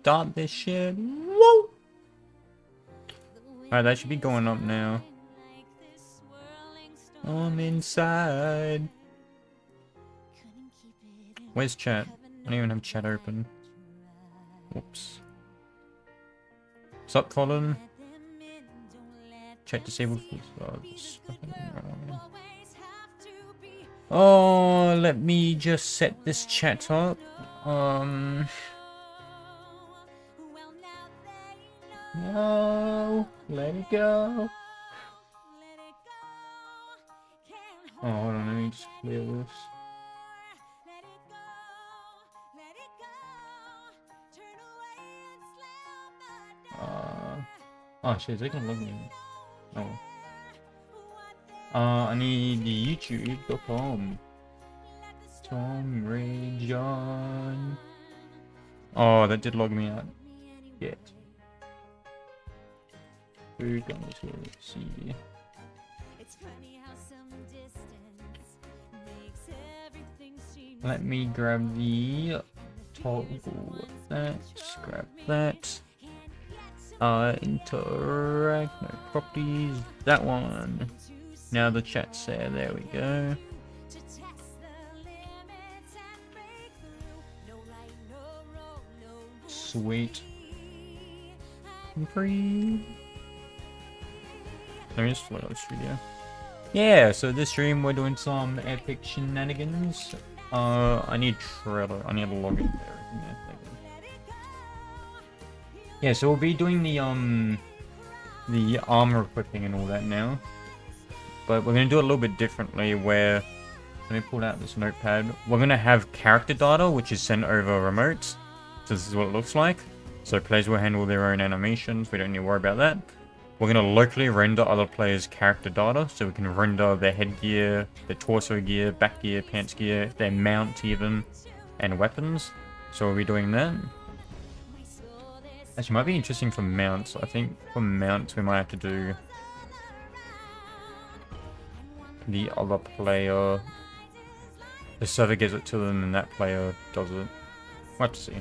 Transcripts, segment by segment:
start this shit. Whoa! Alright, that should be going up now. I'm inside. Where's chat? I don't even have chat open. Whoops. Sup, Colin? Chat disabled. Oh, let me just set this chat up. No, let it go. Oh, hold on, let me just clear this. Oh shit, they can log me in. Oh. I need the youtube.com. Tom Ray John. Oh, that did log me out. Yet. Food underscore see. Let me grab the toggle. Let's grab that. Interact, no properties. That one. Now the chat's there. There we go. Sweet. I'm free. Let me just float out the studio. Yeah, so this stream we're doing some epic shenanigans. I need trailer. I need to log in there. Yeah, so we'll be doing the armor equipping and all that now. But we're gonna do it a little bit differently where, let me pull out this notepad. We're gonna have character data which is sent over remote. So this is what it looks like. So players will handle their own animations, we don't need to worry about that. We're gonna locally render other players' character data, so we can render their headgear, their torso gear, back gear, pants gear, their mount even, and weapons. So we'll be doing that. Actually, it might be interesting for mounts. I think for mounts we might have to do the other player. The server gives it to them and that player does it. We'll have to see.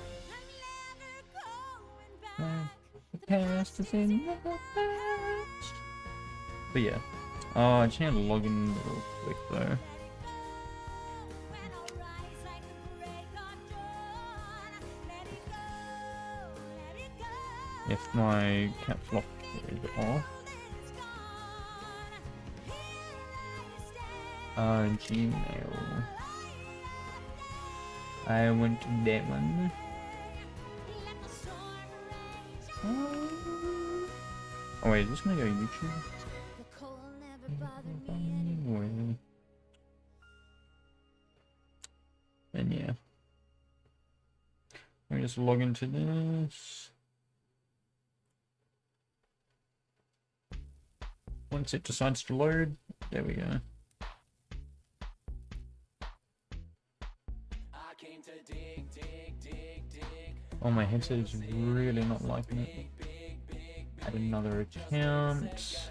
The past is in the past. But yeah. I just need to log in real quick though. If my caps lock is off. Gmail. I went to that one. Oh wait, is this gonna go YouTube? And yeah. Let me just log into this. Once it decides to load, there we go. Oh, my headset is really not liking it. Add another account.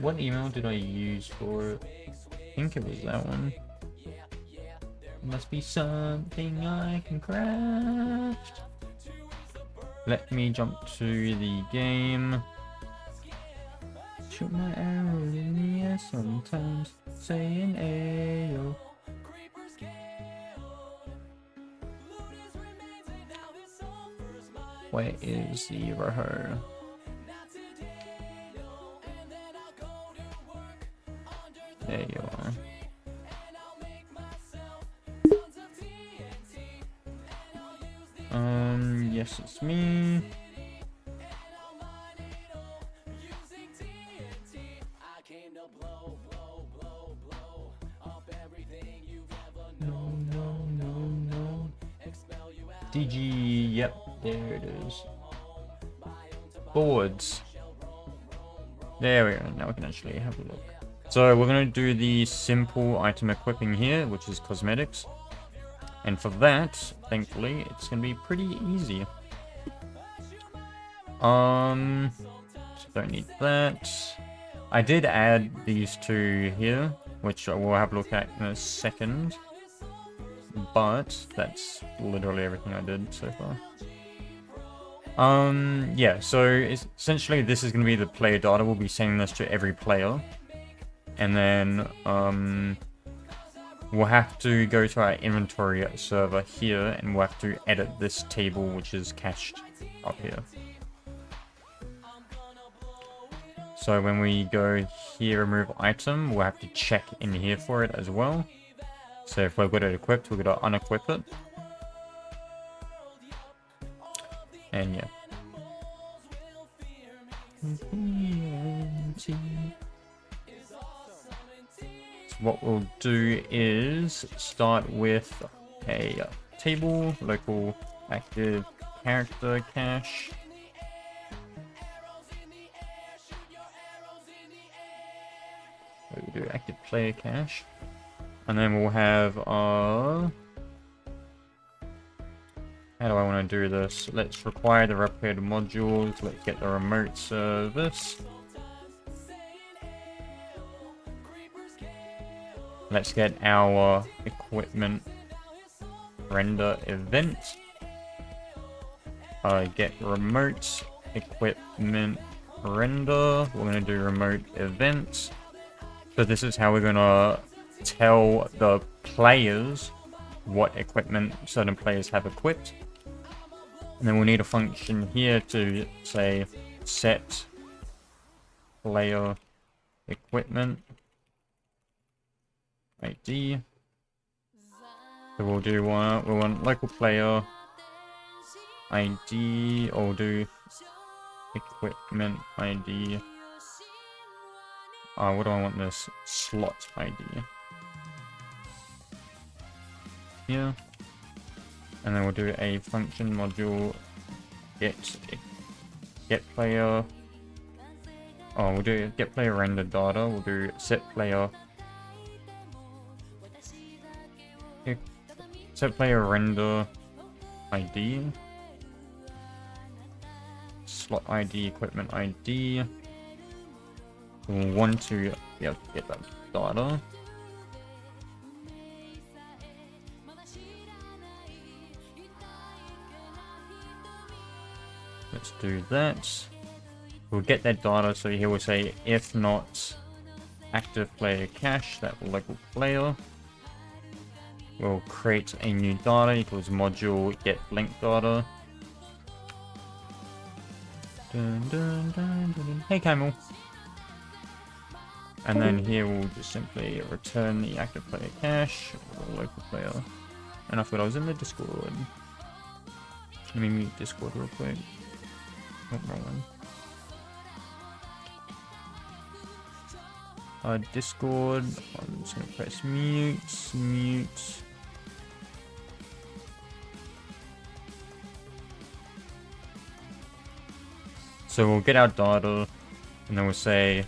What email did I use for it? I think it was that one. Must be something I can craft. Let me jump to the game. Shoot my arrow in the air sometimes, saying ayo. Where is the Roho? There you are. Yes, it's me. No. DG, yep, there it is. Boards. There we go, now we can actually have a look. So we're going to do the simple item equipping here, which is cosmetics. And for that, thankfully, it's going to be pretty easy. So don't need that. I did add these two here, which I will have a look at in a second. but that's literally everything I did so far. Yeah, so essentially this is going to be the player data. We'll be sending this to every player. And then, we'll have to go to our inventory server here, and we'll have to edit this table, which is cached up here. So when we go here, remove item, we'll have to check in here for it as well. So if we've got it equipped, we're going to unequip it. And yeah. So what we'll do is start with a table, local active character cache. We'll do active player cache. And then we'll have our... How do I want to do this? Let's require the replicated modules. Let's get the remote service. Let's get our equipment render event. Get remote equipment render. We're going to do remote event. So this is how we're going to tell the players what equipment certain players have equipped. And then we'll need a function here to say set player equipment ID. So we'll do we want local player ID, or we'll do equipment ID. What do I want this? Slot ID. Here. And then we'll do a function module get player. Oh, we'll do get player render data. We'll do set player render ID, slot ID, equipment ID. We'll want to be able to get that data. Let's do that. We'll get that data, so here we'll say if not active player cache, that local player. We'll create a new data equals module get link data. Dun, dun, dun, dun, dun. Hey Camel. And then here we'll just simply return the active player cache or local player. And I thought I was in the Discord. Let me mute Discord real quick. Oh, wrong one. Discord. I'm just gonna press mute. So we'll get our data, and then we'll say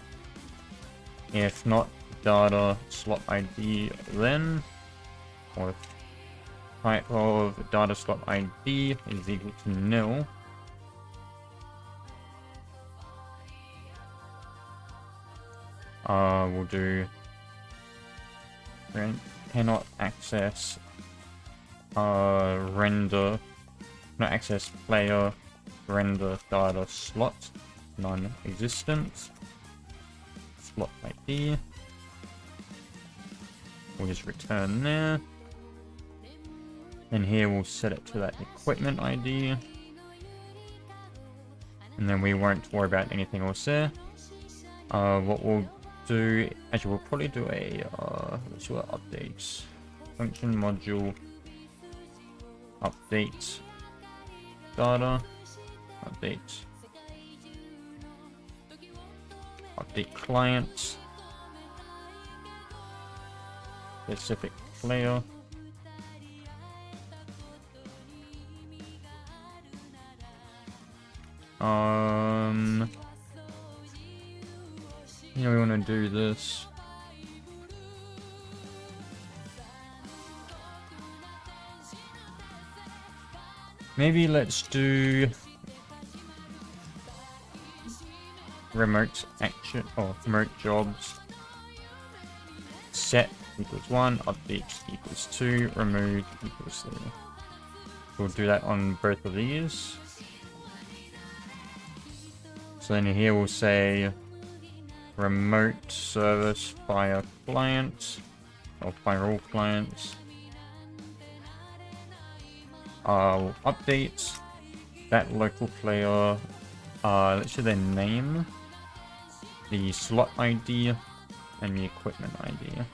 if not data slot ID then, or if type of data slot ID is equal to nil. We'll do cannot access render, not access player render data slot non-existent slot ID. We'll just return there. And here we'll set it to that equipment ID. And then we won't worry about anything else there. What we'll do, actually we'll probably do a let's do updates. Function module update data, update client, specific player. You know, we want to do this. Maybe let's do remote action or remote jobs. Set equals 1, updates equals 2, remove equals 3. We'll do that on both of these. So then here we'll say remote service via client, or firewall clients. We'll update that local player. Let's show their name, the slot ID, and the equipment ID.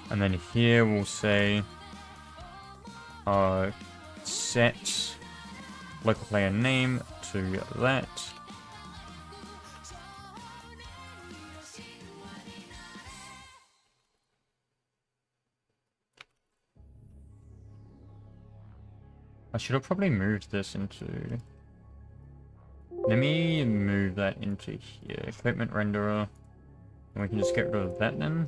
And then here we'll say set local player name to that. I should have probably moved this into... Let me move that into here. Equipment renderer. And we can just get rid of that then.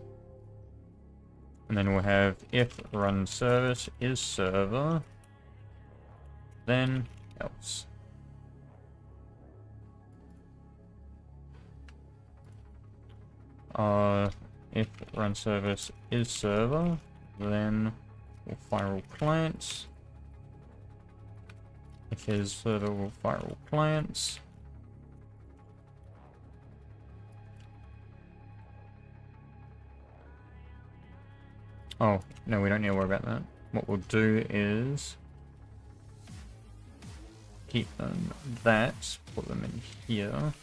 And then we'll have if run service is server, then else. If run service is server, then we'll firewall clients. If it is server, we'll firewall clients. Oh, no, we don't need to worry about that. What we'll do is keep them that, put them in here.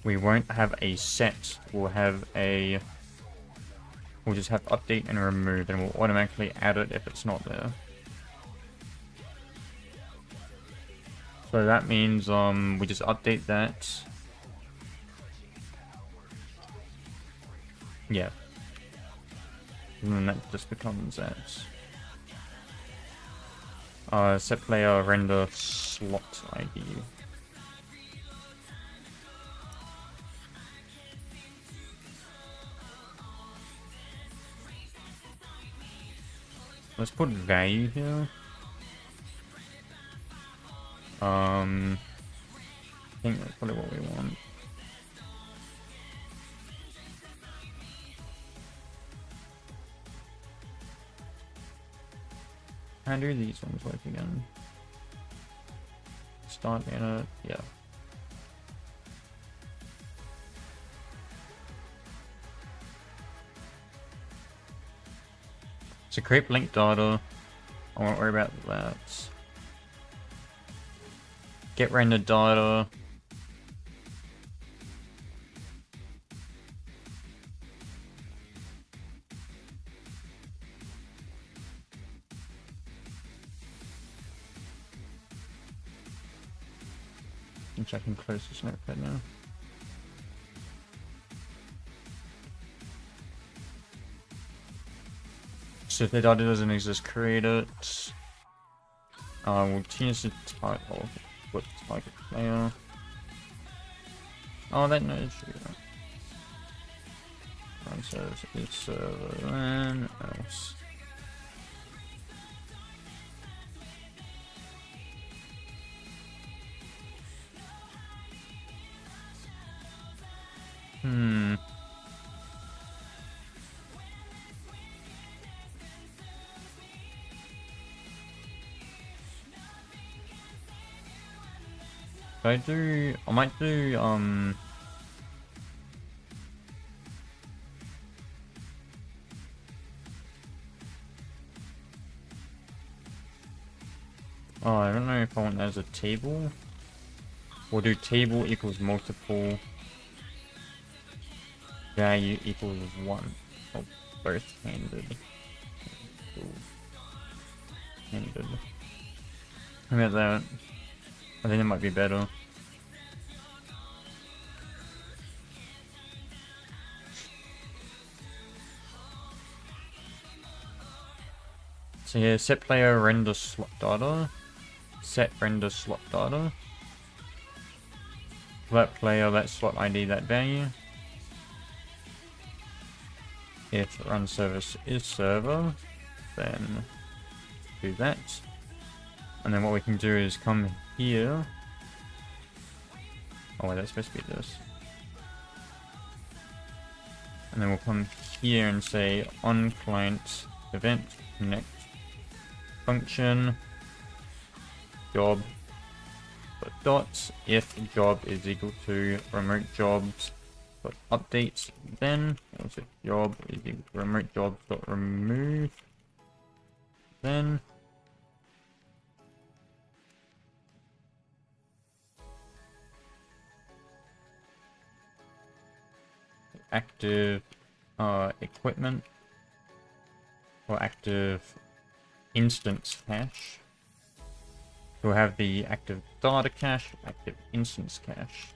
We won't have a set, we'll have a... We'll just have update and remove, and we'll automatically add it if it's not there. So that means we just update that. Yeah. And then that just becomes that. Set player render slot ID. Let's put value here. I think that's probably what we want. How do these ones work again? Start in a... yeah. So create link data. I won't worry about that. Get rendered data. Which I can close this notepad now. So if the data doesn't exist, create it. We'll change the title. What target player? Oh, that knows. Run service is server and else. I might do, oh, I don't know if I want that as a table. We'll do table equals multiple value equals 1. Oh, both handed. Handed. How about that? I think it might be better. So yeah, set player render slot data. Set render slot data. That player, that slot ID, that value. If run service is server, then do that. And then what we can do is come here. Oh wait, that's supposed to be this. And then we'll come here and say on client event connect function job dot if job is equal to remote jobs dot updates, then also job is equal to remote jobs dot remove, then active equipment or active instance cache. We'll have the active data cache, active instance cache.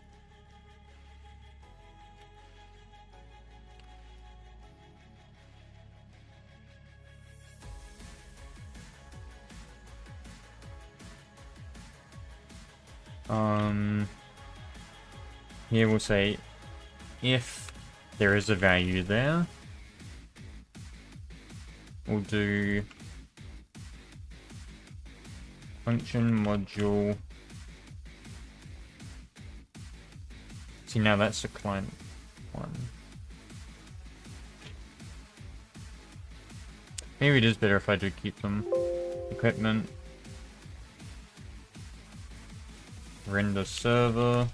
Here we'll say if there is a value there, we'll do function module. See, now that's the client one. Maybe it is better if I do keep them. Equipment. Render server.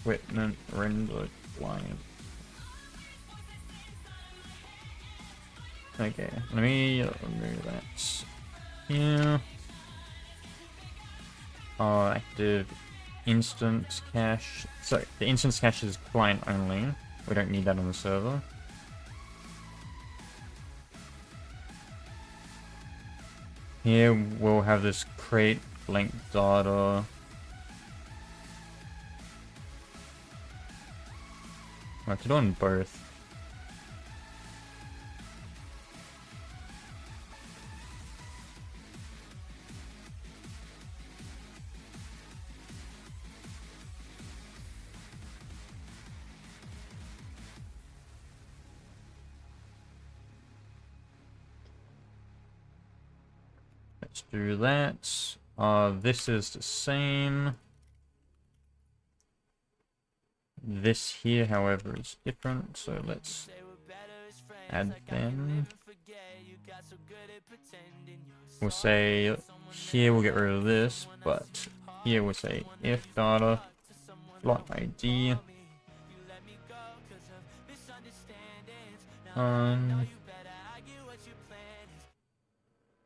Equipment, render client. Okay, let me remove that. Yeah. Active instance cache. So the instance cache is client only. We don't need that on the server. Here we'll have this create blank data. I have to do on both. Let's do that. This is the same. This here, however, is different, so let's add them. We'll say here we'll get rid of this, but here we'll say if data slot ID.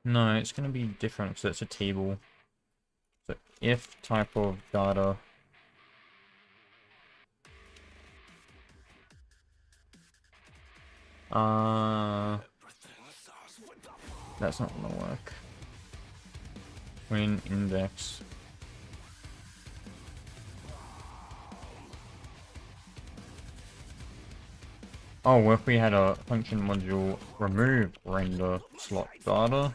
No, it's gonna be different, so it's a table. So if type of data. That's not gonna work. When index. Oh, well, if we had a function module remove render slot data,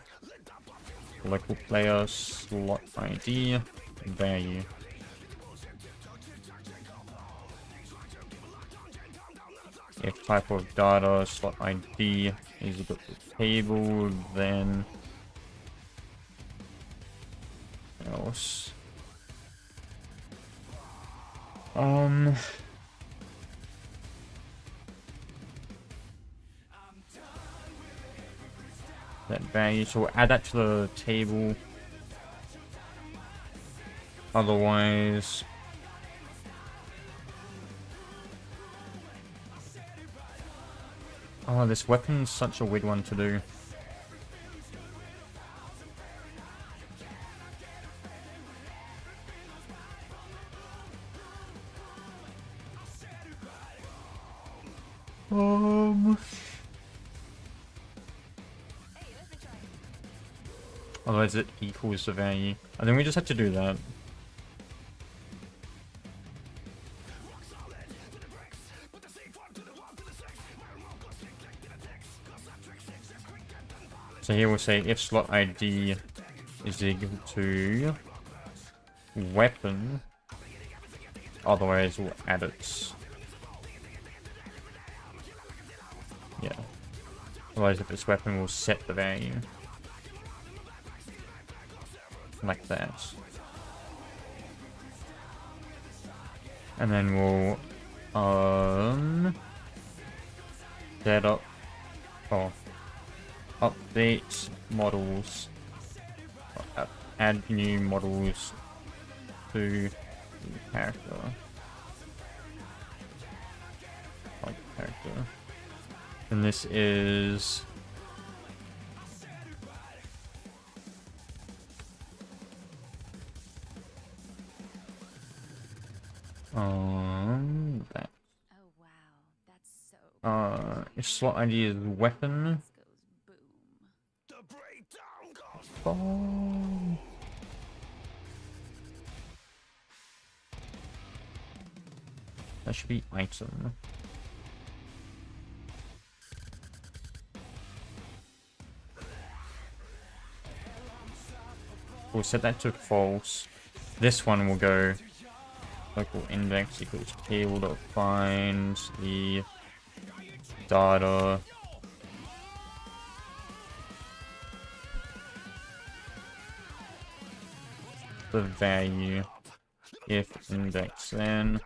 local player slot ID value. If type of data slot ID is equal to table, then else. That value, so we'll add that to the table. Otherwise, oh, this weapon's such a weird one to do. Otherwise it equals the value. I think we just have to do that. So here we'll say if slot ID is equal to weapon, otherwise we'll add it. Yeah. Otherwise if it's weapon we'll set the value. Like that. And then we'll set up update models, add new models to the character. And this is that. Oh wow, that's so cool. Its slot ID is weapon. This goes boom. Oh. That should be item. We'll set that to false. This one will go local index equals table.find the data the value if index then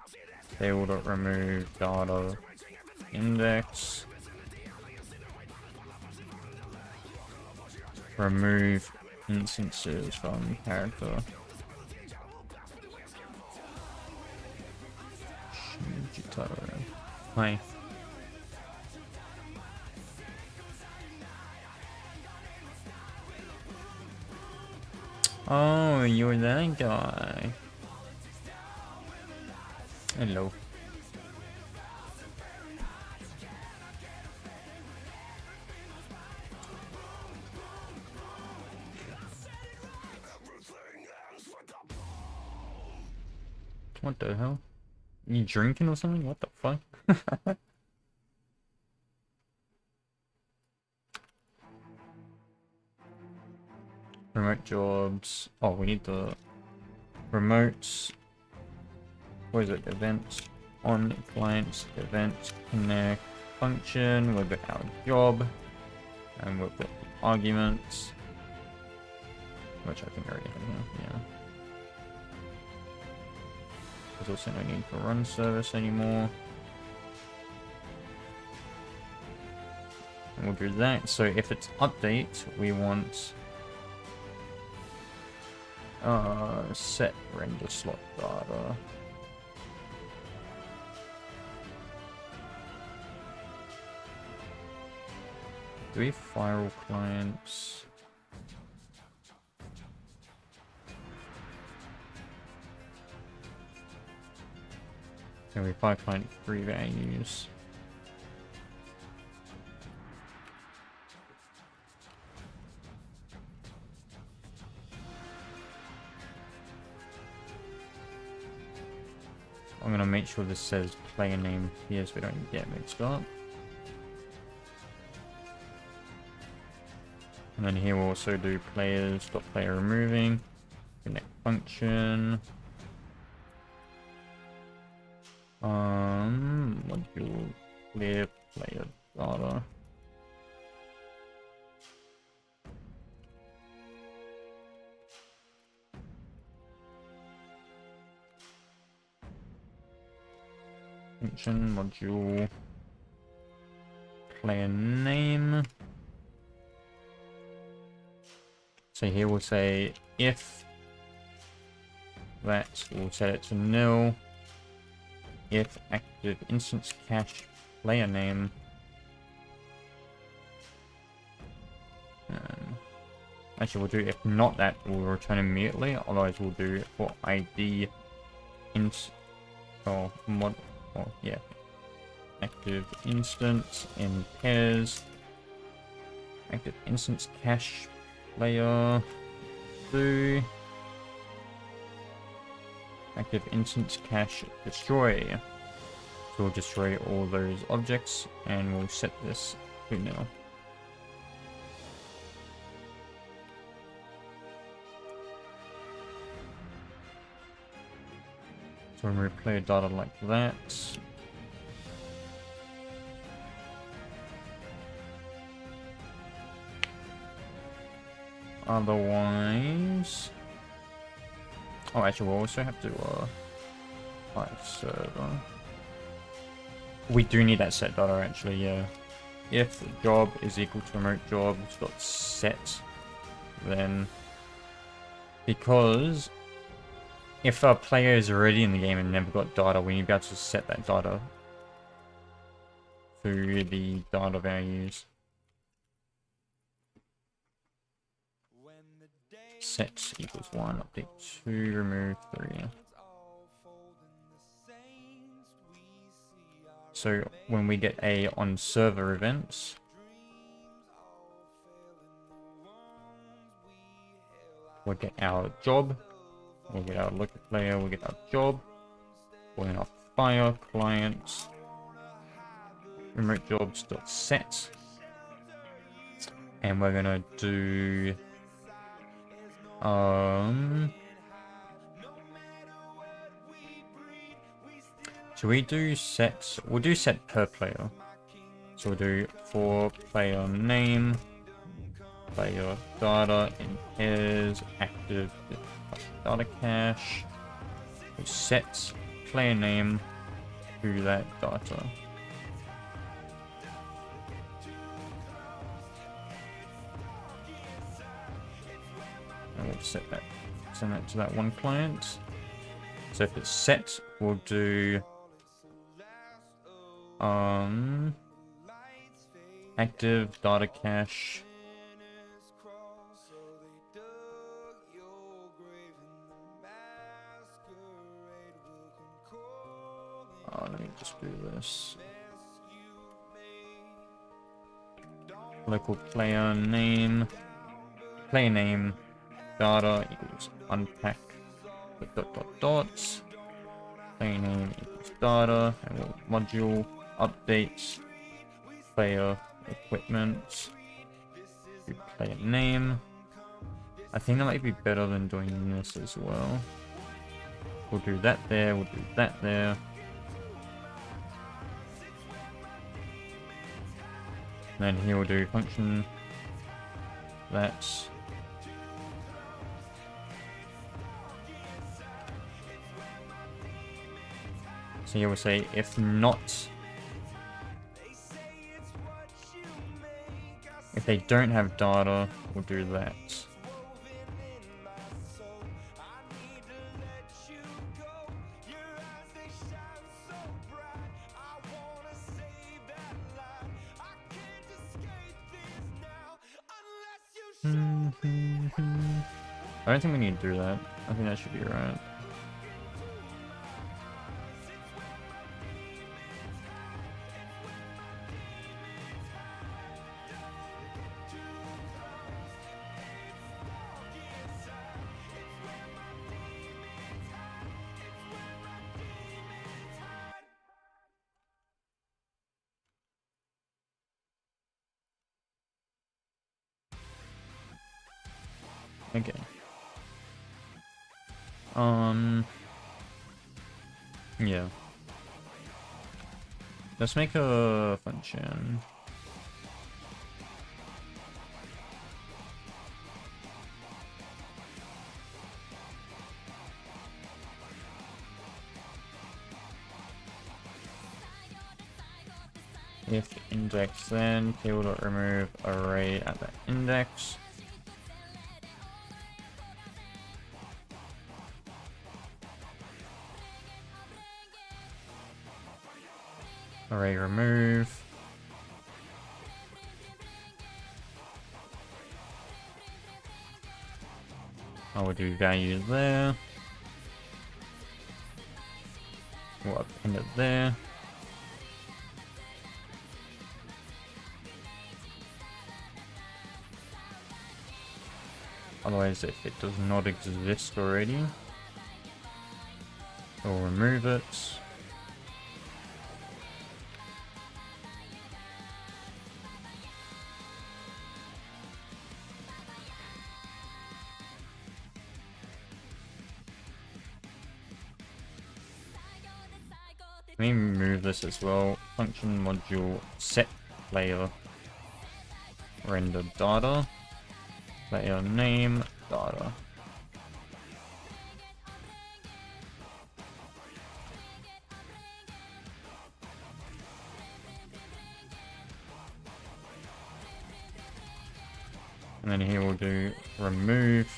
table.remove data index remove instances from character. Hi. Oh, you're that guy. Hello. What the hell? You drinking or something? What the fuck? Remote jobs. Oh, we need the remotes. What is it? Events on clients, events connect function. We've got our job, and we've got the arguments, which I think I already have here. Yeah. There's also no need for run service anymore. And we'll do that. So if it's update, we want set render slot data. Do we have firewall clients? So we have 5.3 values. I'm gonna make sure this says player name here so we don't get mixed up. And then here we'll also do players.player removing, connect function, module clear player data. Function module player name. So here we'll say if that, we'll set it to nil. If active instance cache player name. Actually, we'll do if not that, we'll return immediately. Otherwise, we'll do for ID int or mod. Oh yeah, active instance in pairs. Active instance cache player 2. Active instance cache destroy. So we'll destroy all those objects and we'll set this to nil. So remove player data like that. Otherwise, oh, actually, we'll also have to Five server. We do need that set data actually, yeah. If job is equal to remote jobs dot set, then because if a player is already in the game and never got data, we need to be able to set that data through the data values. Set equals 1, update 2, remove 3. So when we get a on server events, we'll get our job, we'll get our local player, we'll get our job, we'll get our fire client, remote jobs dot set, and we're gonna do should we do sets? We'll do set per player. So we'll do for player name, player data in pairs, active data cache. We set player name to that data. And we'll set that, send that to that one client. So if it's set, we'll do active data cache. Let me just do this. Local player name data equals unpack dot. Player name equals data, and we'll module updates player equipment to player name. I think that might be better than doing this as well. We'll do that there, we'll do that there. And then here we'll do function that's so here we'll say if not, if they don't have data, we'll do that. I don't think we need to do that. I think that should be right. Okay. Yeah. Let's make a function. If index then table.remove array at the index. Array remove. I will do value there. We'll append it there. Otherwise, if it does not exist already, we'll remove it. Let me remove this as well. Function module set player render data. Player name data. And then here we'll do remove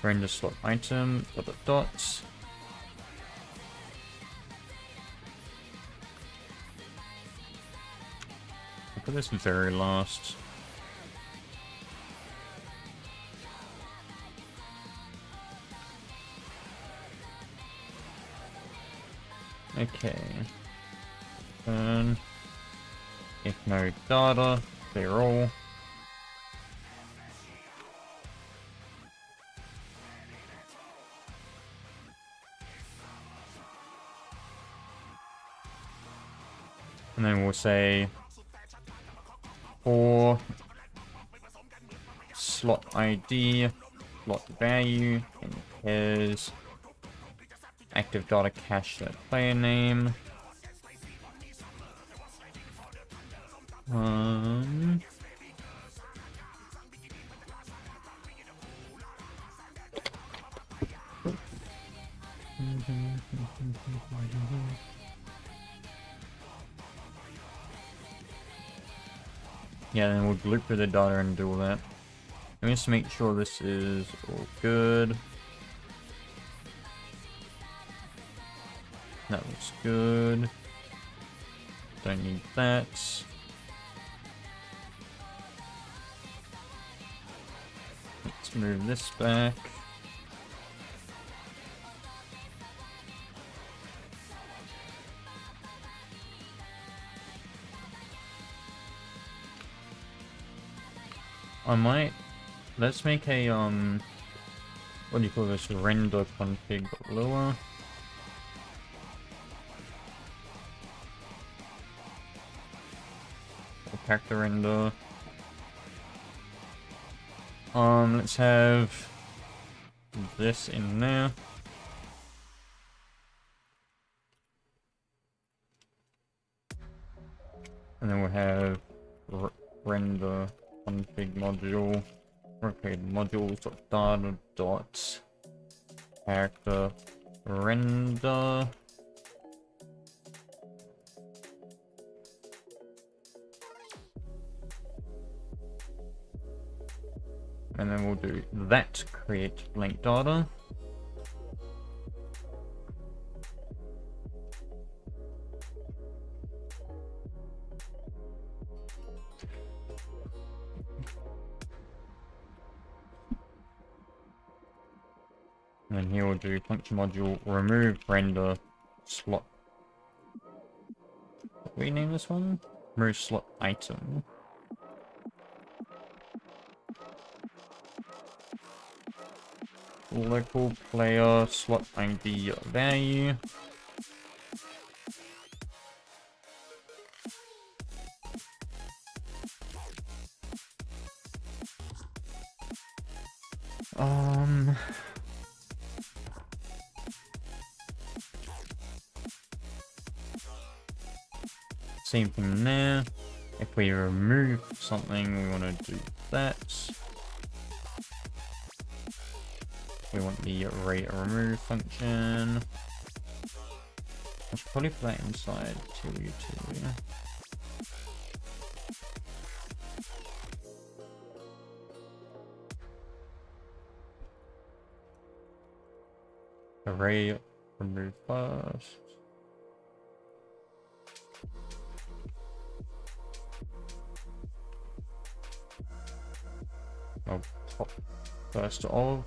render slot item dot dot dots. I'll put this very last. Okay. If no data, clear all. And then we'll say for slot ID, slot value, and pairs, active data cache that player name. Yeah, then we'll loop through the data and do all that. Let me just make sure this is all good. That looks good. Don't need that. Let's move this back. Let's make a, what do you call this, render config lower. Character render. Let's have this in there. And then we'll have render config module. Okay, modules.data dot character render. And then we'll do that create blank data. And then here we'll do function module remove render slot. What do we name this one? Remove slot item. Local player slot ID value. Same thing there. If we remove something, we want to do that. We want the array remove function. I should probably put that inside TU2. Array remove first. Oh, top first of.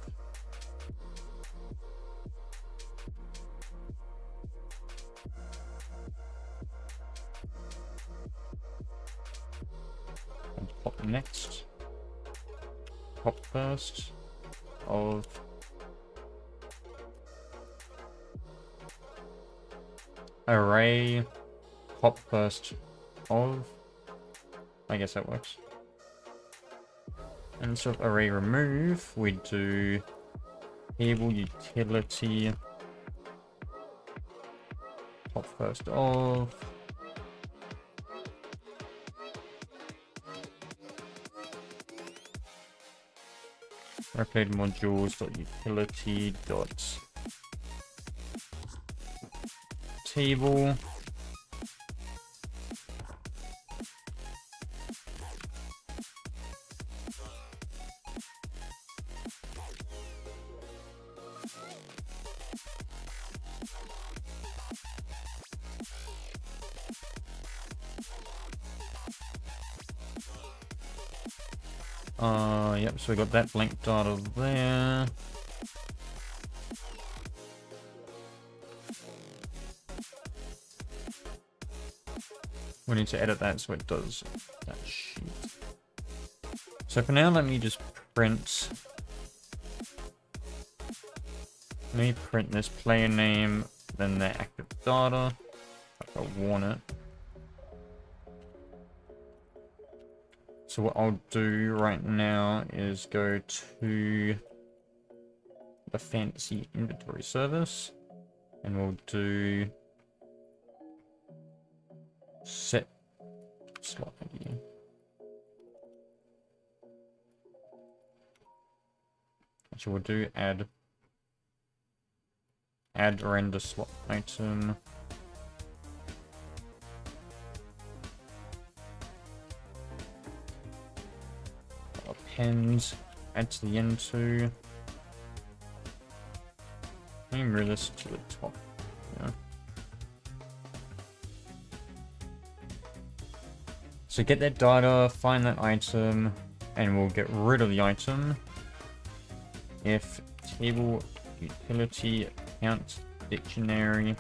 And pop next. Pop first of. Array pop first of. I guess that works. And instead of array remove, we do table utility pop first of. Replicated modules.utility dot table. Yep, so we got that blank data there. We need to edit that so it does that sheet. So for now, let me just print. Let me print this player name, then the active data. If I want it. So what I'll do right now is go to the fancy inventory service, and we'll do set slot ID. So we'll do add render slot item. Append, add to the into. Let me move this to the top. Yeah. So get that data, find that item, and we'll get rid of the item if table utility count dictionary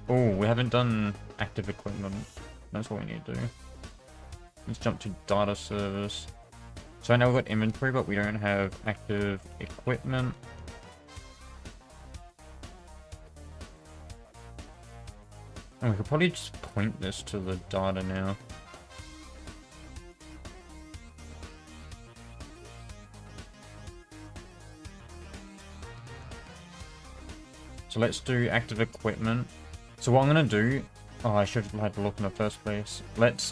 oh, we haven't done active equipment. That's what we need to do. Let's jump to data service. So I know we've got inventory, but we don't have active equipment. And we could probably just point this to the data now. So let's do active equipment. So what I'm gonna do, oh, I should have had a look in the first place. Let's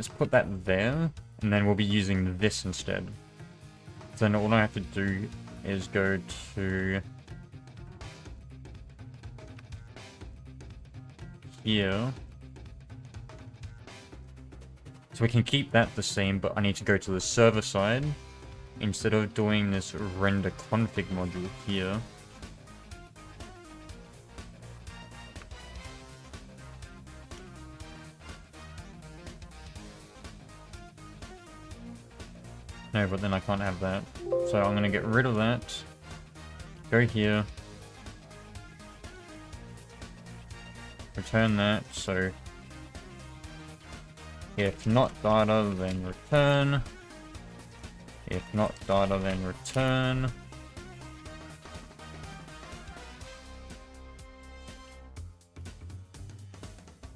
put that there, and then we'll be using this instead. So then all I have to do is go to here. So we can keep that the same, but I need to go to the server side instead of doing this render config module here. No, but then I can't have that. So I'm going to get rid of that. Go here. Return that. So if not data, then return. If not data, then return.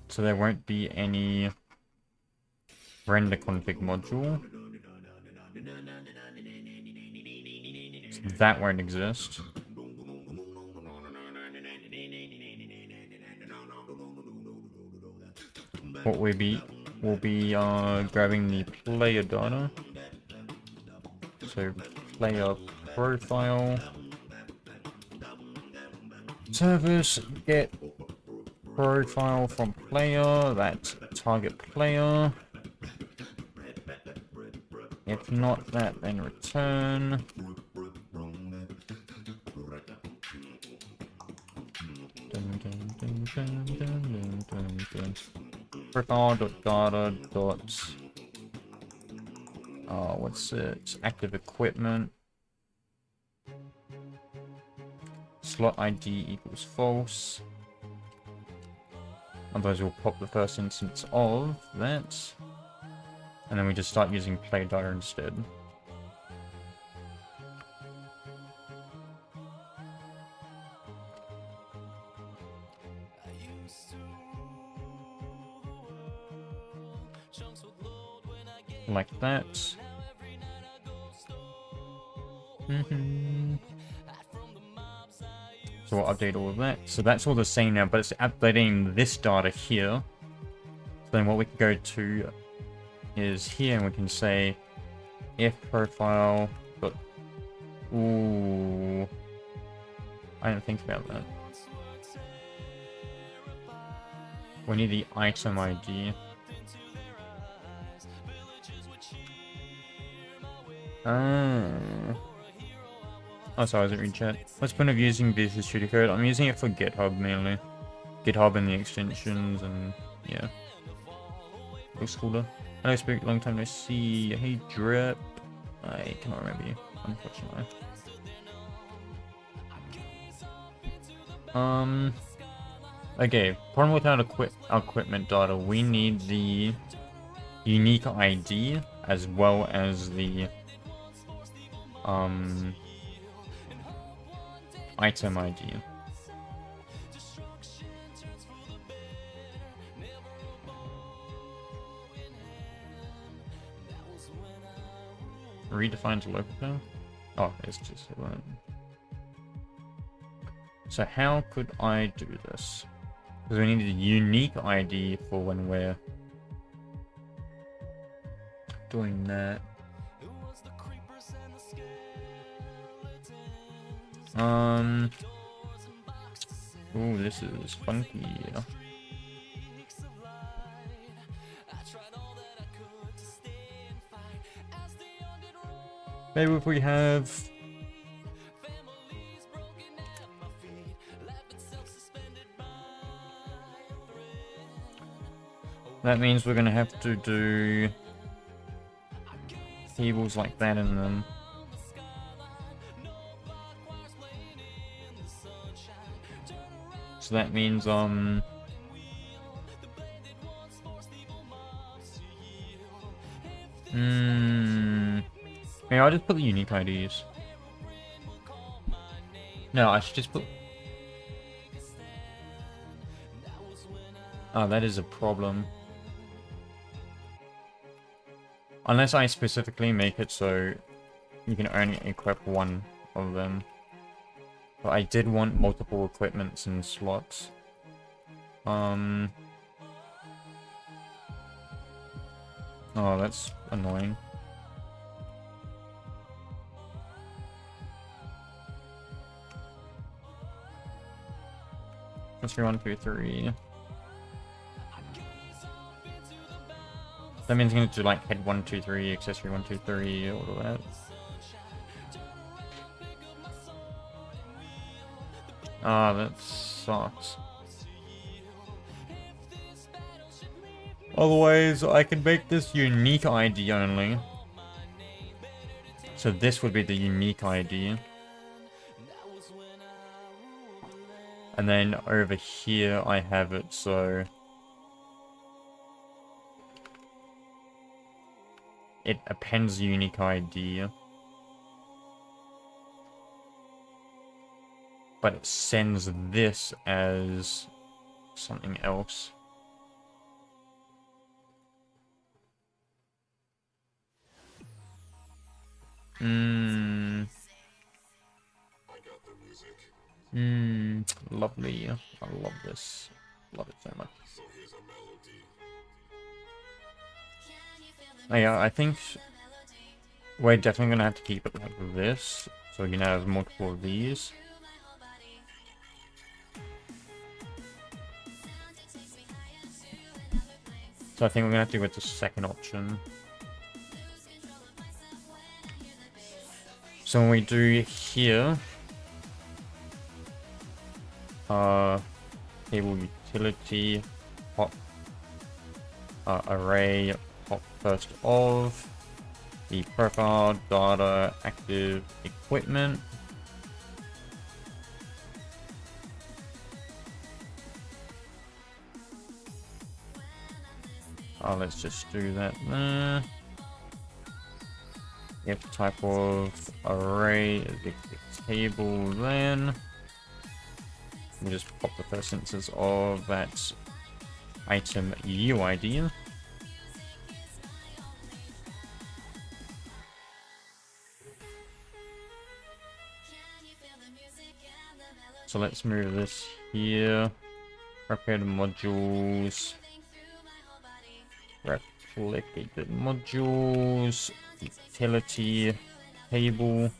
So there won't be any render config module. So that won't exist. What we'll be grabbing the player data. So player profile. Service get profile from player. That's target player. If not that, then return. Profile.data. What's it? Active equipment. Slot ID equals false. Otherwise we'll pop the first instance of that. And then we just start using play data instead. Like that. So we'll update all of that. So that's all the same now, but it's updating this data here. So then what we can go to is here, and we can say if profile. But ooh, I didn't think about that. We need the item ID. Oh, sorry, I wasn't reading chat. What's the point of using Visual Studio Code? I'm using it for GitHub mainly. GitHub and the extensions, and yeah. Looks cooler. Hello, Spook. Long time no see. Hey, Drip. I cannot remember you, unfortunately. Okay. Problem with our equipment data. We need the unique ID as well as the item ID. Redefines local now? Oh, it's just so how could I do this? Because we need a unique ID for when we're doing that. Ooh, this is funky. Maybe if we have that means we're gonna have to do tables like that in them. So that means maybe I'll just put the unique IDs. No, I should just put... Oh, that is a problem. Unless I specifically make it so you can only equip one of them. But I did want multiple equipments and slots. Oh, that's annoying. Accessory 1, 2, 3. That means I'm going to do like head 1, 2, 3, accessory 1, 2, 3, all of that. Ah, that sucks. Otherwise, I can make this unique ID only. So this would be the unique ID. And then over here, I have it so... it appends the unique ID. But it sends this as something else. Lovely. I love this. Love it so much. Oh, yeah, I think we're definitely gonna have to keep it like this, so we can have multiple of these. So I think we're gonna have to go with the second option. So when we do here, table utility, pop, array, pop first of, the profile, data, active, equipment. Let's just do that there. If type of array is the table, then we'll just pop the first instance of that item UID. So let's move this here. Replicated modules. Replicated modules. Utility table.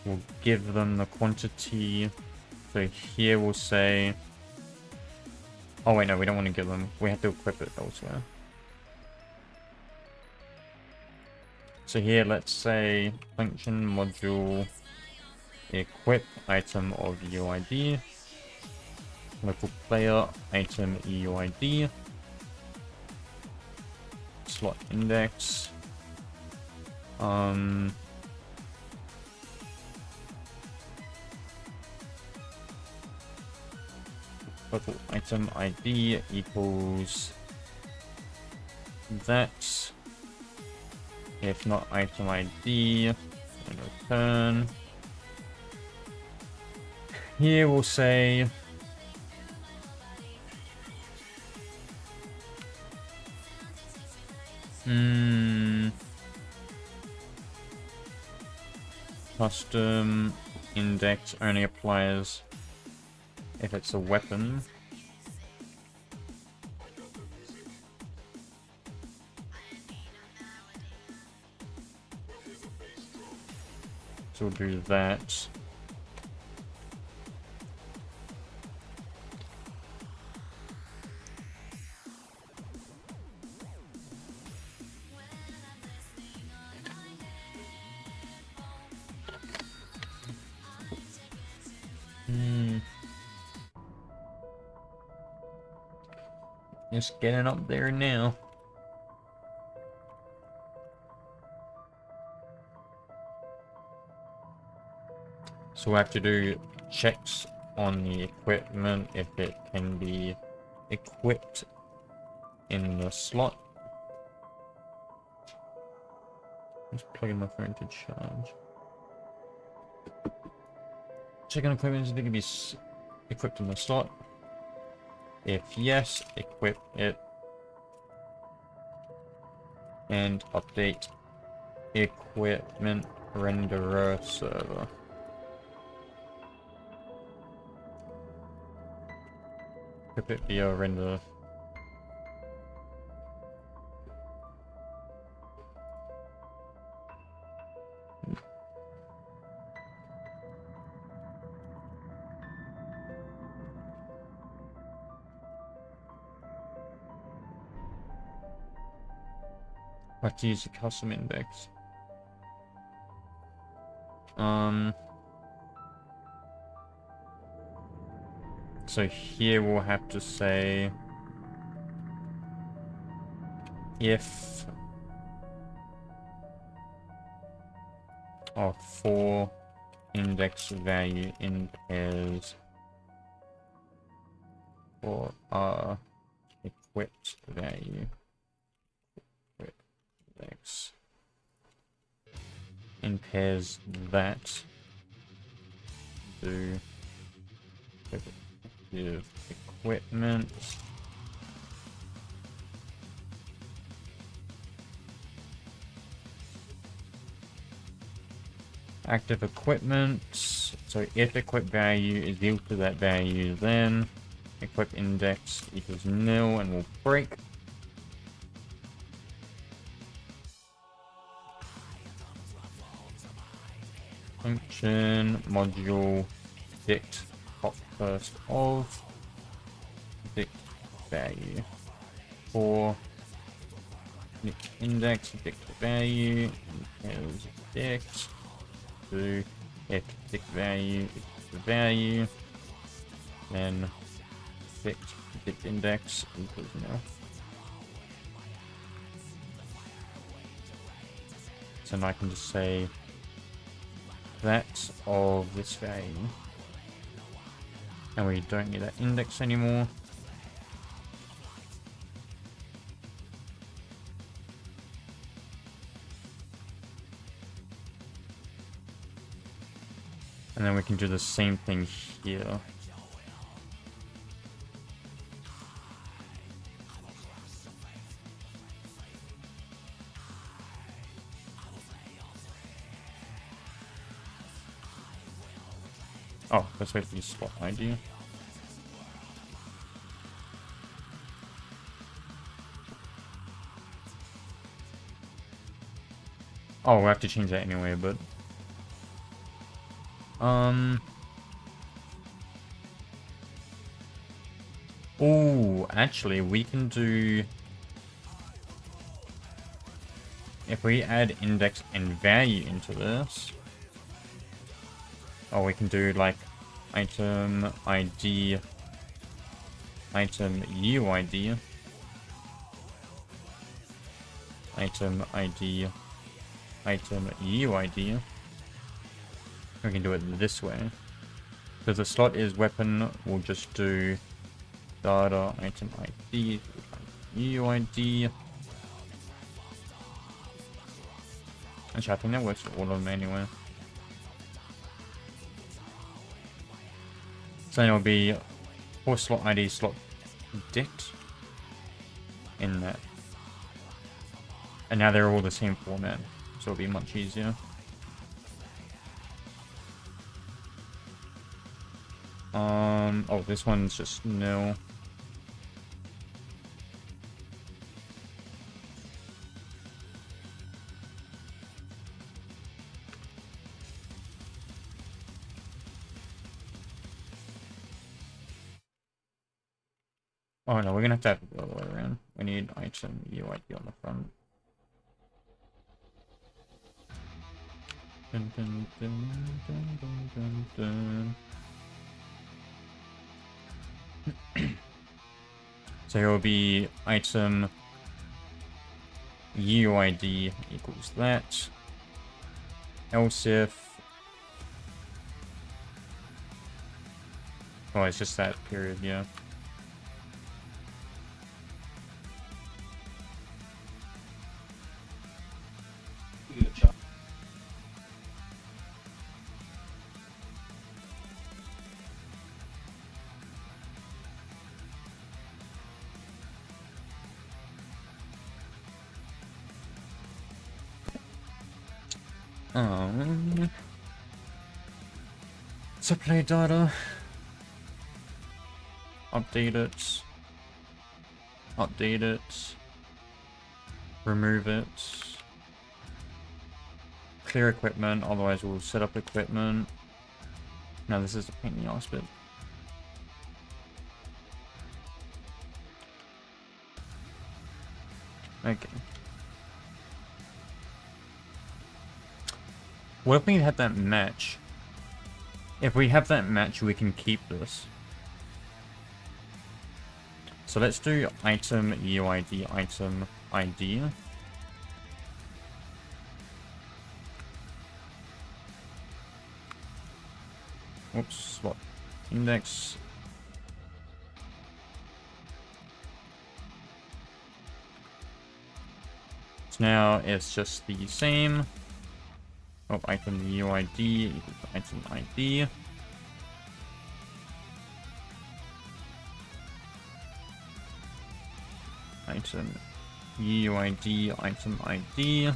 We'll give them the quantity. So here we'll say Oh wait, no, we don't want to give them. We have to equip it elsewhere. So here, let's say function module equip item of UID, local player item EUID, slot index, local item ID equals that. If not item ID, and return. Here we'll say custom index only applies if it's a weapon. So we'll do that. Just getting up there now. So we have to do checks on the equipment if it can be equipped in the slot. Just plugging my phone to charge. Check on equipment if it can be equipped in the slot. If yes, equip it. And update equipment renderer server. Equip it via render. I have to use the custom index. So here we'll have to say if for index value in pairs for equipped value. Index in pairs that do equipment active equipment. So if equip value is equal to that value, then equip index equals nil and we'll break. Function module predict top first of predict value for index predict value is predict to if predict value equals the value, then predict index equals nil. So now I can just say that of this value, and we don't need that index anymore. And then we can do the same thing here. Oh, let's wait for the slot ID. Oh, we'll have to change that anyway, but... Ooh. Ooh, actually, we can do... If we add index and value into this... Oh, we can do, like, item ID, item UID, item ID, item UID. We can do it this way. Because the slot is weapon, we'll just do data, item ID, UID. Actually, I think that works for all of them anyway. So then it'll be 4 slot ID, slot dict in that. And now they're all the same format, so it'll be much easier. Oh, this one's just nil. Oh no, we're gonna have to have it the other way around. We need item UID on the front. Dun, dun, dun, dun, dun, dun, dun. So it will be item UID equals that. Else if... Oh, it's just that period, yeah. Supply data. Update it. Update it. Remove it. Clear equipment, otherwise we'll set up equipment. No, this is the pain in the ass bit. Okay. What if we had that match? If we have that match, we can keep this. So let's do item UID, item ID. Oops, slot index. So now it's just the same. Oh, item UID equals item ID. Item UID, item ID.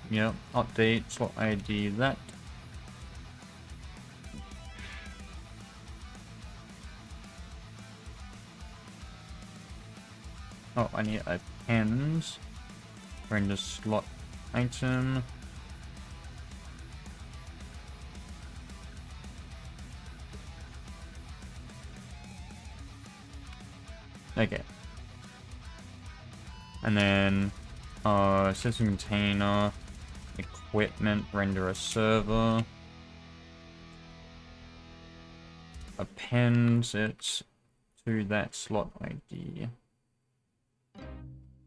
Yep, update slot ID that. Oh, I need append. Render slot item. Okay. And then system container, equipment, render a server. Append it to that slot ID.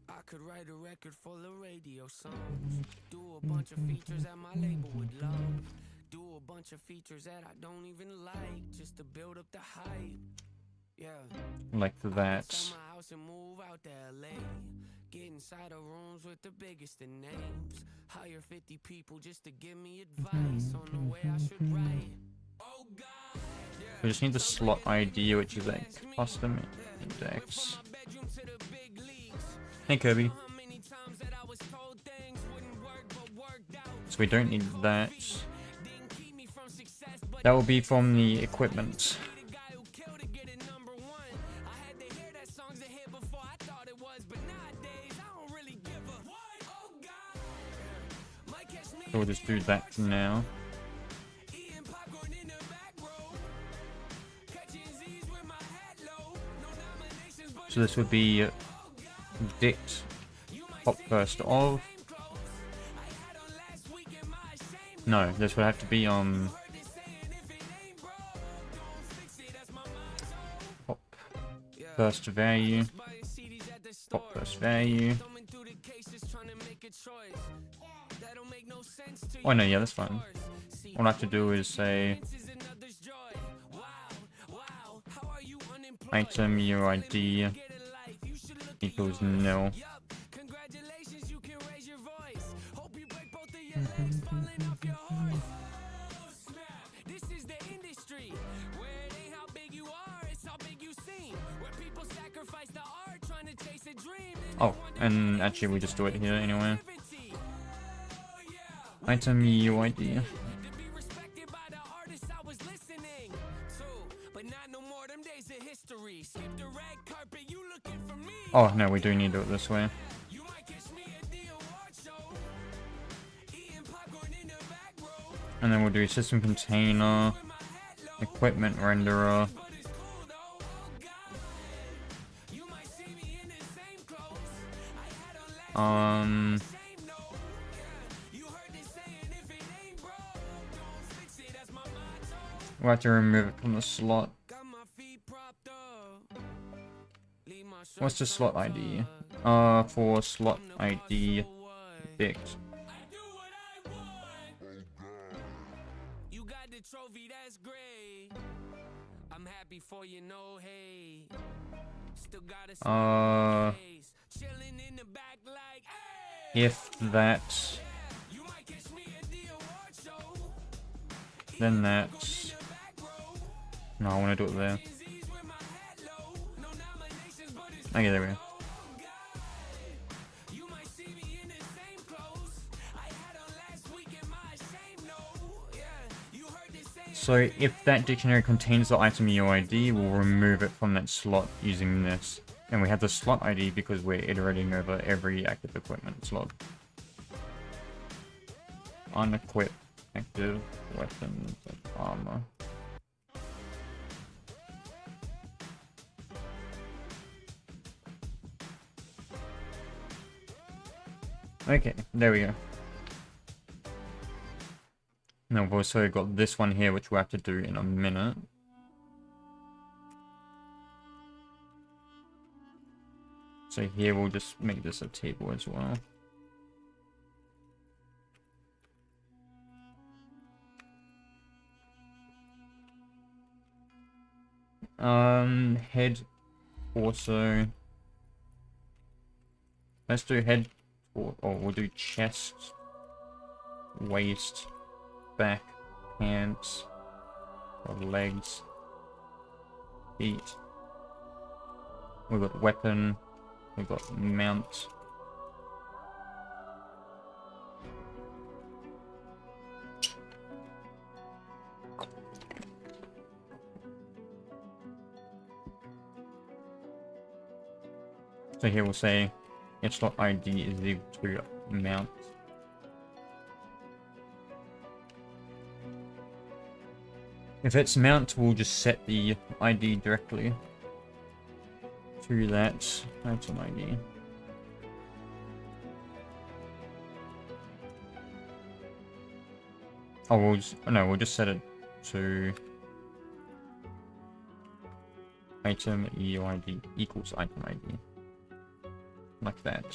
I could write a record full of radio songs. Do a bunch of features that my label would love. Do a bunch of features that I don't even like, just to build up the hype. Yeah. Like that. Sell my house and move out to LA. Get inside of rooms with the biggest of names. Hire 50 people just to give me advice on the way I should write. Oh God. We just need the slot ID, which is a custom index. Hey Kirby. we don't need that. That will be from the equipment. So we'll just do that for now. So this would be dict pop first of. No, this would have to be pop first value. Pop first value. Oh no, yeah, that's fine. All I have to do is say item UID equals nil. Oh, and actually we just do it here anyway. Item UID. Oh no, we do need to do it this way. And then we'll do system container, equipment renderer. We'll have to remove it from the slot. What's the slot ID? For slot ID dict. If that, then that. No, I want to do it there. Okay, there we go. So if that dictionary contains the item UID, we'll remove it from that slot using this. And we have the slot ID because we're iterating over every active equipment slot. Unequip active weapons and armor. Okay, there we go. Now we've also got this one here, which we'll have to do in a minute. So here we'll just make this a table as well. Head also. Let's do head, or we'll do chest, waist, back, pants, or legs, feet. We've got weapon, we've got mount. So here we'll say slot ID is equal to mount. If it's mount, we'll just set the ID directly to that item ID. Oh, we'll just set it to item UID equals item ID. Like that.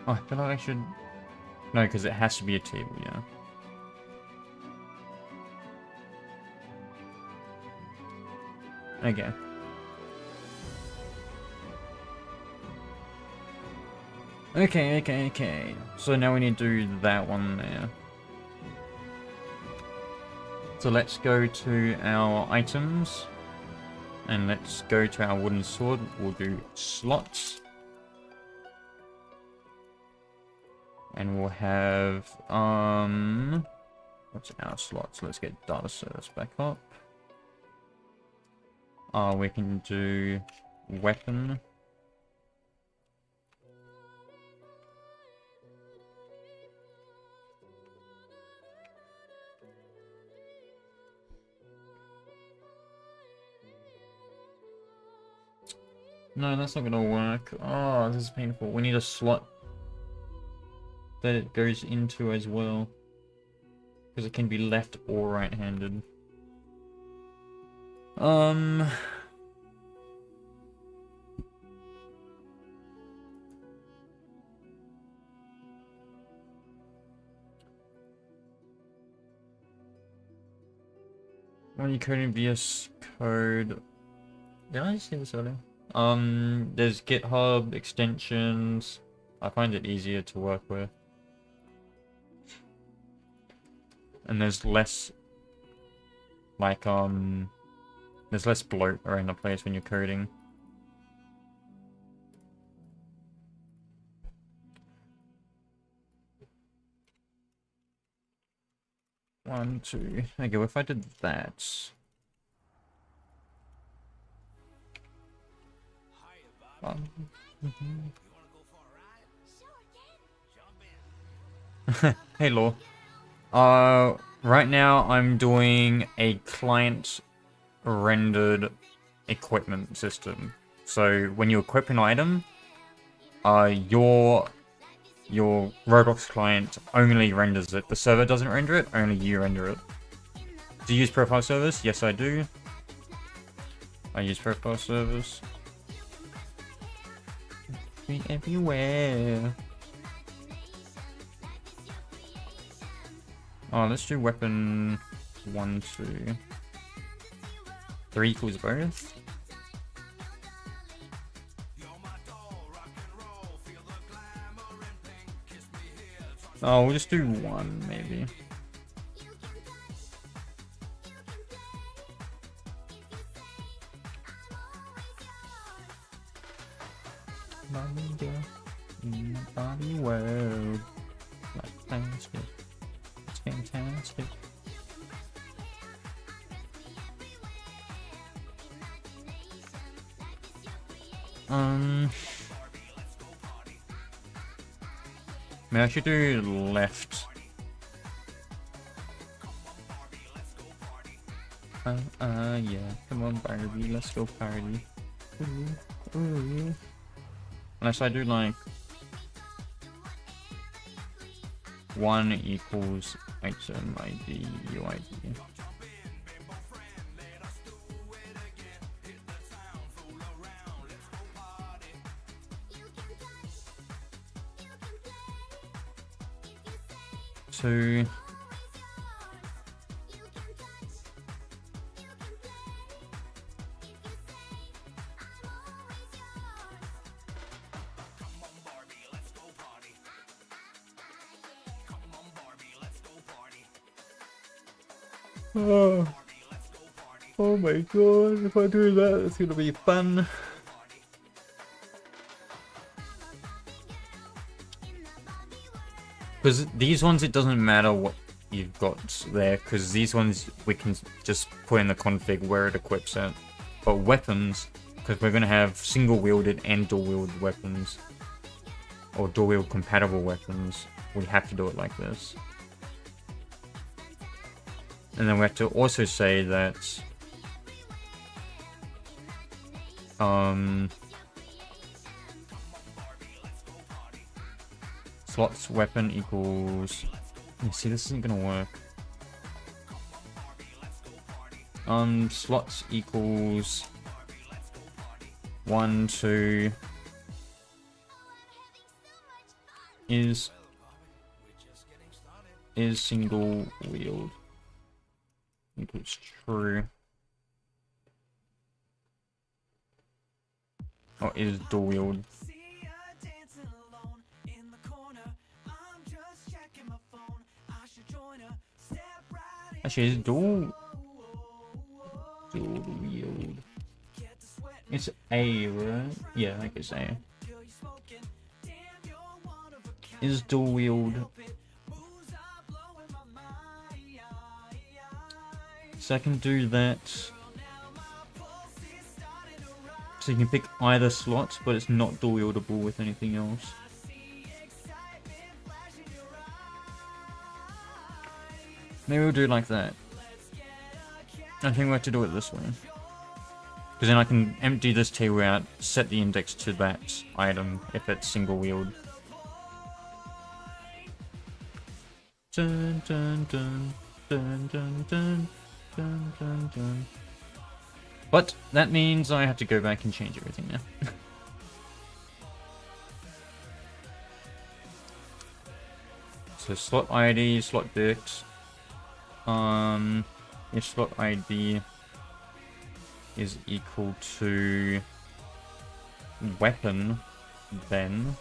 Oh, I feel like I should... No, because it has to be a table, yeah. Okay. Okay. So now we need to do that one there. So let's go to our items. And let's go to our wooden sword. We'll do slots. And we'll have, what's our slots? Let's get data service back up. We can do weapon. No, that's not gonna work. Oh, this is painful. We need a slot that it goes into as well. Because it can be left or right-handed. When you code in VS Code... Did I say this earlier? There's GitHub extensions. I find it easier to work with. And there's less... Like, there's less bloat around the place when you're coding. One, two... Okay, well, if I did that... Hey, Law. Right now I'm doing a client rendered equipment system. So when you equip an item, your Roblox client only renders it. The server doesn't render it, only you render it. Do you use profile servers? Yes, I do. I use profile servers. Be everywhere. Oh, let's do weapon 1, 2. 3 equals both. Oh, we'll just do 1, maybe. Body world. Like fantastic. It's fantastic. Maybe I should do left. Yeah. Come on, Barbie, let's go party. Ooh. Unless I do like 1 equals item ID, UID. So oh my god, if I do that, it's gonna be fun. Because these ones, it doesn't matter what you've got there, because these ones we can just put in the config where it equips it. But weapons, because we're gonna have single-wielded and dual-wielded weapons, or dual-wield compatible weapons, we have to do it like this. And then we have to also say that slots weapon equals... See, this isn't gonna work. Slots equals 1, 2 is single wield equals true. Or is dual wield. Actually, it's dual wield. It's A, right? Yeah, I guess A. Is dual wield. So I can do that. So you can pick either slot, but it's not dual wieldable with anything else. Maybe we'll do it like that. I think we have to do it this way. Because then I can empty this table out, set the index to that item if it's single wield. Dun dun dun dun dun dun dun dun dun. But that means I have to go back and change everything now. So slot ID, slot bit. If slot ID is equal to weapon, then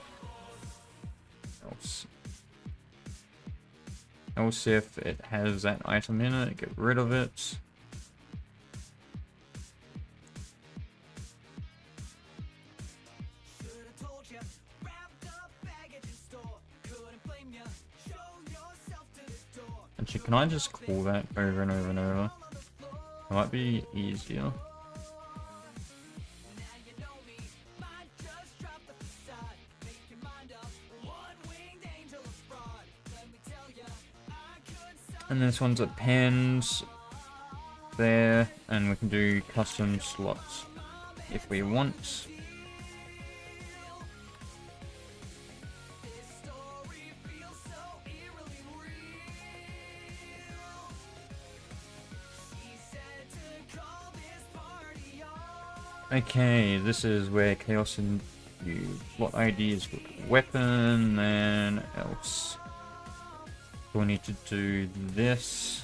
else if it has that item in it, get rid of it. Actually, can I just call that over and over and over? It might be easier. And this one's at pens there, and we can do custom slots if we want. Okay, this is where chaos and you slot ID is weapon, then else. So we need to do this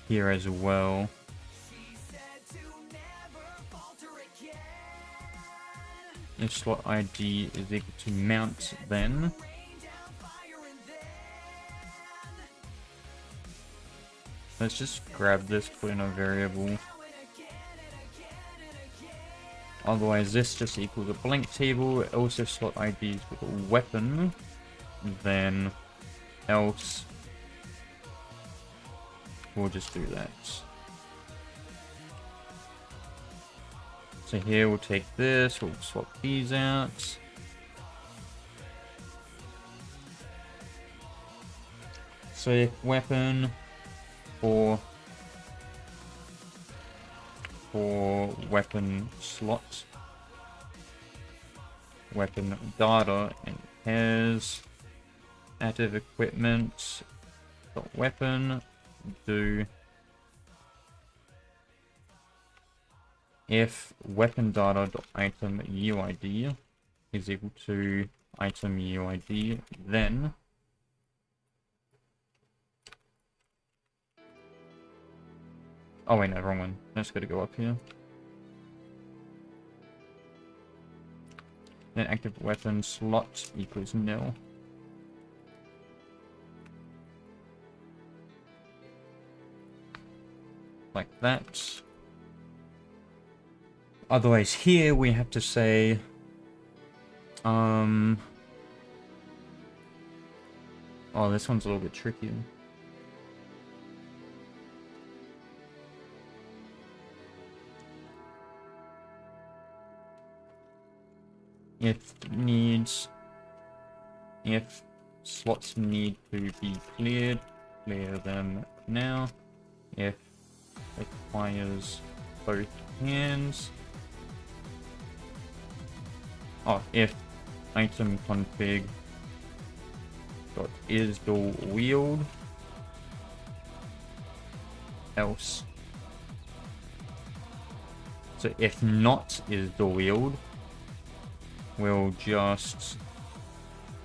here as well. If slot ID is equal to mount, then let's just grab this, put in a variable. Otherwise, this just equals a blank table. Else if slot ID is equal to weapon, then else we'll just do that. So here we'll take this, we'll swap these out. So if weapon for weapon slot, weapon data, and has active equipment dot weapon do if weapon data dot item UID is equal to item UID, then oh wait, no, wrong one. That's got to go up here. Then active weapon slot equals nil. Like that. Otherwise here we have to say oh, this one's a little bit trickier. If slots need to be cleared, clear them now. If requires both hands. Oh, if item config dot is dual wield, else. So if not is dual wield, we'll just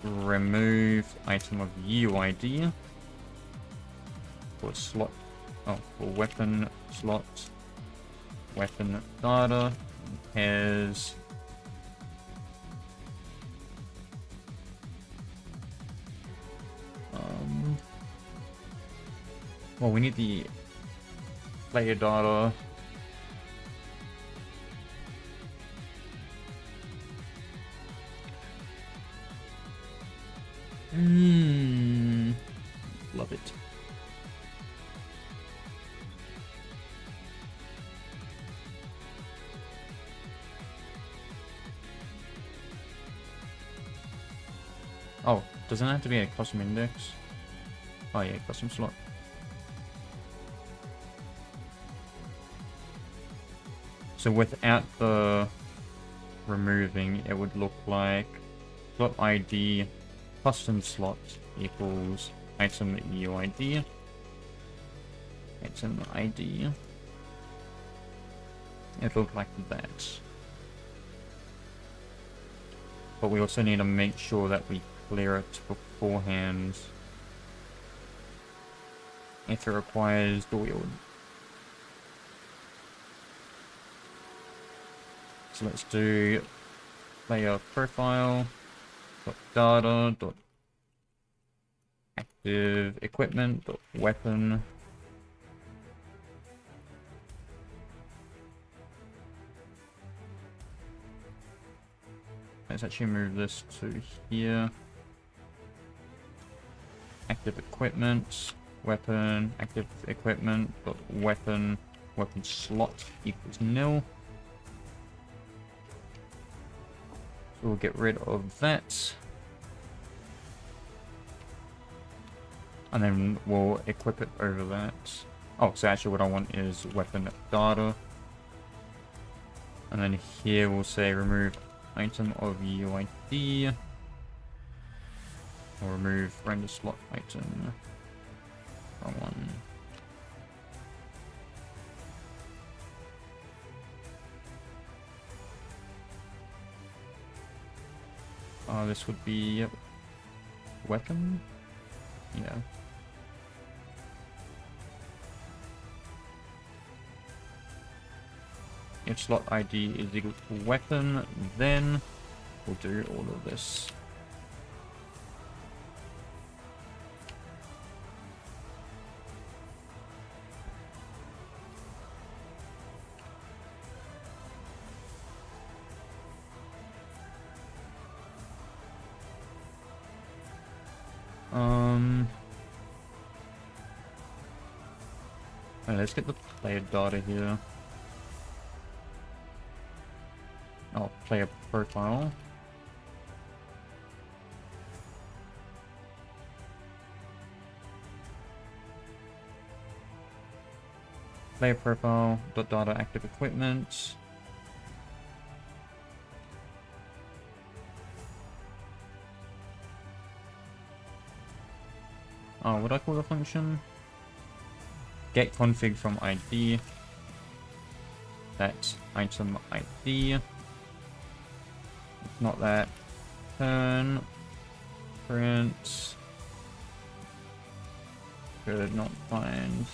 remove item of UID for slot, for weapon slot, weapon data has Well, we need the player data. Love it. Oh, doesn't have to be a custom index. Oh yeah, custom slot. So without the removing, it would look like slot ID custom slot equals item UID. Item ID. It looked like that. But we also need to make sure that we clear it beforehand if it requires Doyle. So let's do player profile dot data dot active equipment dot weapon. Let's actually move this to here. Active equipment, weapon, active equipment, dot weapon, weapon slot equals nil. So we'll get rid of that. And then we'll equip it over that. Oh, so actually what I want is weapon data. And then here we'll say remove item of UID. Or remove render slot item. Wrong one. This would be weapon? Yeah. If slot ID is equal to weapon, then we'll do all of this. Let's get the player data here. Oh, player profile. Player profile, dot data active equipment. Oh, what do I call the function? Get config from ID. That's item ID. If not that. Turn. Print. Could not find.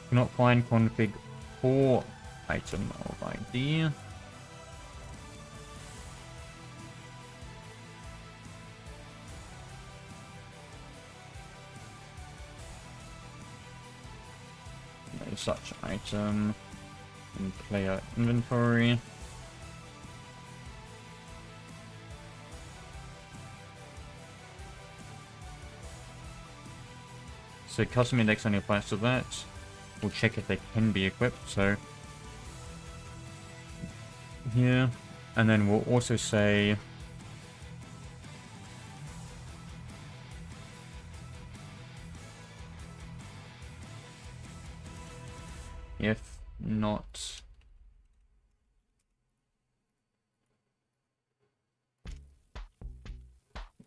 Cannot find config for item of ID. No such item in player inventory. So custom index only applies to that. We'll check if they can be equipped, so here, and then we'll also say if not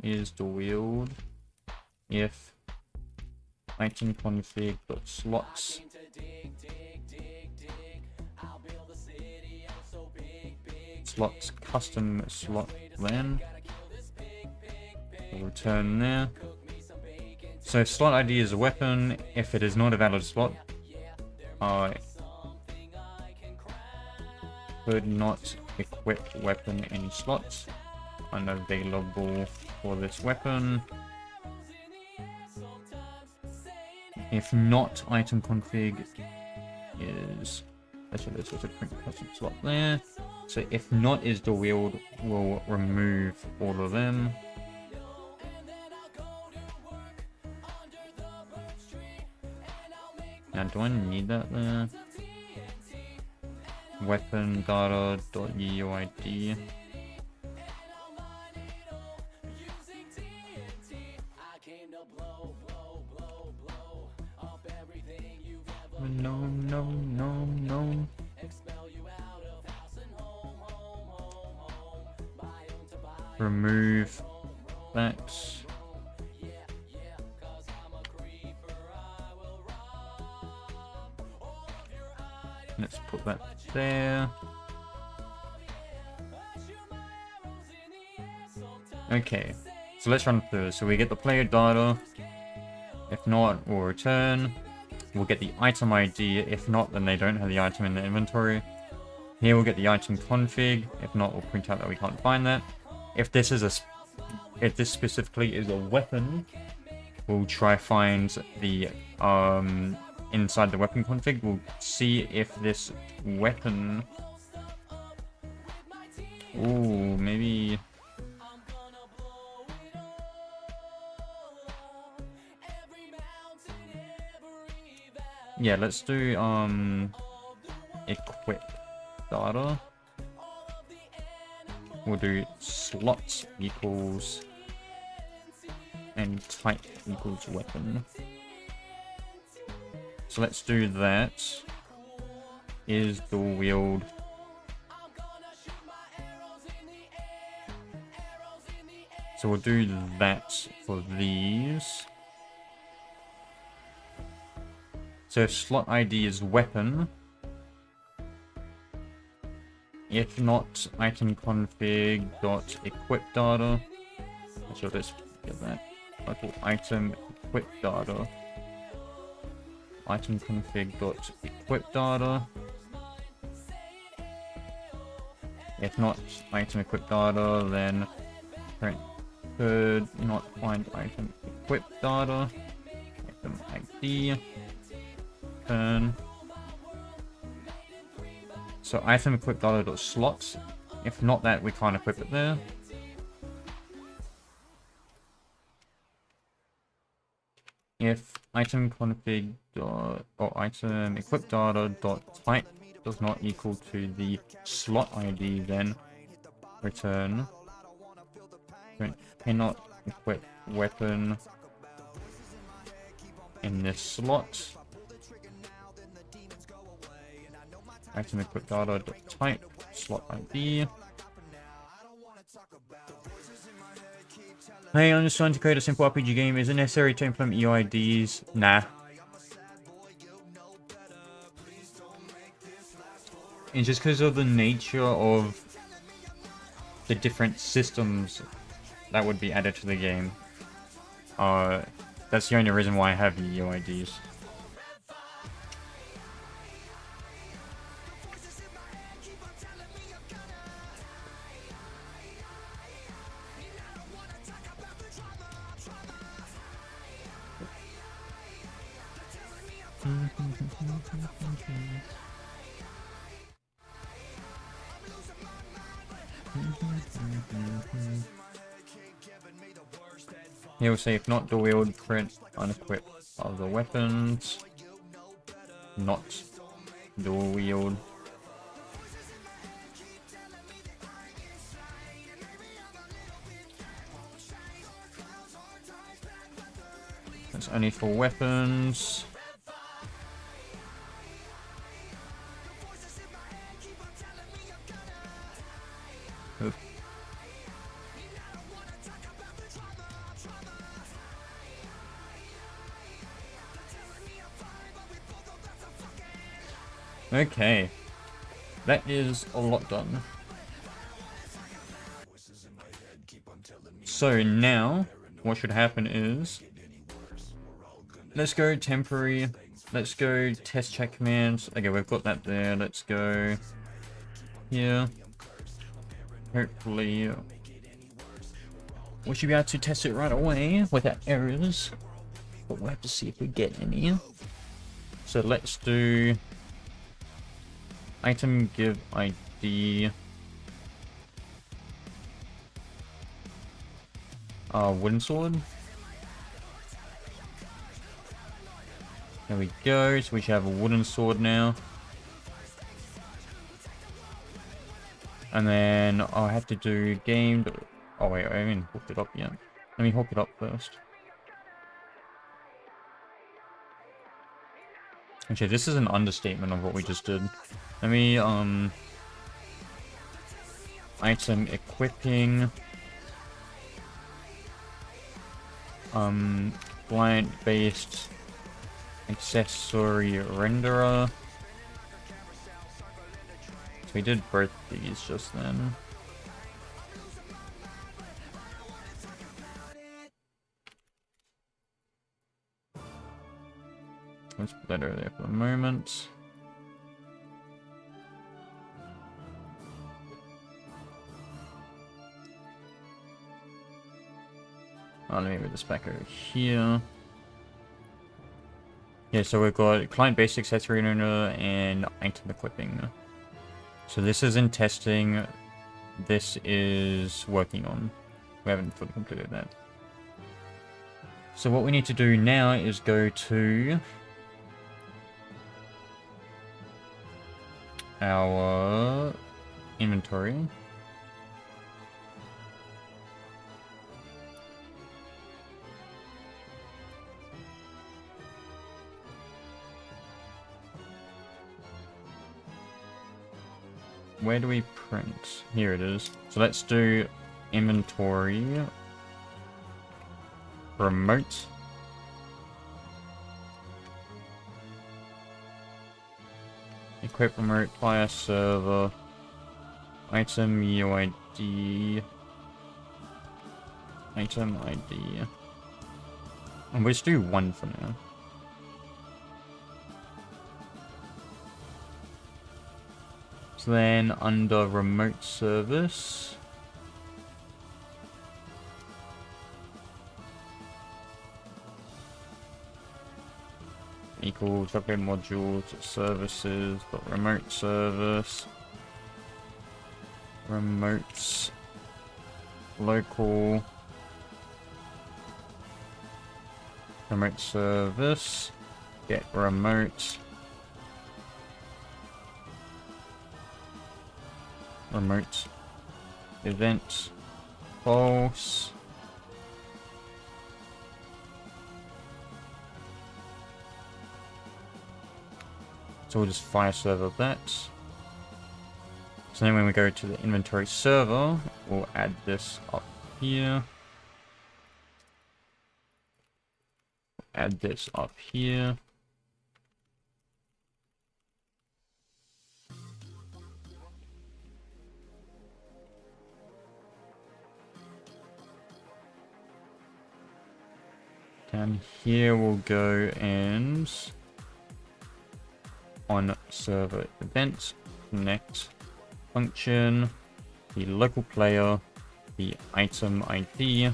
is the wield, if item config dot slots slots custom slot then we'll return there. So if slot ID is a weapon, if it is not a valid slot, I could not equip weapon in slots. unavailable for this weapon. If not, item config is... Actually, there's also print custom slot there. So if not is the wield, we'll remove all of them. Now, do I need that there? Weapon data.uid. No, no, no, no. Remove that. Let's put that there. Okay, so let's run through. So we get the player data. If not, we'll return. We'll get the item ID. If not, then they don't have the item in the inventory. Here we'll get the item config. If not, we'll print out that we can't find that. If this specifically is a weapon, we'll try find the inside the weapon config. We'll see if this weapon. Ooh, maybe. Yeah, let's do equip data. We'll do slots equals and type equals weapon. So let's do that. Is the wield so we'll do that for these. So if slot ID is weapon, if not, item config dot equip data. Actually, let's get that. Local item equip data. Item config dot equip data. If not item equip data, then print could not find item equip data. Item ID. Turn. So item equip data dot slots. If not that, we can't equip it there. If item config dot or item equip data dot type does not equal to the slot ID, then return. Cannot equip weapon in this slot. Item equip data dot type slot ID. Hey, I'm just trying to create a simple RPG game. Is it necessary to implement UIDs? Nah. And just because of the nature of the different systems that would be added to the game, that's the only reason why I have UIDs. He will say if not dual wield, print unequip other weapons. Not dual wield. That's only for weapons. Oof. Okay, that is a lot done. So now, what should happen is, let's go temporary, let's go test check commands. Okay, we've got that there. Let's go here. Hopefully, we should be able to test it right away without errors. But we'll have to see if we get any. So let's do item give ID. Wooden sword. There we go. So we should have a wooden sword now. And then I have to do game. Oh wait, I haven't hooked it up yet. Let me hook it up first. Actually, this is an understatement of what we just did. Let me item equipping. Client-based accessory renderer. So we did both these just then. Let's put that over there for a moment. Let me move this back over here. Yeah, so we've got client-based accessory owner and item equipping. So this is in testing. This is working on. We haven't fully completed that. So what we need to do now is go to our inventory. Where do we print? Here it is. So let's do inventory, remote, equip remote via server, item UID, item ID, and we'll just do one for now. So then under remote service, equals upgrade modules services, but remote service, remote local, remote service, get remote, remote event false, so we'll just file server that. So then when we go to the inventory server, we'll add this up here, add this up here. Down here we'll go and on server event connect function, the local player, the item ID,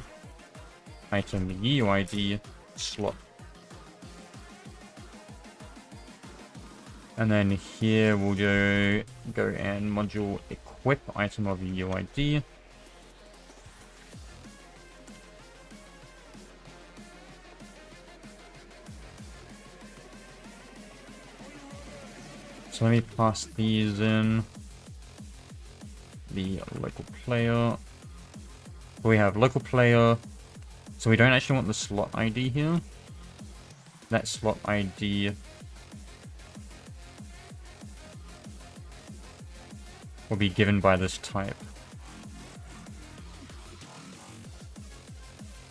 item UID slot. And then here we'll go and module equip item of UID. So let me pass these in. The local player. We have local player. So we don't actually want the slot ID here. That slot ID will be given by this type.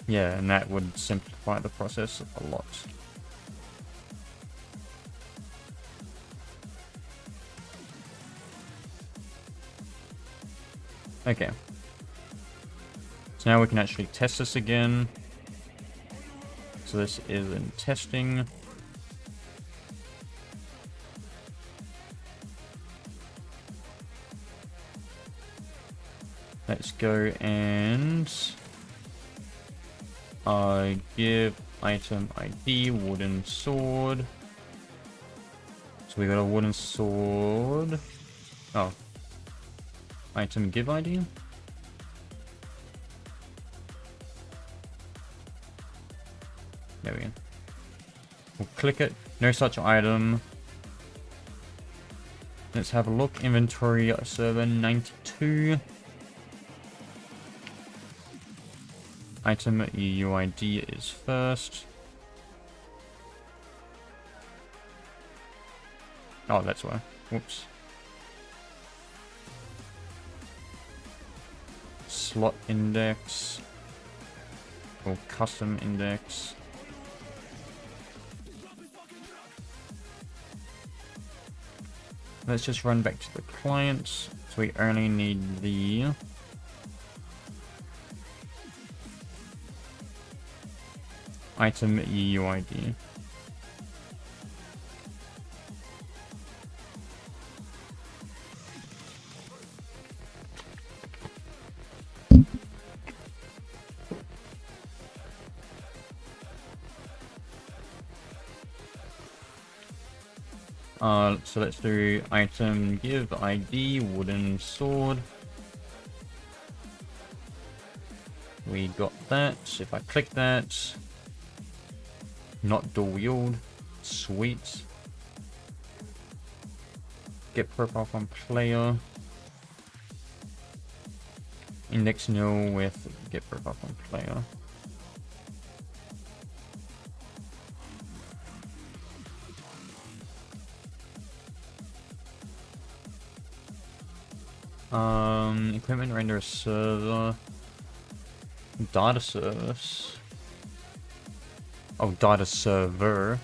Yeah, and that would simplify the process a lot. Okay. So now we can actually test this again. So this is in testing. Let's go and Give item ID wooden sword. So we got a wooden sword. Oh. Item give ID? There we go. We'll click it. No such item. Let's have a look. Inventory server 92. Item UUID is first. Oh, that's why. Whoops. Slot index. Or custom index. Let's just run back to the client. So we only need the item UUID. So let's do item give ID wooden sword. We got that. If I click that, not dual wield, sweet. Get profile from player. Index nil with get profile from player. Equipment render server. Data service. Oh, data server.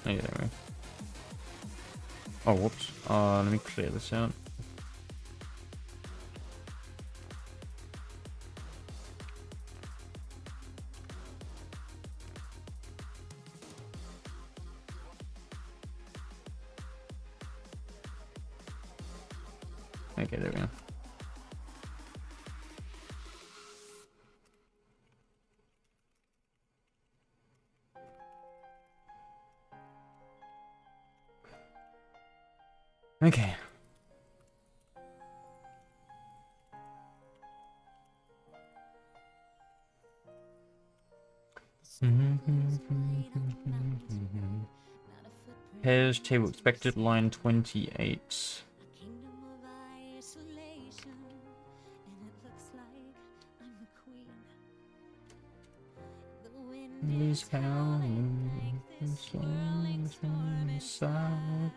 Oh, yeah, there we go. Oh, whoops. Let me clear this out. Okay, there we go. Okay. Pairs table expected line 28. These howling songs from inside.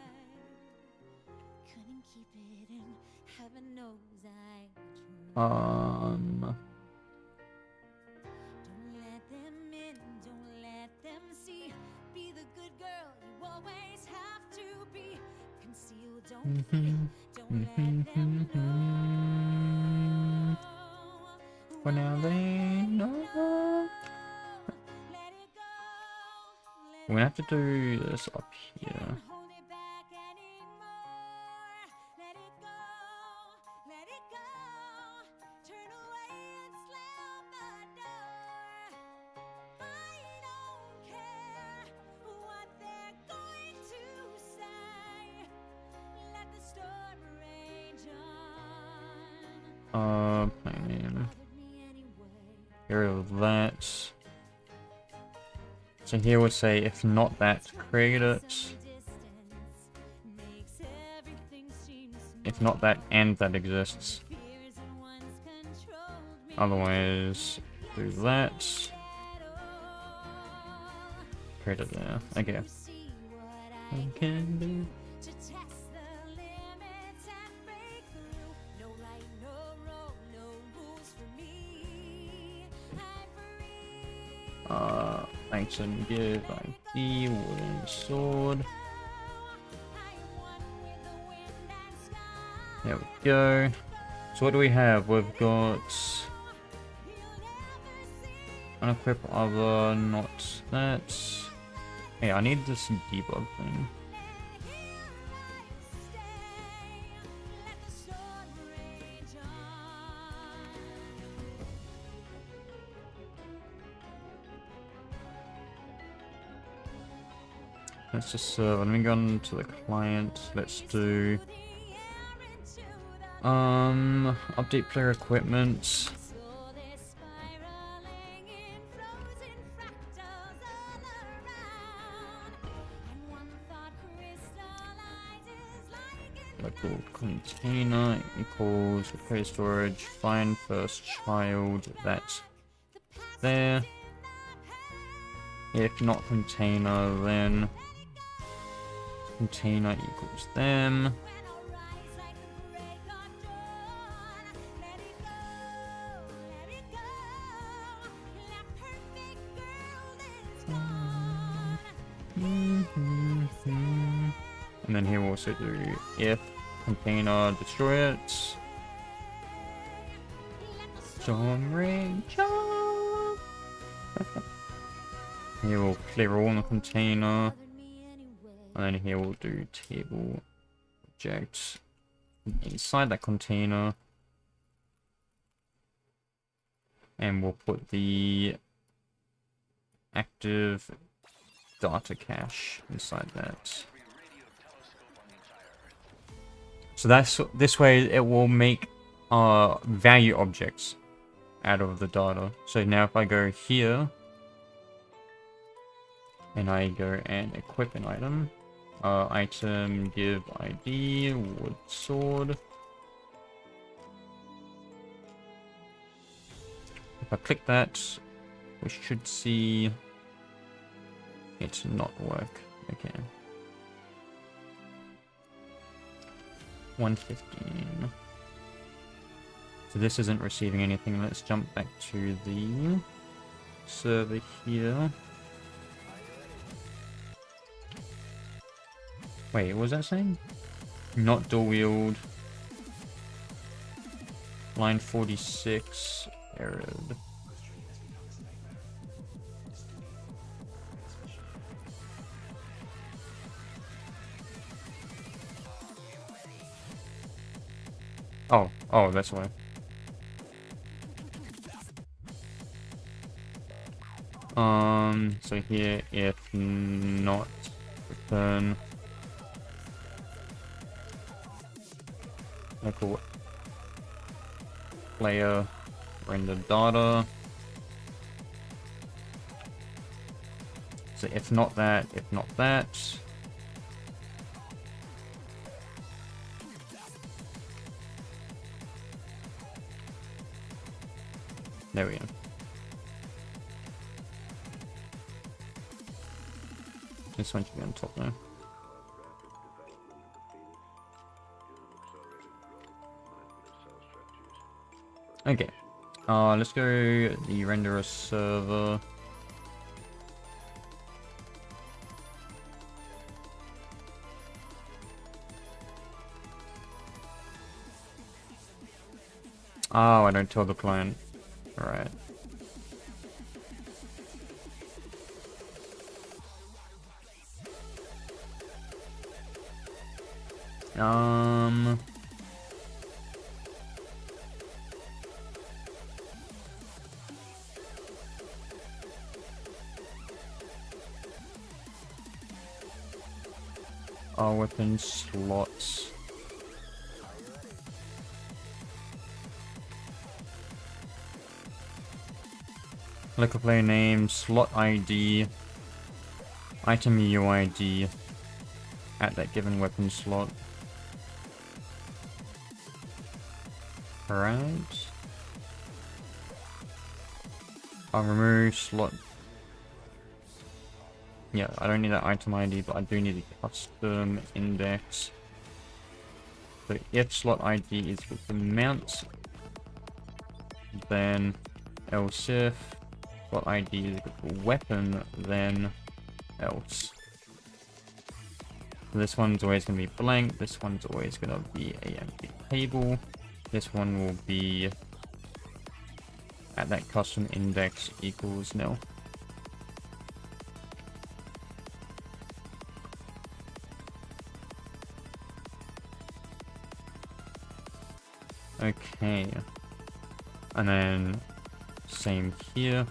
Don't let them in, don't let them see. Be the good girl you always have to be. Conceal, don't flee, don't let them know. For now they know. Let it go, We're gonna have to do this up here. can't hold it back anymore. Let it go, let it go. Turn away and slam the door. I don't care what they're going to say. Let the storm rage on. Man. Bothered me anyway. Get rid of that. So here would say if not that, create it. If not that and that exists. Otherwise, do that. Create it there. Okay. I can do. Item give ID wooden sword. There we go. So what do we have? We've got unequip other, not that. Hey, I need this debug thing. Let's just let me go on to the client. Let's do update player equipment. Local container equals player storage. Find first child. That's there. If not container, then container equals them. And then here we'll also do if container destroy it. Storm Ranger. Here we'll clear all the container. And then here we'll do table objects inside that container. And we'll put the active data cache inside that. So that's this way it will make value objects out of the data. So now if I go here and I go and equip an item, item give ID wood sword. If I click that, we should see it not work. Okay. 115. So this isn't receiving anything. Let's jump back to the server here. Wait, what was that saying? Not dual wield. Line 46 errored. Oh, that's why. So here, if not return local player render data. So if not that, there we go. This one should be on top now. Okay. Let's go the renderer server. Oh, I don't tell the client. Alright. Our weapon slots. Local player name, slot ID, item UID at that given weapon slot. Alright. I'll remove slot. Yeah, I don't need that item ID, but I do need a custom index. So if slot ID is with the mount, then else if slot ID is with the weapon, then else. This one's always going to be blank. This one's always going to be a empty table. This one will be at that custom index equals nil. Okay. And then same here.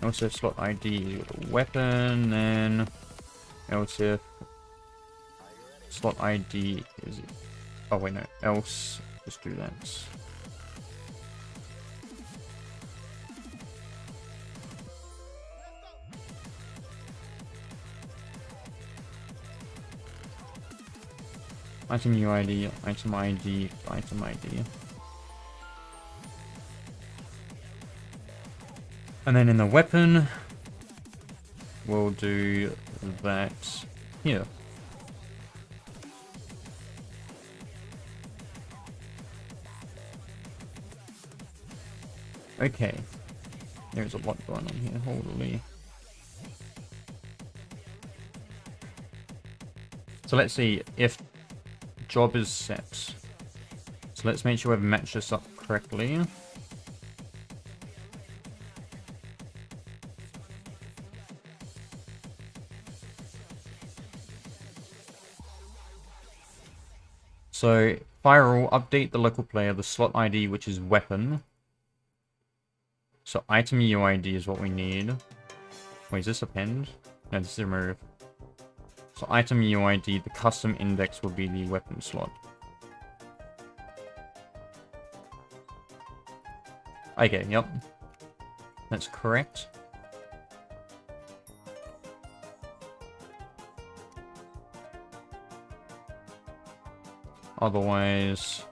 Also slot ID weapon, then else if slot ID is it? Oh wait, no, else just do that. Item UID, item ID, item ID. And then in the weapon, we'll do that here. Okay. There's a lot going on here, holy. So let's see if job is set. So let's make sure we've matched this up correctly. So firewall, update the local player, the slot ID, which is weapon. So item UID is what we need. Wait, is this append? No, this is remove. So item UID, the custom index will be the weapon slot. Okay, yep. That's correct. Otherwise...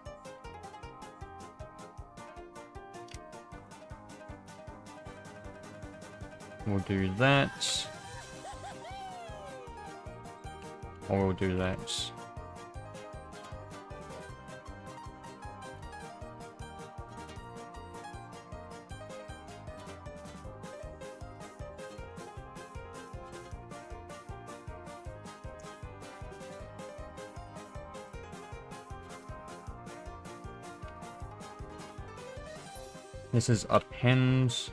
we'll do that. Or we'll do that. This is append.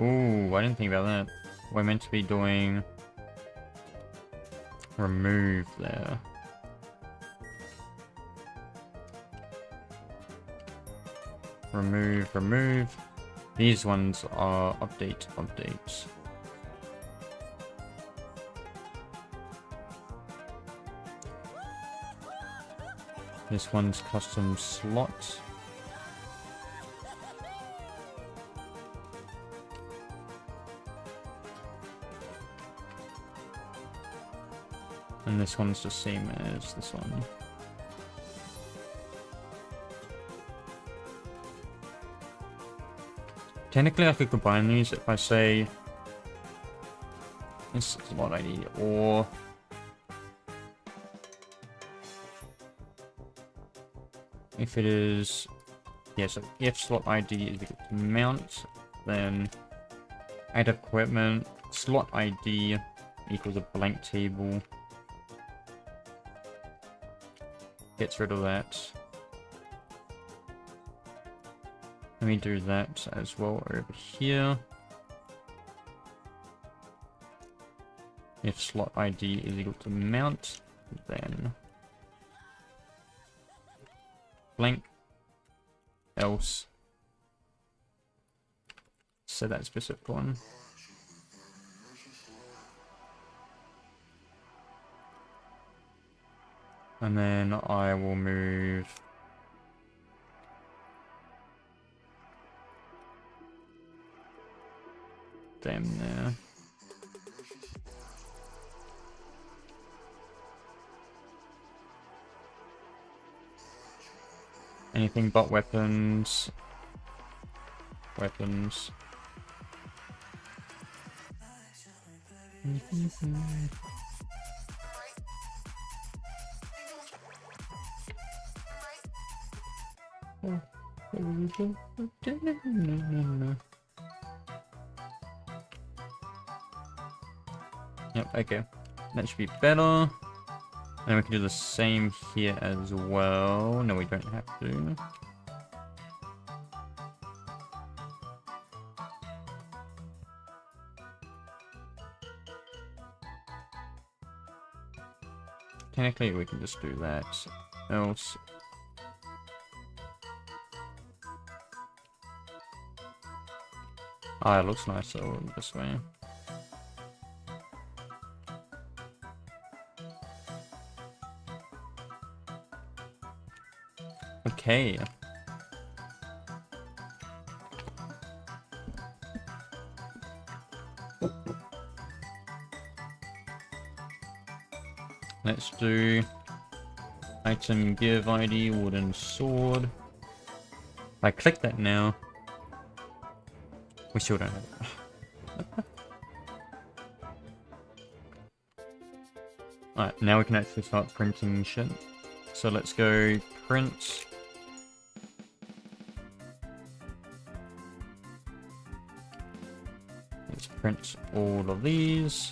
Ooh, I didn't think about that. We're meant to be doing remove there. Remove. These ones are updates. This one's custom slot. And this one's the same as this one. Technically, I could combine these if I say this is slot ID, or if it is, yeah, so if slot ID is equal to mount, then add equipment, slot ID equals a blank table. Gets rid of that. Let me do that as well over here. If slot ID is equal to mount, then blank, else, set that specific one. And then I will move them there. Anything but weapons. Weapons. Yep, okay. That should be better. And we can do the same here as well. No, we don't have to. mechanically we can just do that. Else. Ah, it looks nicer this way. Okay. Let's do item give ID wooden sword. If I click that now, we still don't have it. Alright, now we can actually start printing shit. So let's go print. Let's print all of these.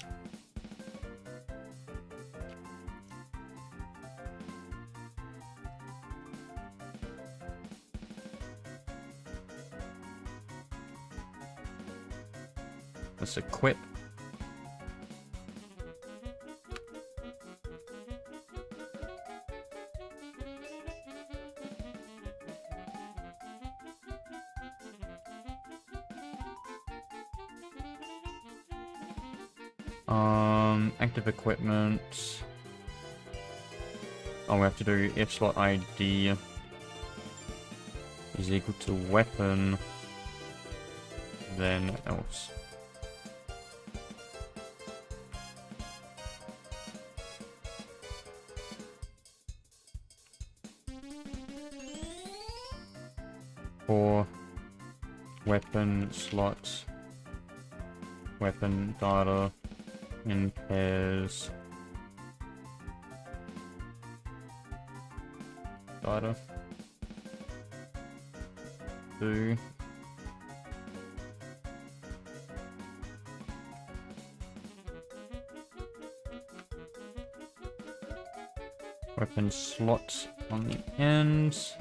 Let's equip. Active equipment. Oh, we have to do if slot ID is equal to weapon, then else. For weapon slots, weapon data in pairs, data, do, weapon slots on the ends.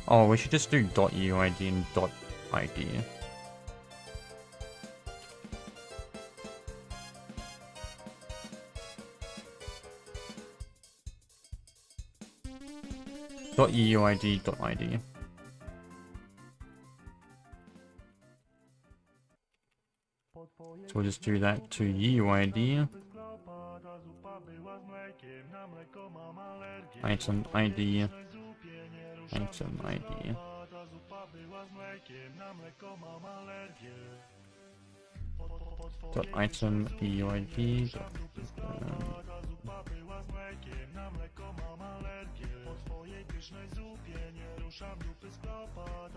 Oh, we should just do .uid and .id. .uid.id. So we'll just do that to UID. Item ID. Item ID. Dot item UID.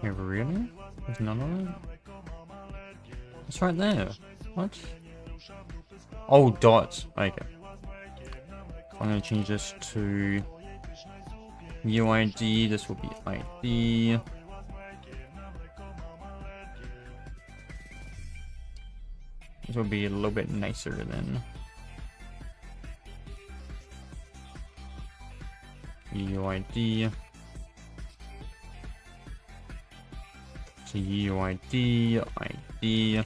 Yeah, really? There's none of it? It's right there. What? Oh, dots. Okay. I'm gonna change this to UID. This will be ID. This will be a little bit nicer then. UID. So UID, ID.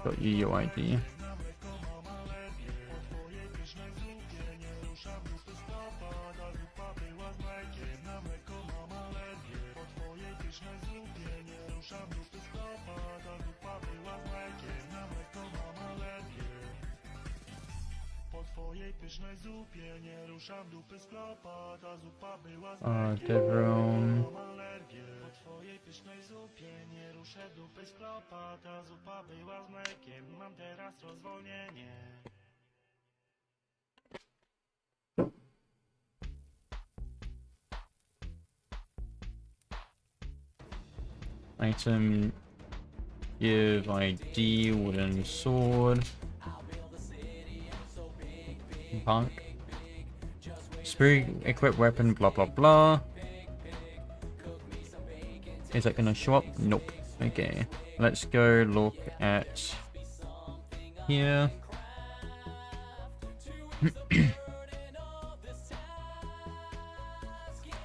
Got UUID. Devron. Item Give ID wooden sword. Punk. Spirit equipped weapon, blah blah blah. Is that gonna show up? Nope. Okay. Let's go look at here.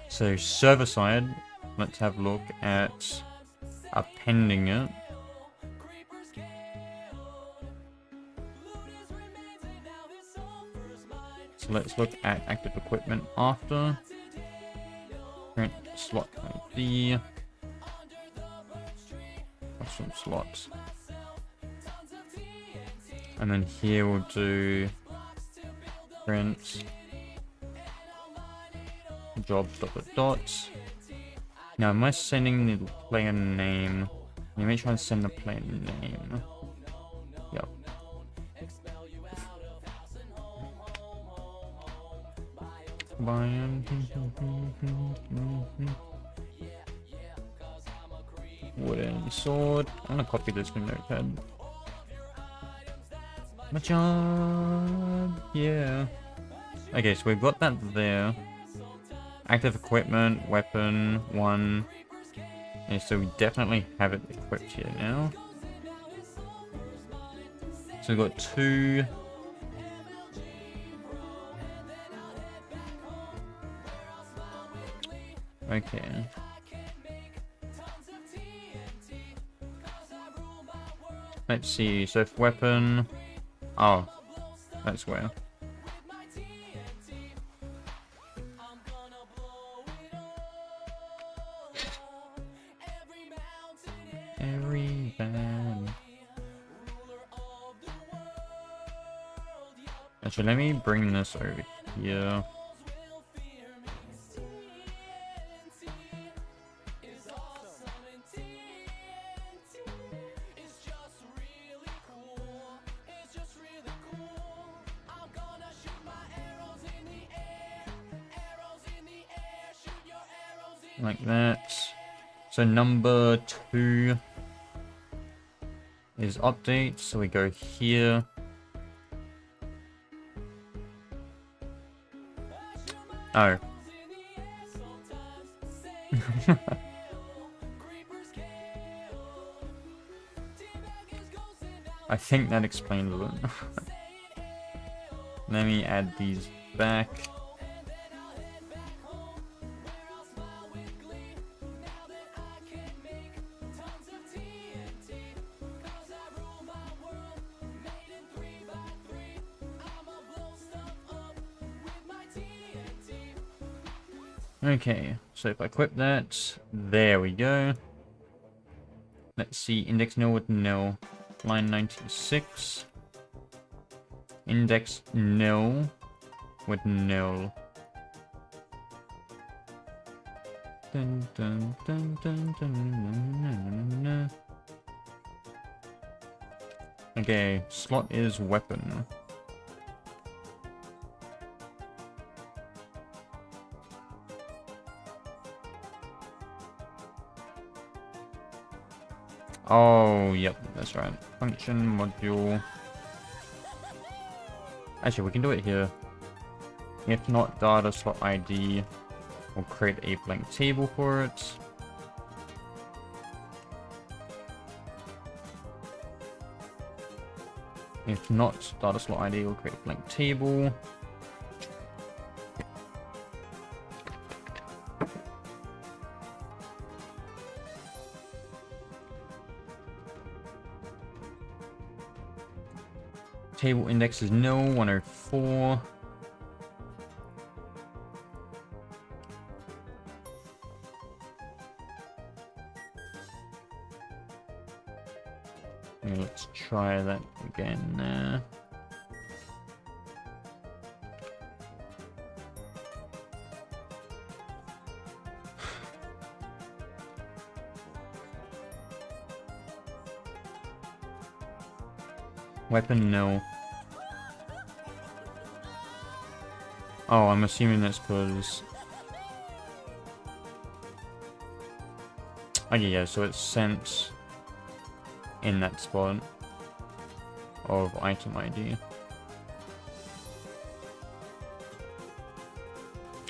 So server side, let's have a look at appending it. So let's look at active equipment after. Current slot ID. Custom slots. And then here we'll do print jobs dot dot dots. Now am I sending the player name? Let me try and send the player name. Yep. Wooden sword. I'm gonna copy this from Notepad. My job. Yeah. Okay, so we've got that there. Active equipment, weapon, 1. Yeah, so we definitely have it equipped here now. So we've got 2. Okay. Let's see, so if weapon... Oh, that's where. Every band. Actually, let me bring this over here. Like that. So number 2 is update. So we go here. Oh. I think that explains it. Let me add these back. Okay, so if I equip that, there we go. Let's see, index nil with nil. Line 96. Index nil with nil. Dun, dun, dun, dun, dun, okay, slot is weapon. Oh, yep, that's right. Function module. Actually, we can do it here. If not, data slot ID. We'll create a blank table for it. If not, data slot ID will create a blank table. Table index is nil, 104. Okay, let's try that again. Weapon, no. Oh, I'm assuming that's because... Okay, yeah, so it's sent in that spot of item ID.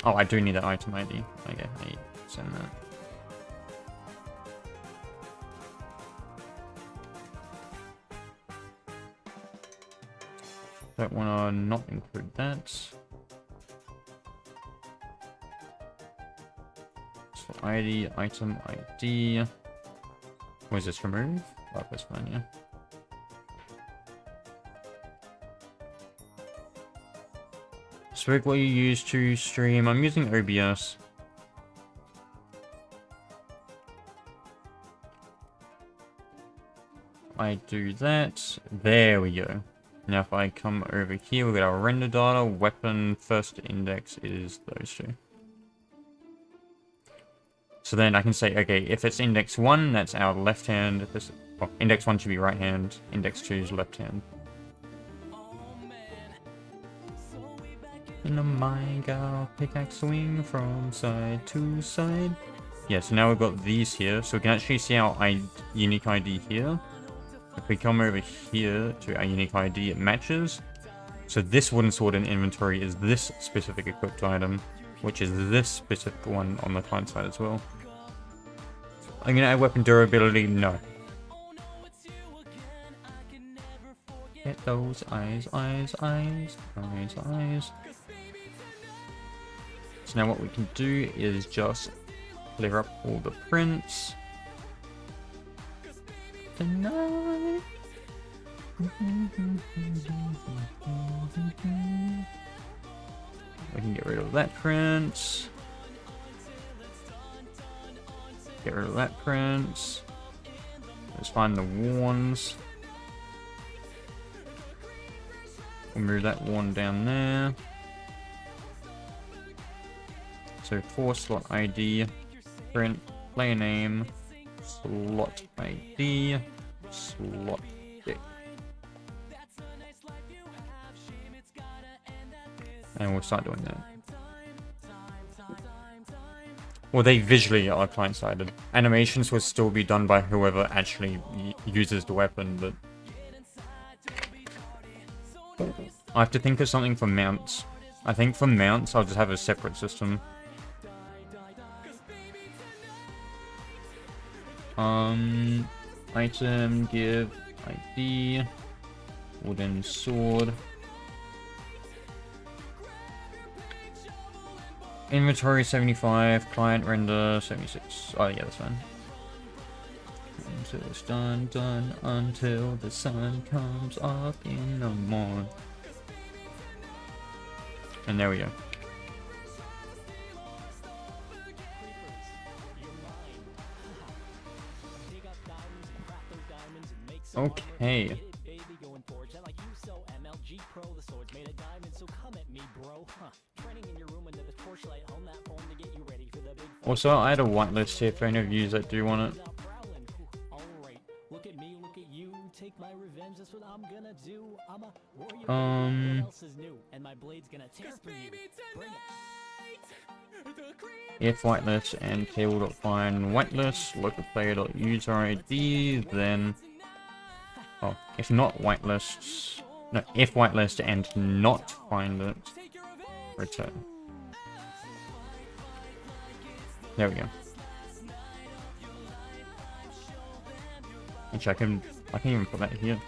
Oh, I do need that item ID. Okay, I need to send that. Don't want to not include that. So ID, item ID. Was this remove? Oh, that's fine, yeah. Spoke what you use to stream. I'm using OBS. I do that. There we go. Now if I come over here, we've got our render data. Weapon first index is those two. So then I can say, okay, if it's index 1, that's our left hand. If it's, well, index 1 should be right hand. Index 2 is left hand. In a mind, our pickaxe swing from side to side. Yeah, so now we've got these here. So we can actually see our unique ID here. If we come over here to our unique ID, it matches. So this wooden sword in inventory is this specific equipped item, which is this specific one on the client side as well. I'm gonna add weapon durability, no. Get those eyes, eyes, eyes, eyes, eyes. So now what we can do is just clear up all the prints. Tonight. We can get rid of that print. Get rid of that print. Let's find the ones. We'll move that one down there. So 4 slot ID, print, player name, slot ID, slot dick. And we'll start doing that. Well, they visually are client-sided. Animations will still be done by whoever actually uses the weapon, but... I have to think of something for mounts. I think for mounts, I'll just have a separate system. Item, give, ID, wooden sword. Inventory 75, client render 76. Oh yeah, that's fine. Until it's done, done, until the sun comes up in the morning. And there we go. Okay. Also, I had a whitelist here for any of you that do want it. If whitelist and table.find whitelist, local player.user ID, then... Oh, if not whitelists... No, if whitelist and not find it, return. There we go. Which I can even put that here.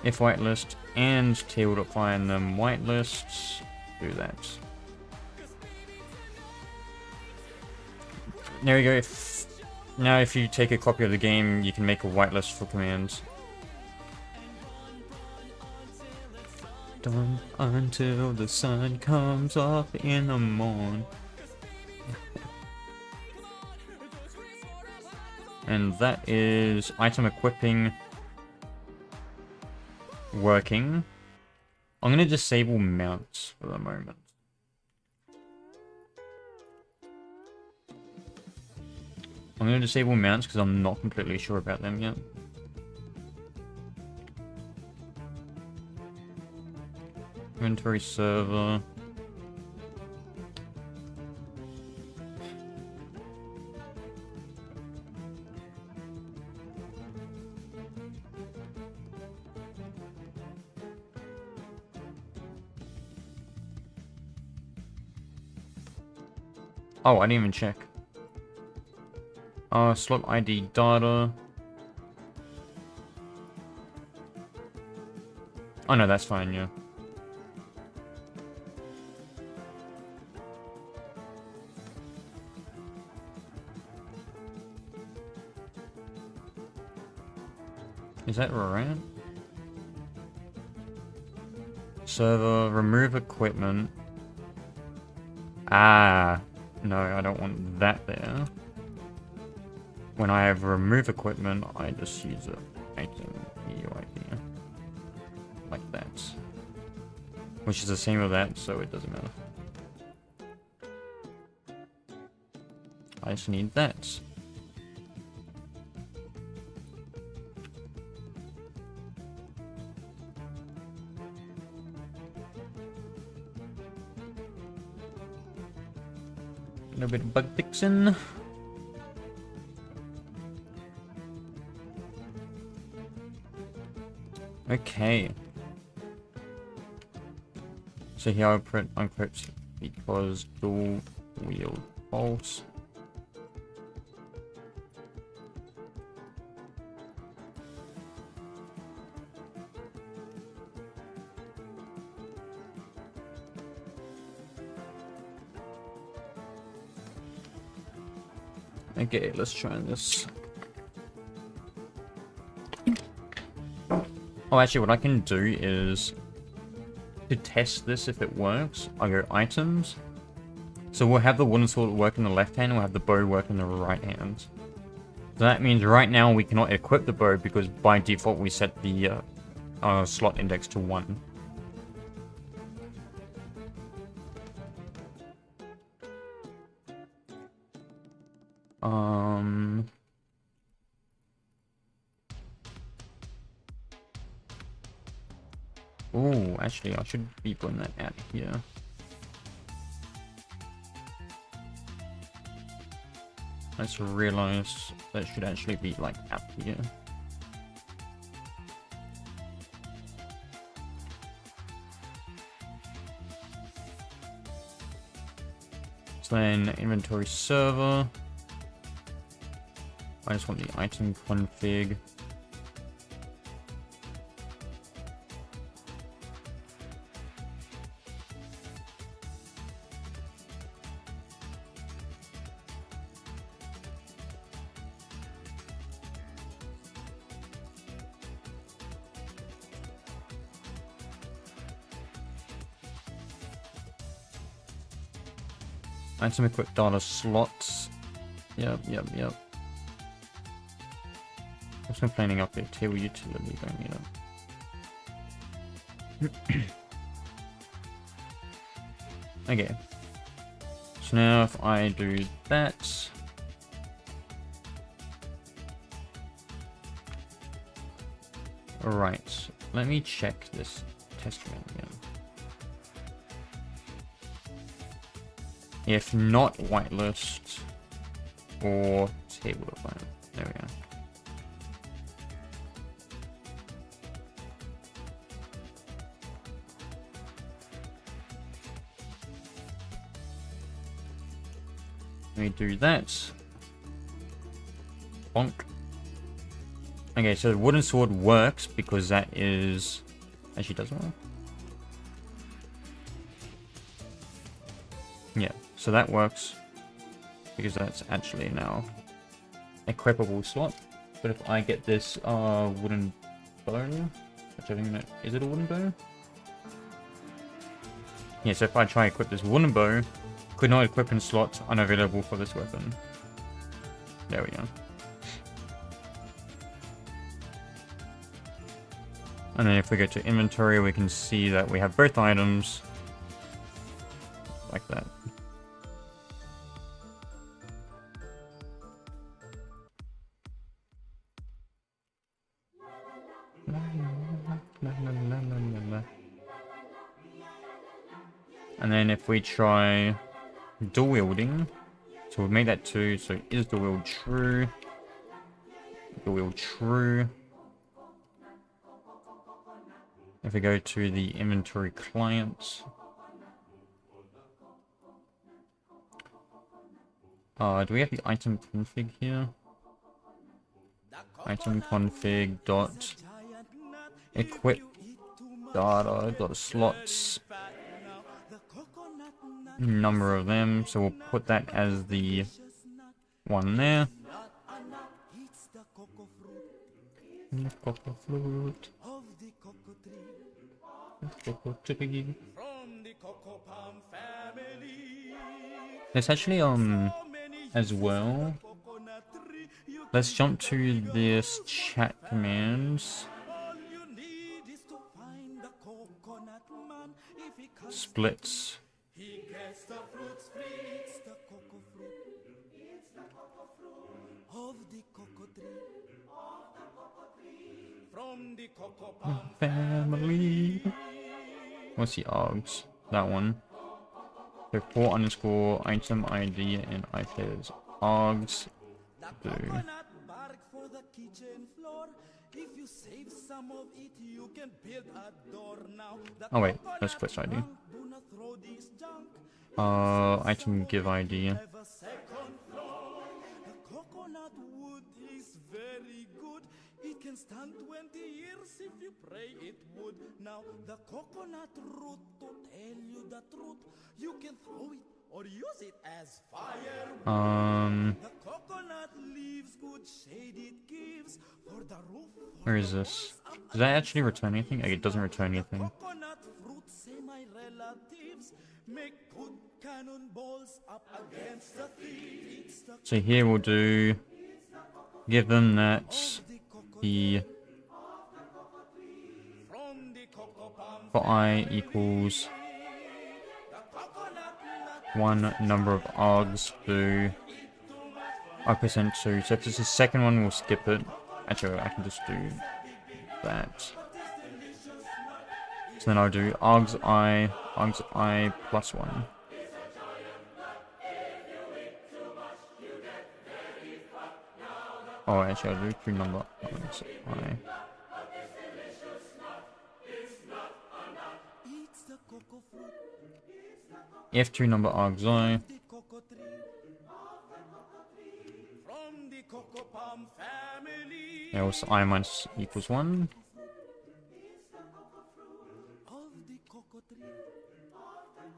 If whitelist and table.find them whitelists, do that. There we go. Now if you take a copy of the game, you can make a whitelist for commands. Done until the sun comes up in the morning. And that is item equipping working. I'm going to disable mounts for the moment. I'm going to disable mounts because I'm not completely sure about them yet. Inventory server. Oh, I didn't even check. Slot ID data. Oh no, that's fine, yeah. Is that right? Server, remove equipment. Ah, no, I don't want that there. When I have remove equipment, I just use it. Item EUID. Like that. Which is the same with that, so it doesn't matter. I just need that. A little bit of bug fixing. Okay. So here I print unclipped because dual wield pulse. Okay, let's try this. Oh, actually, what I can do is to test this if it works. I'll go items. So we'll have the wooden sword work in the left hand, we'll have the bow work in the right hand. So that means right now we cannot equip the bow because by default we set the slot index to 1. Oh, actually, I should be putting that out here. I just realized that should actually be like out here. So then inventory server. I just want the item config. Item equip data slots. Yep. What's my planning update? Table utility, don't need it. Okay. So now if I do that. Alright. Let me check this test run again. If not whitelist or table define. There we go. Let me do that. Bonk. Okay, so the wooden sword works because that is actually doesn't work. Yeah. So that works because that's actually now equipable slot. But if I get this wooden bow, which I think that is it a wooden bow? Yeah, so if I try equip this wooden bow, could not equip in slot, unavailable for this weapon. There we go. And then if we go to inventory, we can see that we have both items like that. And then if we try dual wielding, so we'll make that 2, so is dual wield true? Dual wield true. If we go to the inventory client, Do we have the item config here? Item config dot equip data dot slots, number of them, so we'll put that as the one there. Cocoa fruit. Cocoa tree. There's actually as well. Let's jump to this chat commands. Splits. Family. What's the args? That one. So 4 underscore item ID and IPs args. Do. Oh wait, that's quest ID. Item give ID. It can stand 20 years if you pray it would. Now the coconut root, to tell you the truth, you can throw it or use it as fire. The coconut leaves good shade it gives for the roof. Where is this? Does that actually return anything? Okay, it doesn't return anything. Coconut fruit, say my relatives, make good cannonballs up against the thieves. So here we'll do give them that the for I equals 1 number of args to percent 2. So if it's the second one, we'll skip it. Actually, I can just do that. So then I'll do args I plus 1. Oh, actually, I'll do 2 number args I. F2 number args I. Else I minus equals 1.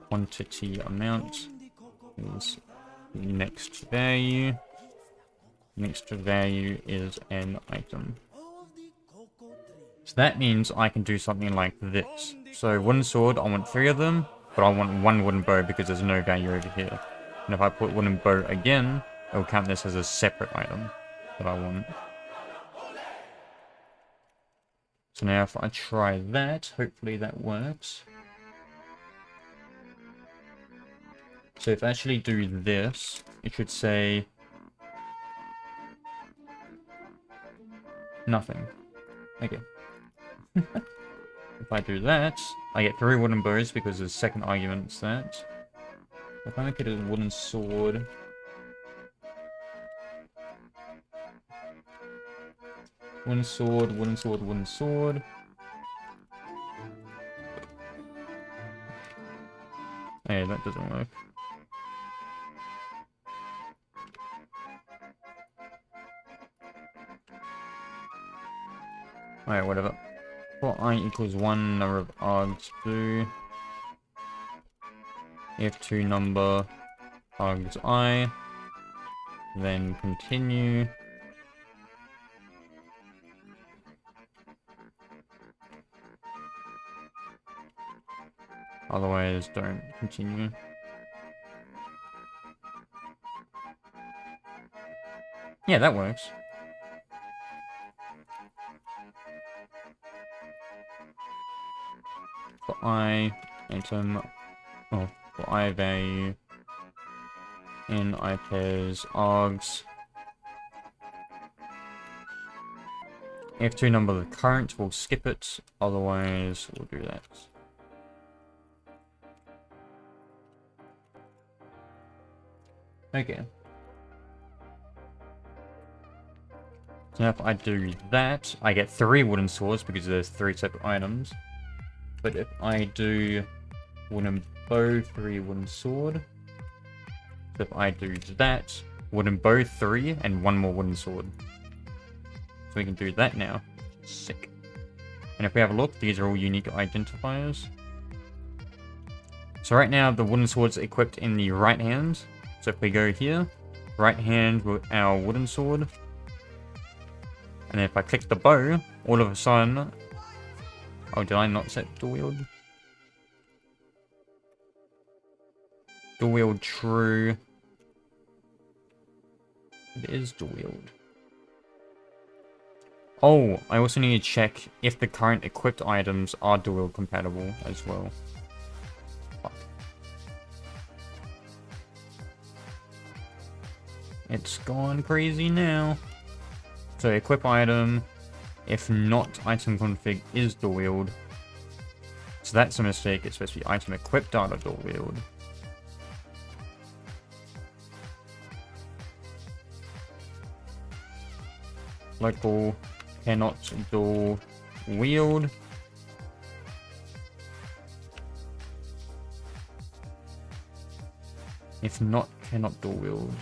Quantity amount is next value. Next value is an item. So that means I can do something like this. So wooden sword, I want 3 of them, but I want 1 wooden bow because there's no value over here. And if I put wooden bow again, it will count this as a separate item that I want. So now if I try that, hopefully that works. So if I actually do this, it should say nothing. Okay. If I do that, I get 3 wooden bows because the second argument's that. If I make it a wooden sword, wooden sword, wooden sword, wooden sword. Hey, that doesn't work. Alright, whatever. For I equals 1 number of args to F2 number args I, then continue. Otherwise, don't continue. Yeah, that works. For I item, oh, for I value in I pairs args. F2 number of the current, we'll skip it, otherwise we'll do that. Okay. So now if I do that, I get 3 wooden swords because there's 3 separate items. But if I do wooden bow, 3 wooden sword. So if I do that, wooden bow 3, and 1 more wooden sword. So we can do that now. Sick. And if we have a look, these are all unique identifiers. So right now, the wooden sword's equipped in the right hand. So if we go here, right hand with our wooden sword. And then if I click the bow, all of a sudden... Oh, did I not set dual wield? Dual wield true. It is dual wield. Oh, I also need to check if the current equipped items are dual wield compatible as well. Fuck. It's gone crazy now. So equip item, if not item config is dual wield. So that's a mistake, it's supposed to be item equipped data dual wield. Local cannot dual wield. If not, cannot dual wield.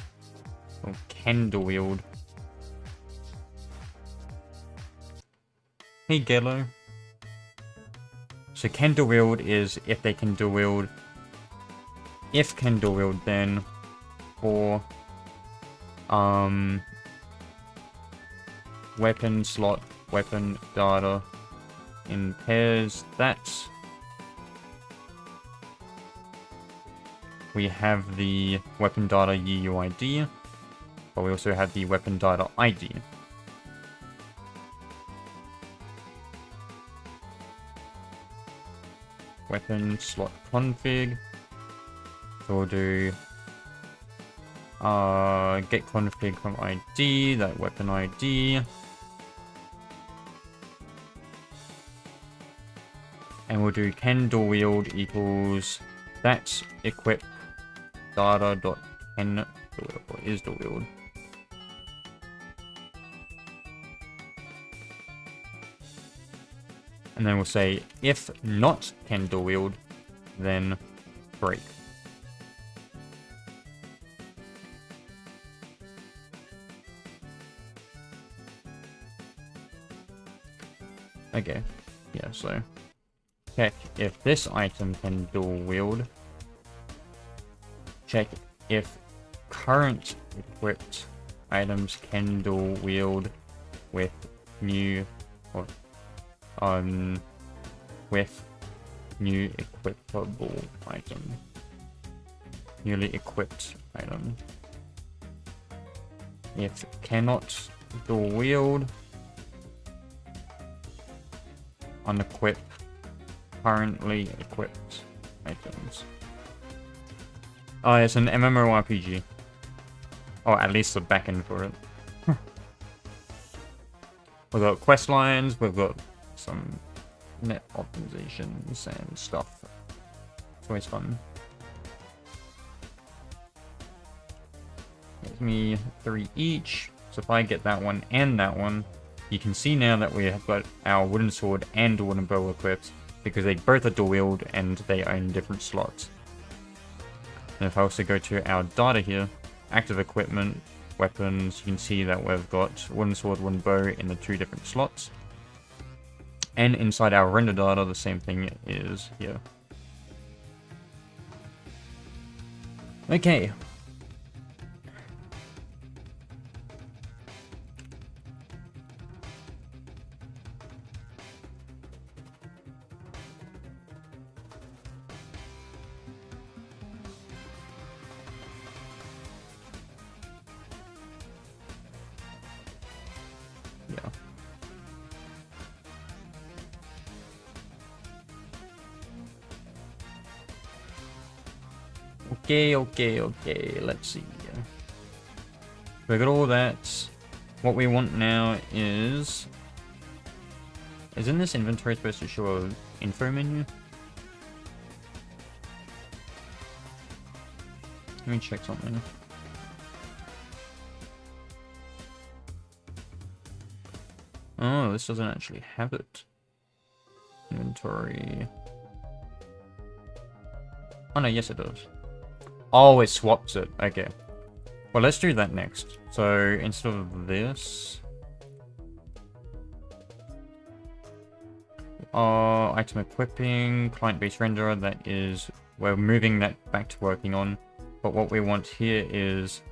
Or can dual wield. Hey Gello. So can dual wield is if they can dual wield. If can dual wield, then for weapon slot, weapon data in pairs. That's we have the weapon data UUID, but we also have the weapon data ID. Weapon slot config. So we'll do get config from ID, that weapon ID. And we'll do can dual wield equals that's equip data dot can dual wield, or is dual wield. And then we'll say if not can dual wield, then break. Okay, yeah, so check if this item can dual wield. Check if current equipped items can dual wield with new or with new equipable item. Newly equipped item. If cannot dual wield, unequip currently equipped items. Oh, it's an MMORPG. Or at least the backend for it. We've got quest lines, we've got some net optimizations and stuff. It's always fun. Gives me 3 each. So if I get that one and that one, you can see now that we have got our wooden sword and wooden bow equipped, because they both are dual wield and they own different slots. And if I also go to our data here, active equipment, weapons, you can see that we've got wooden sword, wooden bow in the 2 different slots. And inside our render data, the same thing is here. Okay. Yeah. Okay, let's see. We got all that. What we want now is... Isn't this inventory supposed to show an info menu? Let me check something. Oh, this doesn't actually have it. Inventory. Oh no, yes it does. Oh, it swaps it. Okay. Well, let's do that next. So instead of this, item equipping, client-based renderer, that is, we're moving that back to working on. But what we want here is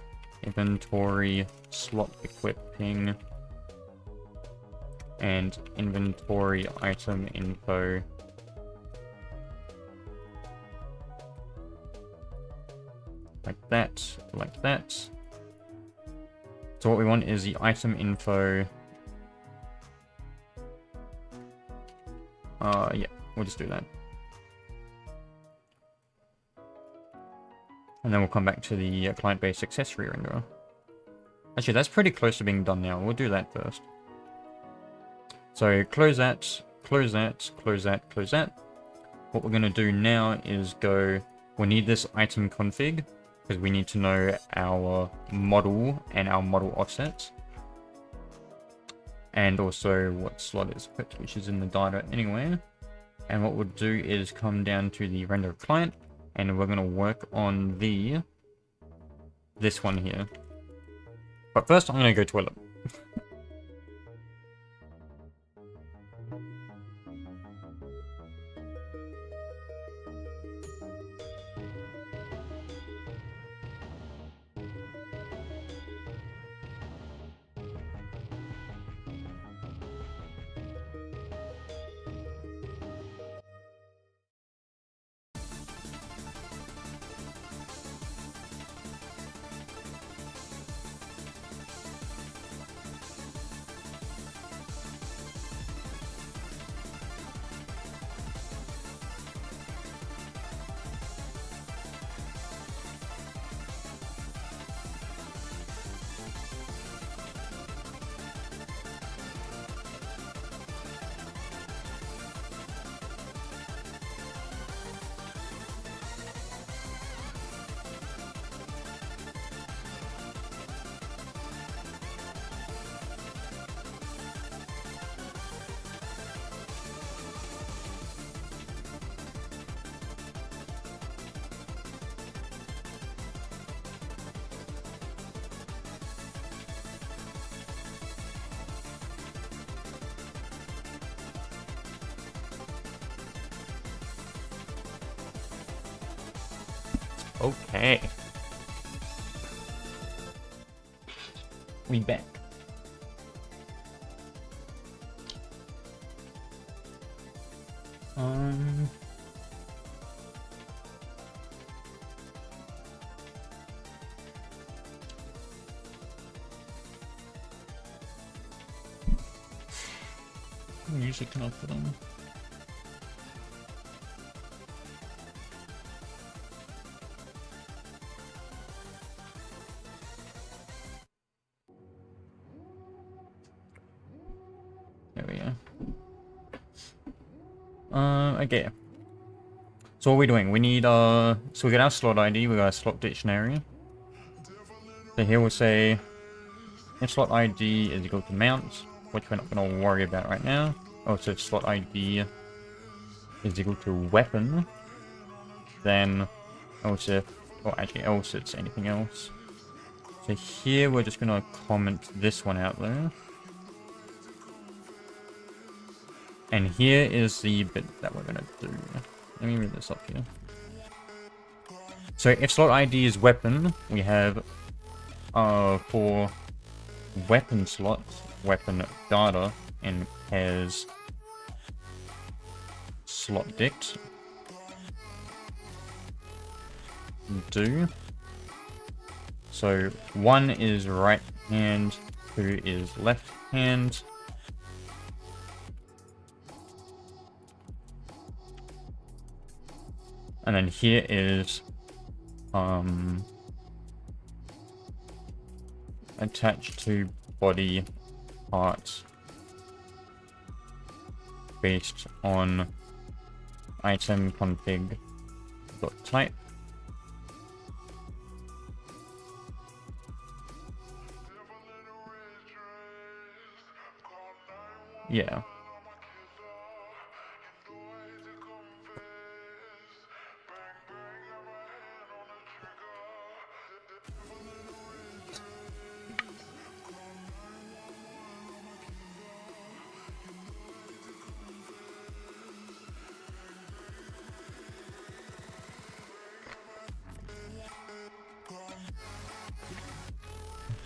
inventory, slot equipping, and inventory item info. Like that, like that. So what we want is the item info. Yeah, we'll just do that. And then we'll come back to the client-based accessory renderer. Actually, that's pretty close to being done now. We'll do that first. So close that, close that, close that, close that. What we're going to do now is go... We need this item config, because we need to know our model and our model offsets. And also what slot is equipped, which is in the data anyway. And what we'll do is come down to the render client, and we're going to work on this one here. But first, I'm going to go toilet. Okay. We back. What music can I put on? There we go. Okay. So what are we doing? We need, so we got our slot ID, we got our slot dictionary. So here we'll say, if slot ID is equal to mount, which we're not going to worry about right now. Oh, so if slot ID is equal to weapon, then else if, or actually else it's anything else. So here we're just going to comment this one out there. And here is the bit that we're going to do. Let me read this up here. So if slot ID is weapon, we have for weapon slots, weapon data, and has slot dict do. So 1 is right hand, 2 is left hand. And then here is attached to body parts based on item config dot type. Yeah.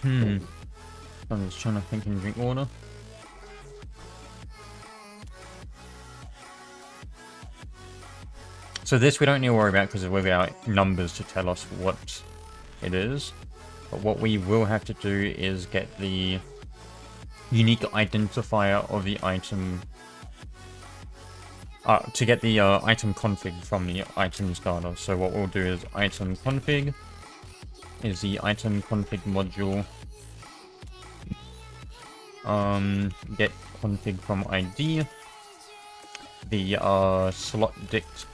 I'm just trying to think in drink order. So this we don't need to worry about because we've got numbers to tell us what it is. But what we will have to do is get the unique identifier of the item. To get the item config from the item starter. So what we'll do is item config is the item config module. Get config from ID. The slot dict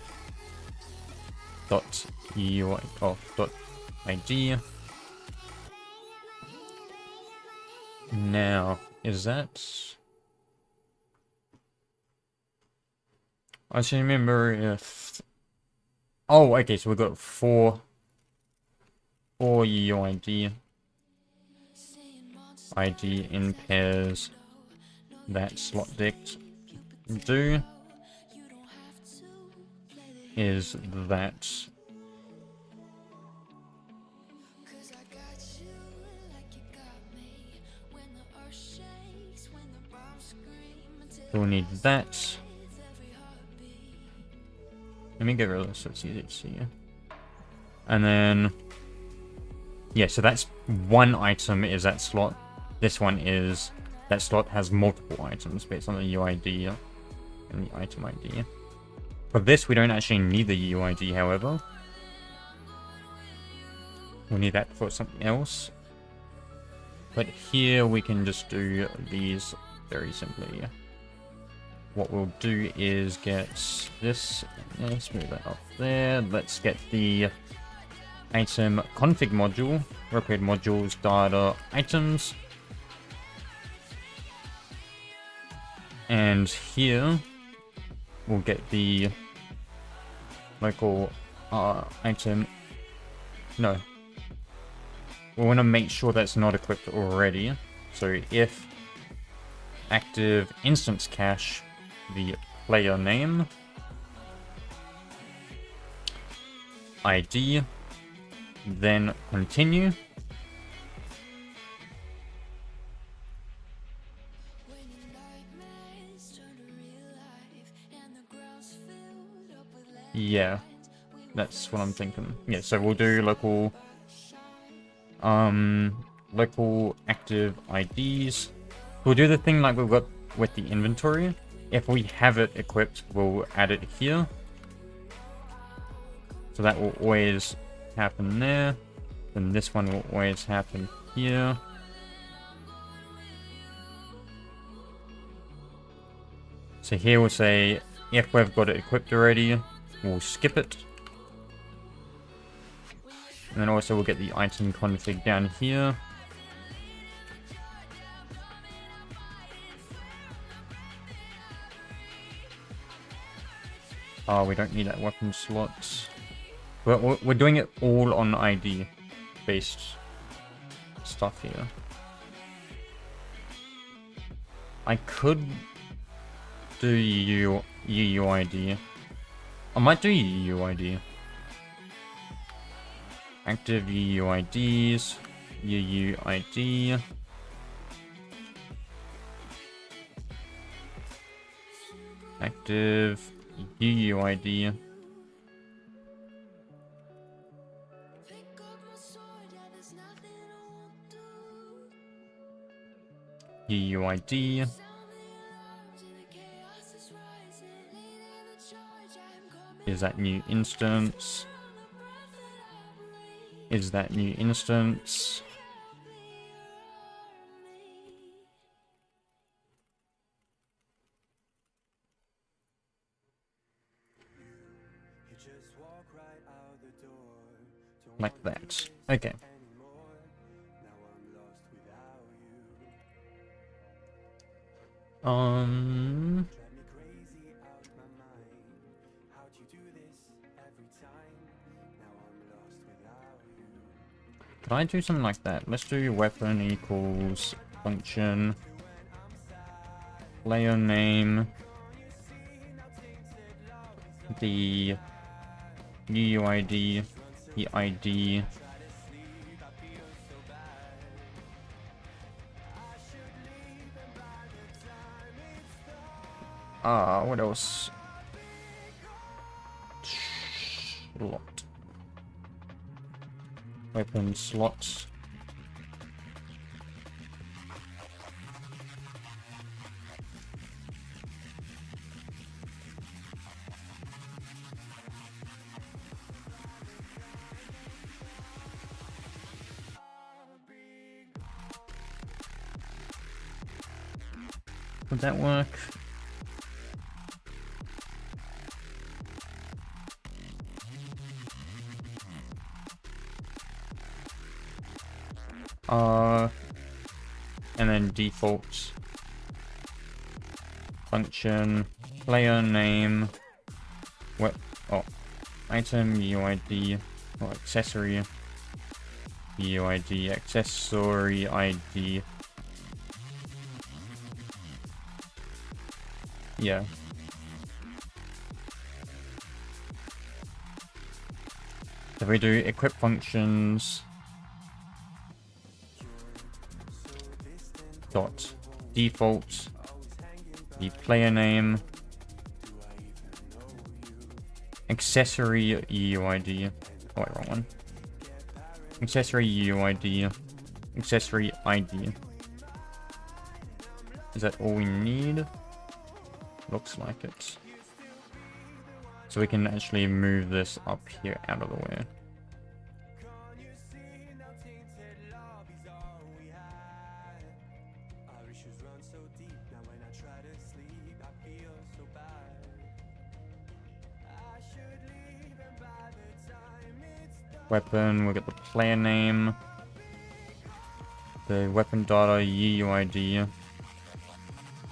dot UI dot ID. Now, is that? I should remember if. Oh, okay. So we've got four UID ID in pairs. That slot dict do is that. We'll need that. Let me get rid of this so it's easy to see. And then, yeah, so that's one item is that slot. This one is, that slot has multiple items based on the UID and the item ID. For this, we don't actually need the UID, however. We'll need that for something else. But here we can just do these very simply. What we'll do is get this. Let's move that up there. Let's get the item config module, record modules, data, items. And here we'll get the local item. No. We want to make sure that's not equipped already. So if active instance cache the player name, ID, then continue. Yeah, that's what I'm thinking. Yeah, so we'll do local active IDs. We'll do the thing like we've got with the inventory. If we have it equipped, we'll add it here. So that will always happen there. Then this one will always happen here. So here we'll say, if we've got it equipped already, we'll skip it. And then also we'll get the item config down here. Oh, we don't need that weapon slot. We're doing it all on ID based stuff here. I could do UUID. I might do UUID. Active UUIDs, UUID. Active UUID. UUID. Is that new instance? Is that new instance? Like that. Okay. Can I do something like that? Let's do weapon equals function player name, the UUID, the ID, What else? Slot. Weapon slots. Would that work? And then defaults. Function, player name, what? Oh, item UID or accessory UID, accessory ID. Yeah. If we do equip functions dot default, the player name, accessory UID. Oh wait, wrong one. Accessory UID, accessory ID. Is that all we need? Looks like it. So we can actually move this up here out of the way. Weapon, we'll get the player name, the weapon data UUID,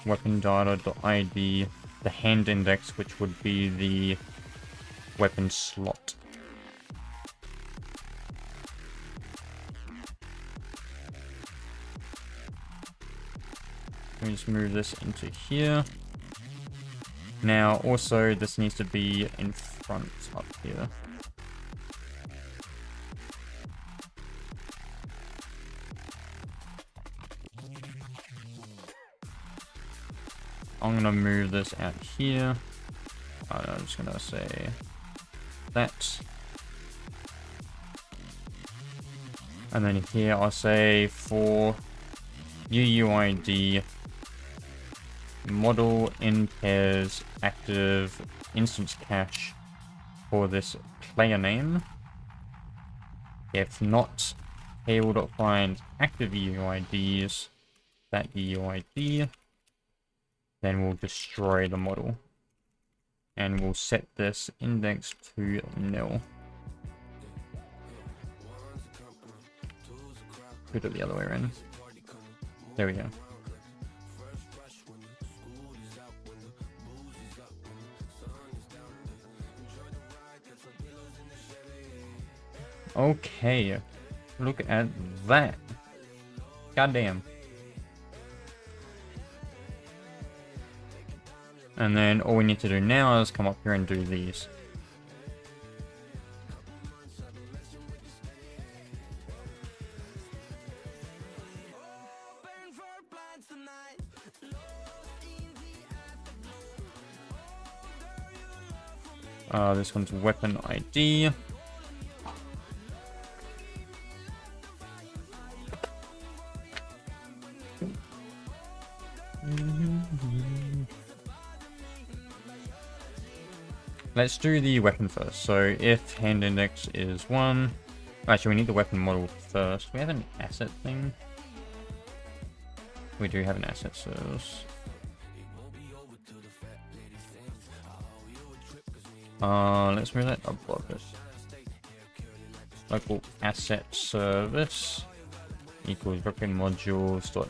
weapon data.id, the hand index, which would be the weapon slot. Let me just move this into here. Now, also, this needs to be in front up here. I'm gonna move this out here. I'm just gonna say that. And then here I'll say for UUID model in pairs active instance cache for this player name. If not, table.find active UUIDs, that UUID. Then we'll destroy the model. And we'll set this index to nil. Put it the other way around. There we go. Okay. Look at that. Goddamn. And then all we need to do now is come up here and do these. This one's weapon ID. Let's do the weapon first. So if hand index is 1, actually we need the weapon model first. We have an asset thing. We do have an asset service. Let's move that above it. Local asset service equals Reworking modules dot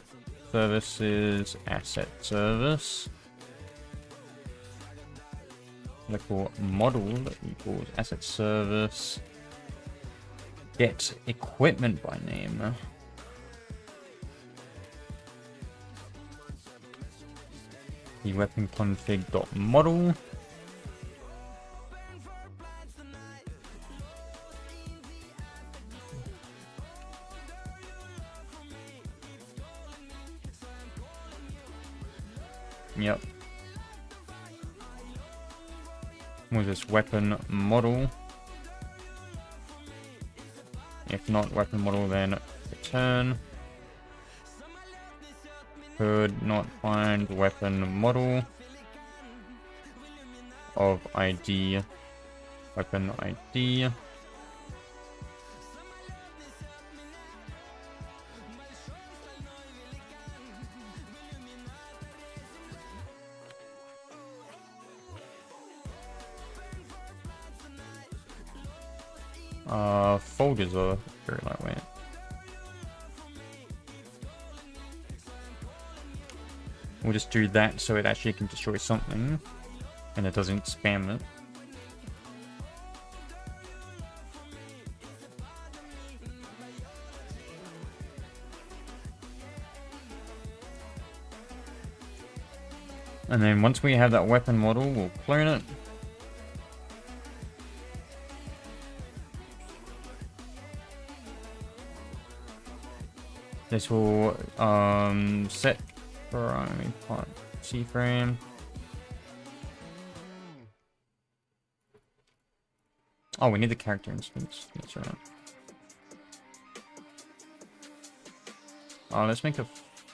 services asset service. Local model equals asset service get equipment by name. The weapon config dot model. Yep. Was this weapon model? If not weapon model, then return. Could not find weapon model of ID. Weapon ID. Folders are very lightweight. We'll just do that so it actually can destroy something and it doesn't spam it. And then once we have that weapon model, we'll clone it. This will set primary part C-frame. Oh, we need the character instance. That's right. Let's make a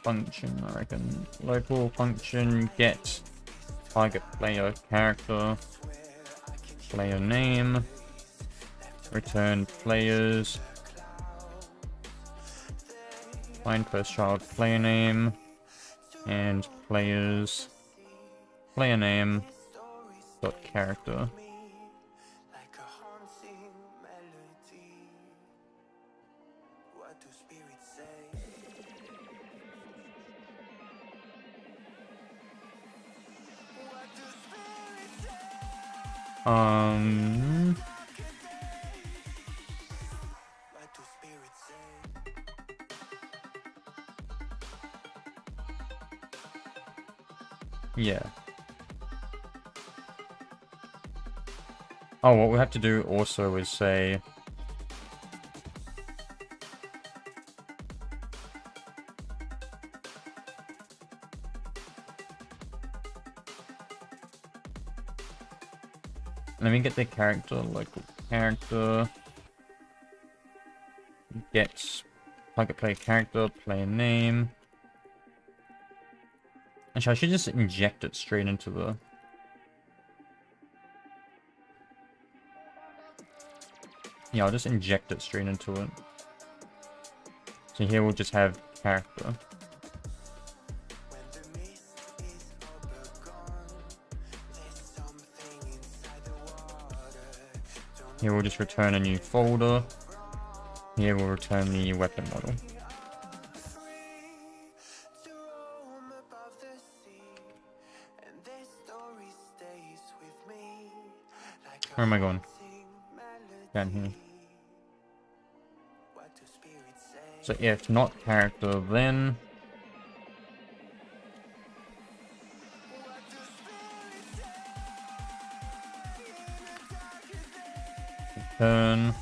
function, I reckon. Local function get target player character, player name, return players, find first child player name, and players player name dot character. Yeah. Oh, what we have to do also is say let me get the character, local character, get target player character, player name. Actually, I should just inject it straight into the... Yeah, I'll just inject it straight into it. So here we'll just have character. Here we'll just return a new folder. Here we'll return the weapon model. Where am I going? Down here. So if not character, then return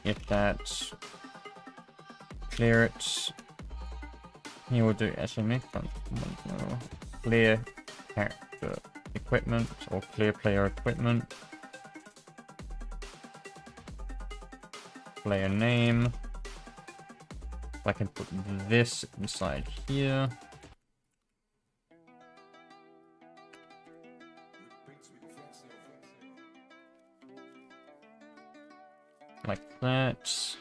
if that's clear it. Here we'll do actually make fun clear character equipment or clear player equipment. Player name. I can put this inside here. Like that.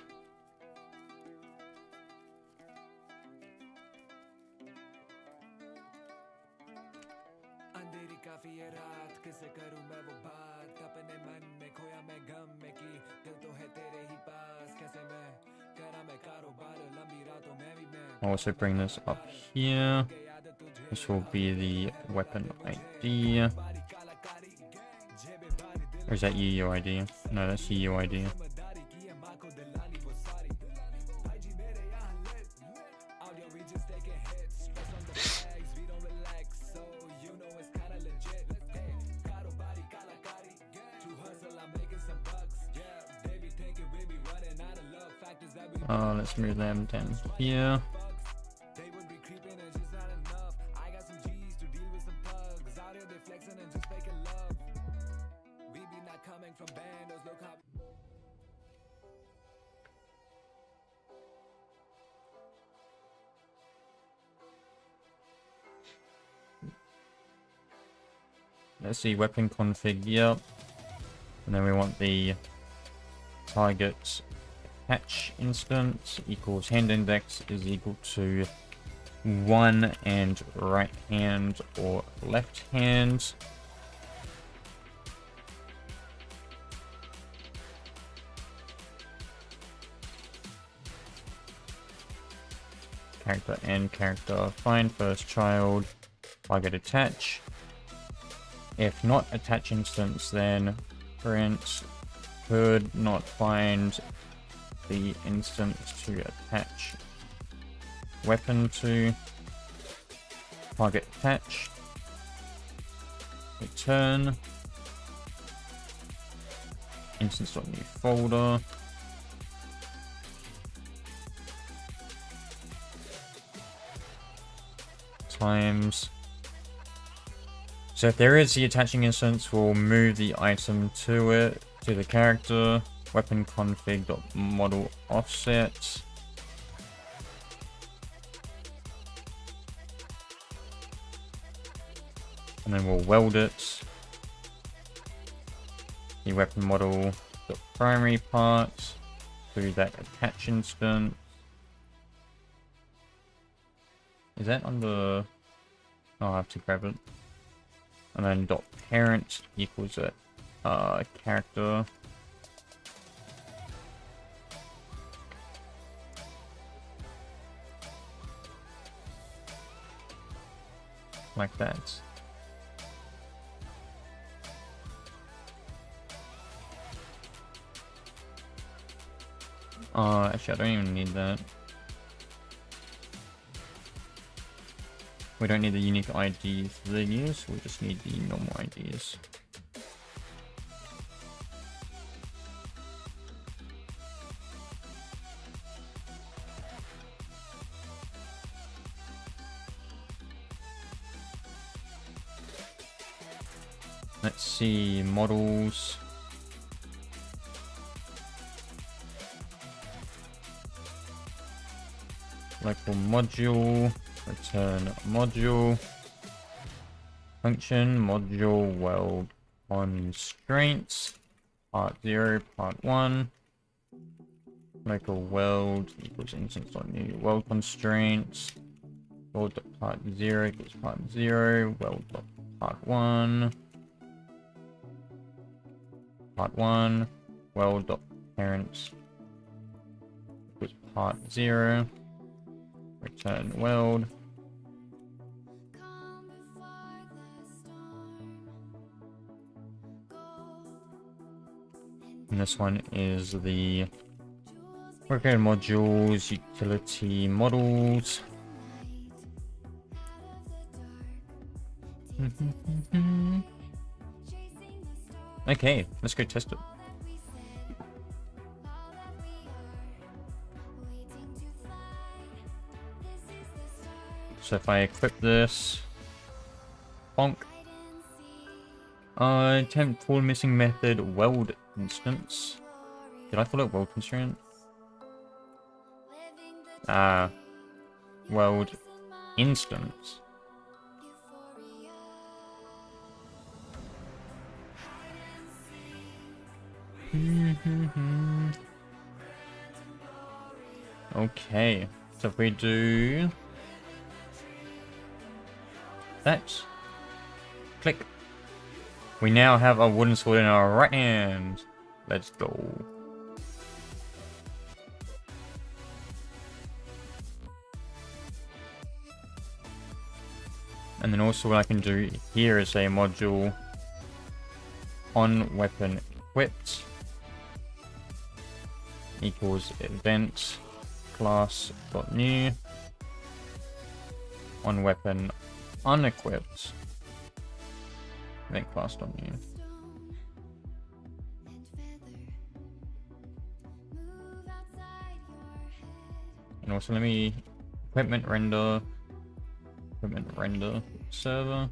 I'll also bring this up here. This will be the weapon ID. Or is that UUID? No, that's UUID. Let's move them down here. They would be creeping and just not enough. I got some G's to deal with some pugs. Out here they flexing and just faking love. We be not coming from bandos, look how. Let's see, weapon config, yep. And then we want the target attach instance equals hand index is equal to 1 and right hand or left hand. Character and character find first child, target attach. If not attach instance, then print could not find the instance to attach weapon to, target attach, return instance.new folder, times. So if there is the attaching instance, we'll move the item to it, to the character, weapon config.model offset. And then we'll weld it. The weapon model primary part to that attach instance. Is that on the... Oh, I have to grab it. And then dot parent equals a character. Like that. Actually, I don't even need that. We don't need the unique ID for the use, we just need the normal IDs. Let's see, models. Local module. Return module function module weld constraints part 0 part 1 local weld equals instance.new weld constraints weld part 0 equals part 0 weld part 1 weld parents equals part 0 return weld. And this one is the worker modules, utility models. Okay, let's go test it. So if I equip this, bonk. Attempt full missing method weld instance. Did I call it weld constraint? Weld instance. Okay, so if we do that, click, we now have a wooden sword in our right hand. Let's go. And then also what I can do here is a module on weapon equipped equals event class.new on weapon unequipped event class.new. And also let me equipment render server.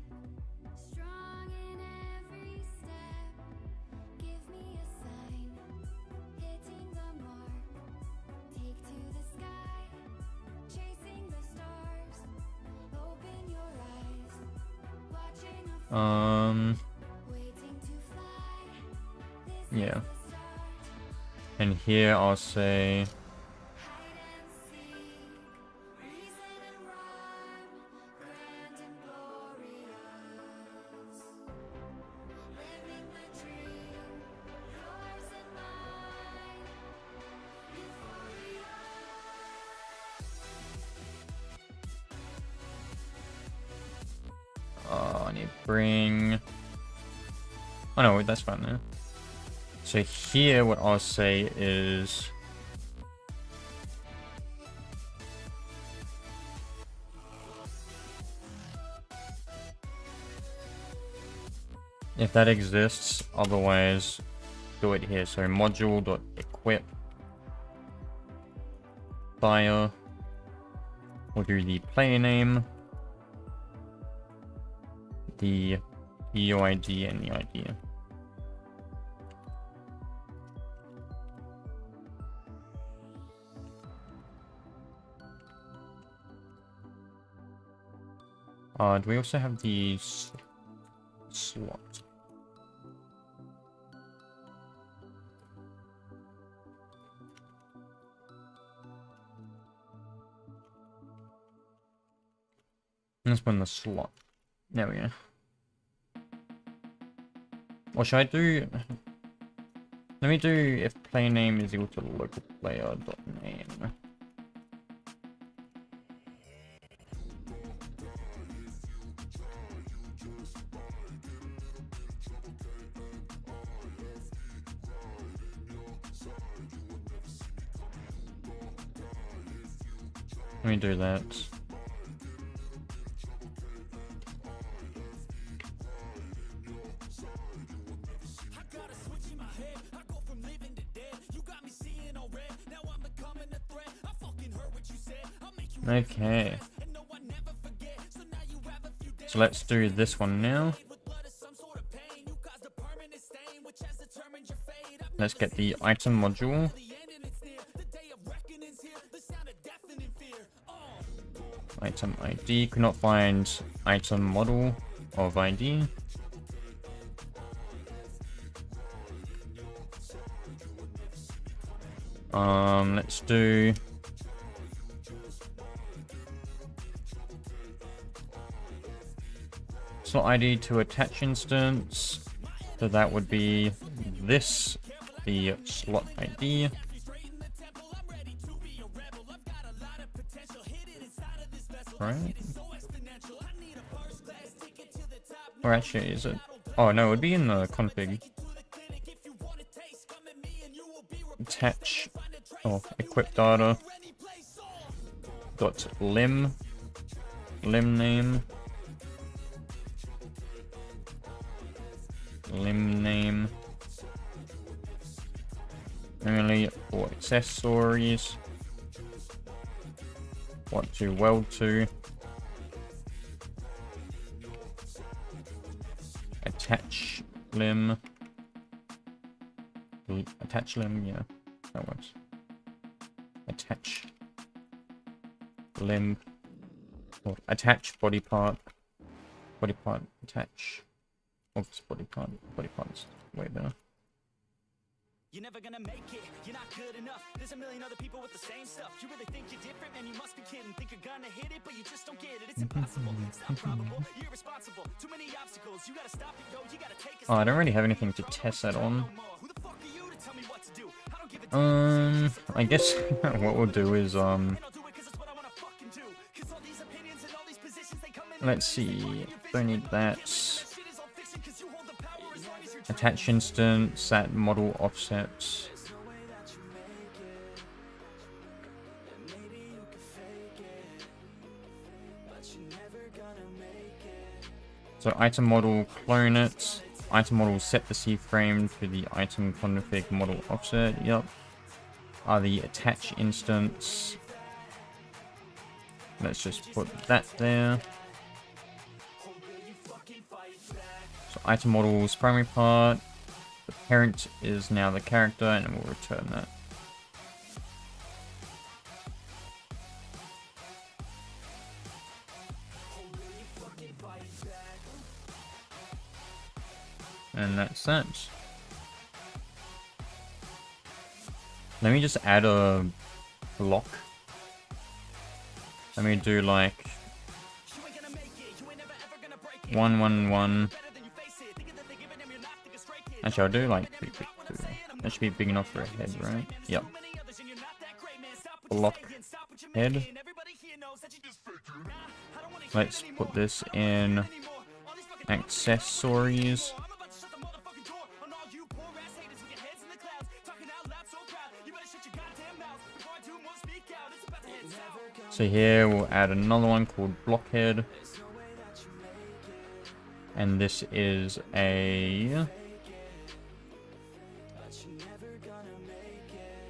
Strong in every step. Give me a sign. Hitting the mark. Take to the sky. Chasing the stars. Open your eyes. Watching a waiting to fly. This Yeah. is the start. And here I'll say Hide and seek. Reason and rhyme. Grand and glorious. Living the dream. Yours and mine. Euphoria. I need to bring. Oh no, that's fine now. So here, what I'll say is if that exists, otherwise do it here. So module.equip fire. We'll do the player name, the UID, and the ID. Do we also have the slot? Let's put in the slot. There we go. Or should I do... Let me do if player name is equal to local player dot name. Let me do that. Okay. So let's do this one now. Let's get the item module. Item ID. Could not find item model of ID. Let's do slot ID to attach instance. So that would be this, the slot ID. Right. Or actually, is it? Oh no, it would be in the config. Attach equip data dot lim name only for accessories. What to weld to. Attach limb. Attach limb, yeah, that works. Attach limb. Or attach body part. Body part attach. Oops, body part's way better. You're never gonna make it, you're not good enough. There's a million other people with the same stuff. You really think you're different, man, you must be kidding. Think you're gonna hit it, but you just don't get it. It's impossible, it's not probable, you're irresponsible. Too many obstacles, you gotta stop it, yo, you gotta take a Oh, I don't really have anything to test that on. Who the fuck are you to tell me what to do? I don't give a I guess what we'll do is and I'll do it 'cause it's what I wanna fucking do. 'Cause all these opinions and all these positions, they come in. let's see. Don't need that. Shit is all fiction 'cause you hold the power as long as you're Attach instance, set model offsets. So item model, clone it. Item model, set the C frame to the item config model offset. Yep. The attach instance. Let's just put that there. So item models, primary part. The parent is now the character, and we'll return that. And that's that. Let me just add a block. Let me do like 1, 1, 1. Actually, I'll do like 3, 3, 2. That should be big enough for a head, right? Yep. Block head. Let's put this in accessories. So here we'll add another one called blockhead. And this is a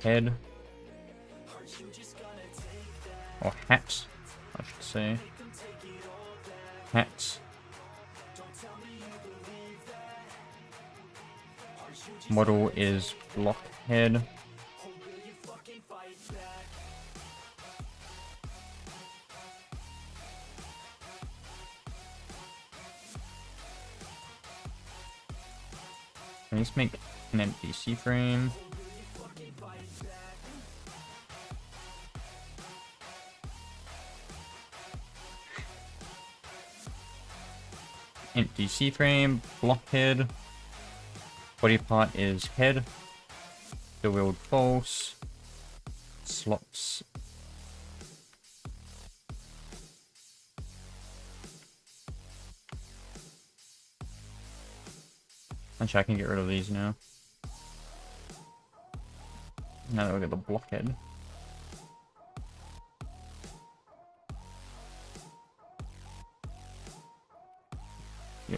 head. Or hat, I should say. Hat. Model is blockhead. Let's make an empty C-frame. Empty C-frame, blockhead. Body part is head. The wheeled false. Slots. Actually, I can get rid of these now. Now that we got the blockhead. Yeah.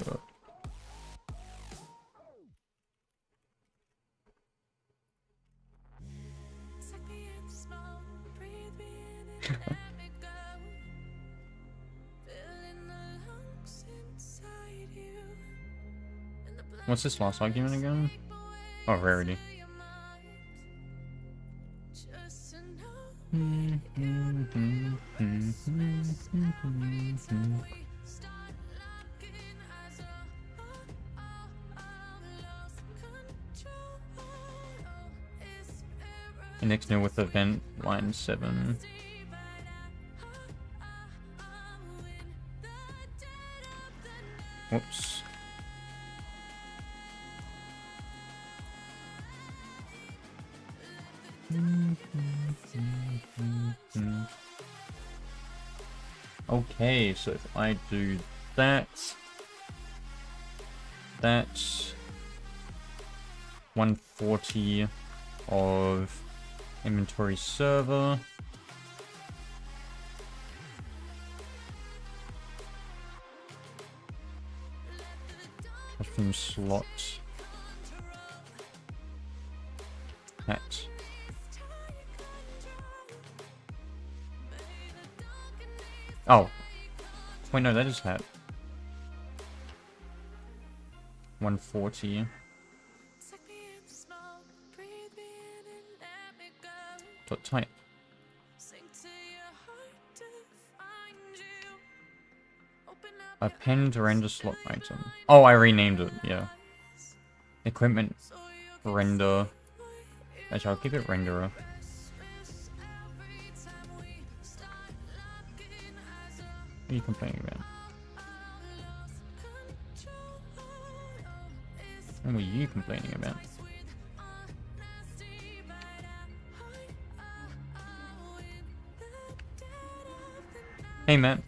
What's this last argument again? Oh, rarity. The next new with event line 7. Whoops. Okay, so if I do that, that's 140 of inventory server. Custom slot. Hat. Oh. Wait, no, that is hat. 140. Dot type. Append render slot item. Oh, I renamed it, yeah. Equipment render. Actually, I'll keep it renderer. What are you complaining about? What were you complaining about? Hey, Matt.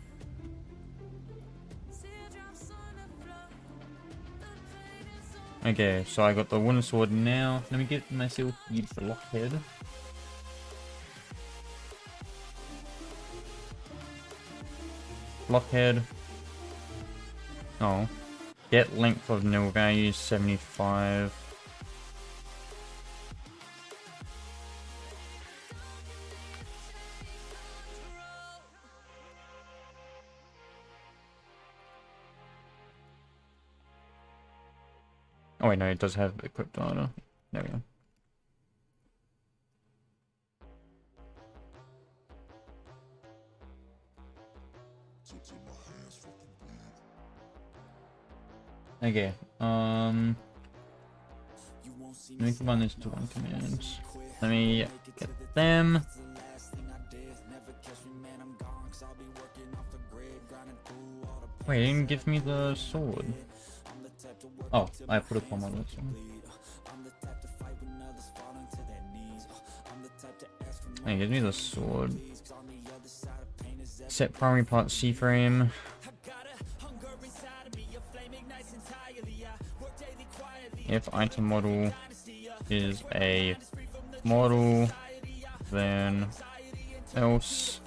Okay, so I got the wooden sword now. Let me get myself the blockhead. Blockhead. Oh. Get length of nil value 75. Oh wait, no, it does have equipped data. There we go. Okay, let me combine this to one command. Let me get them. Wait, it didn't give me the sword. Oh, I put a comma on this one. It gives me the sword. Set primary part C-frame. If item model is a model, then else.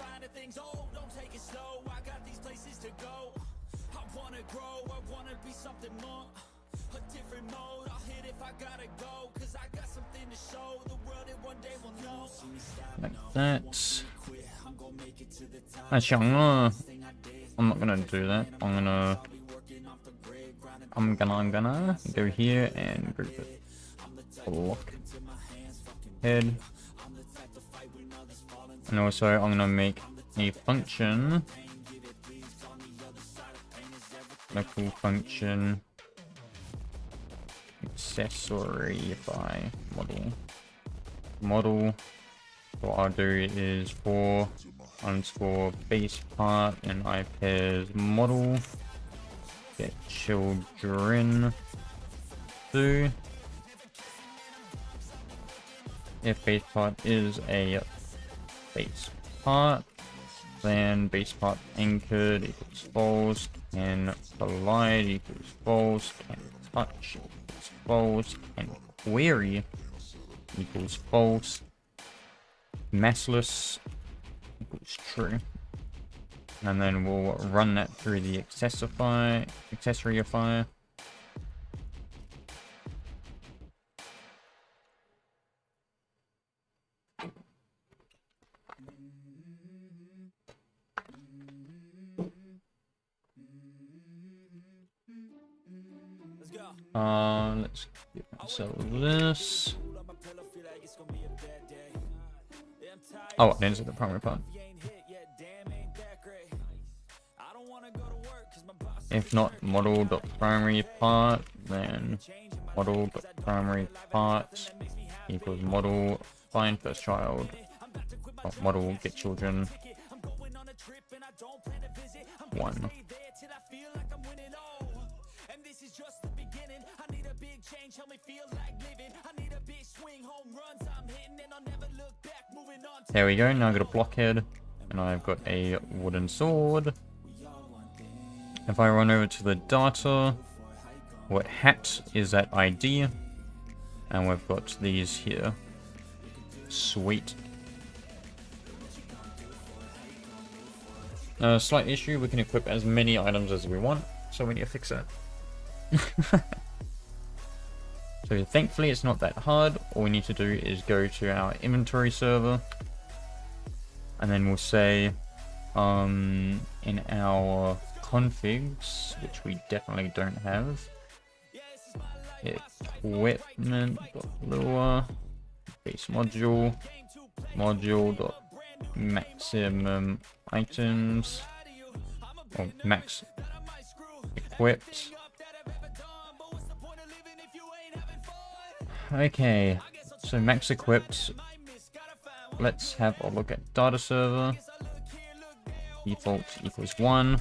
Like that. Actually, I'm not gonna do that. I'm gonna go here and group it. Block. Head. And also I'm gonna make a function. Local function. Accessorify model. Model. What I'll do is for underscore base part and I pairs model. Get children do. If base part is a base part, then base part anchored equals false, can collide equals false, can touch equals false, can query equals false, massless equals true. And then we'll run that through the accessorifier. Let's give ourselves this. Oh, it ends at the primary part. If not model.primary part, then model.primary part equals model find first child. Oh, model get children 1. There we go, now I've got a blockhead and I've got a wooden sword. If I run over to the data, what hat is that ID? And we've got these here. Sweet. Slight issue, we can equip as many items as we want, so we need to fix that. So thankfully it's not that hard. All we need to do is go to our inventory server, and then we'll say in our configs, which we definitely don't have, equipment lure base module dot maximum items, or max equipped. Okay, so max equipped. Let's have a look at data server. Default equals 1.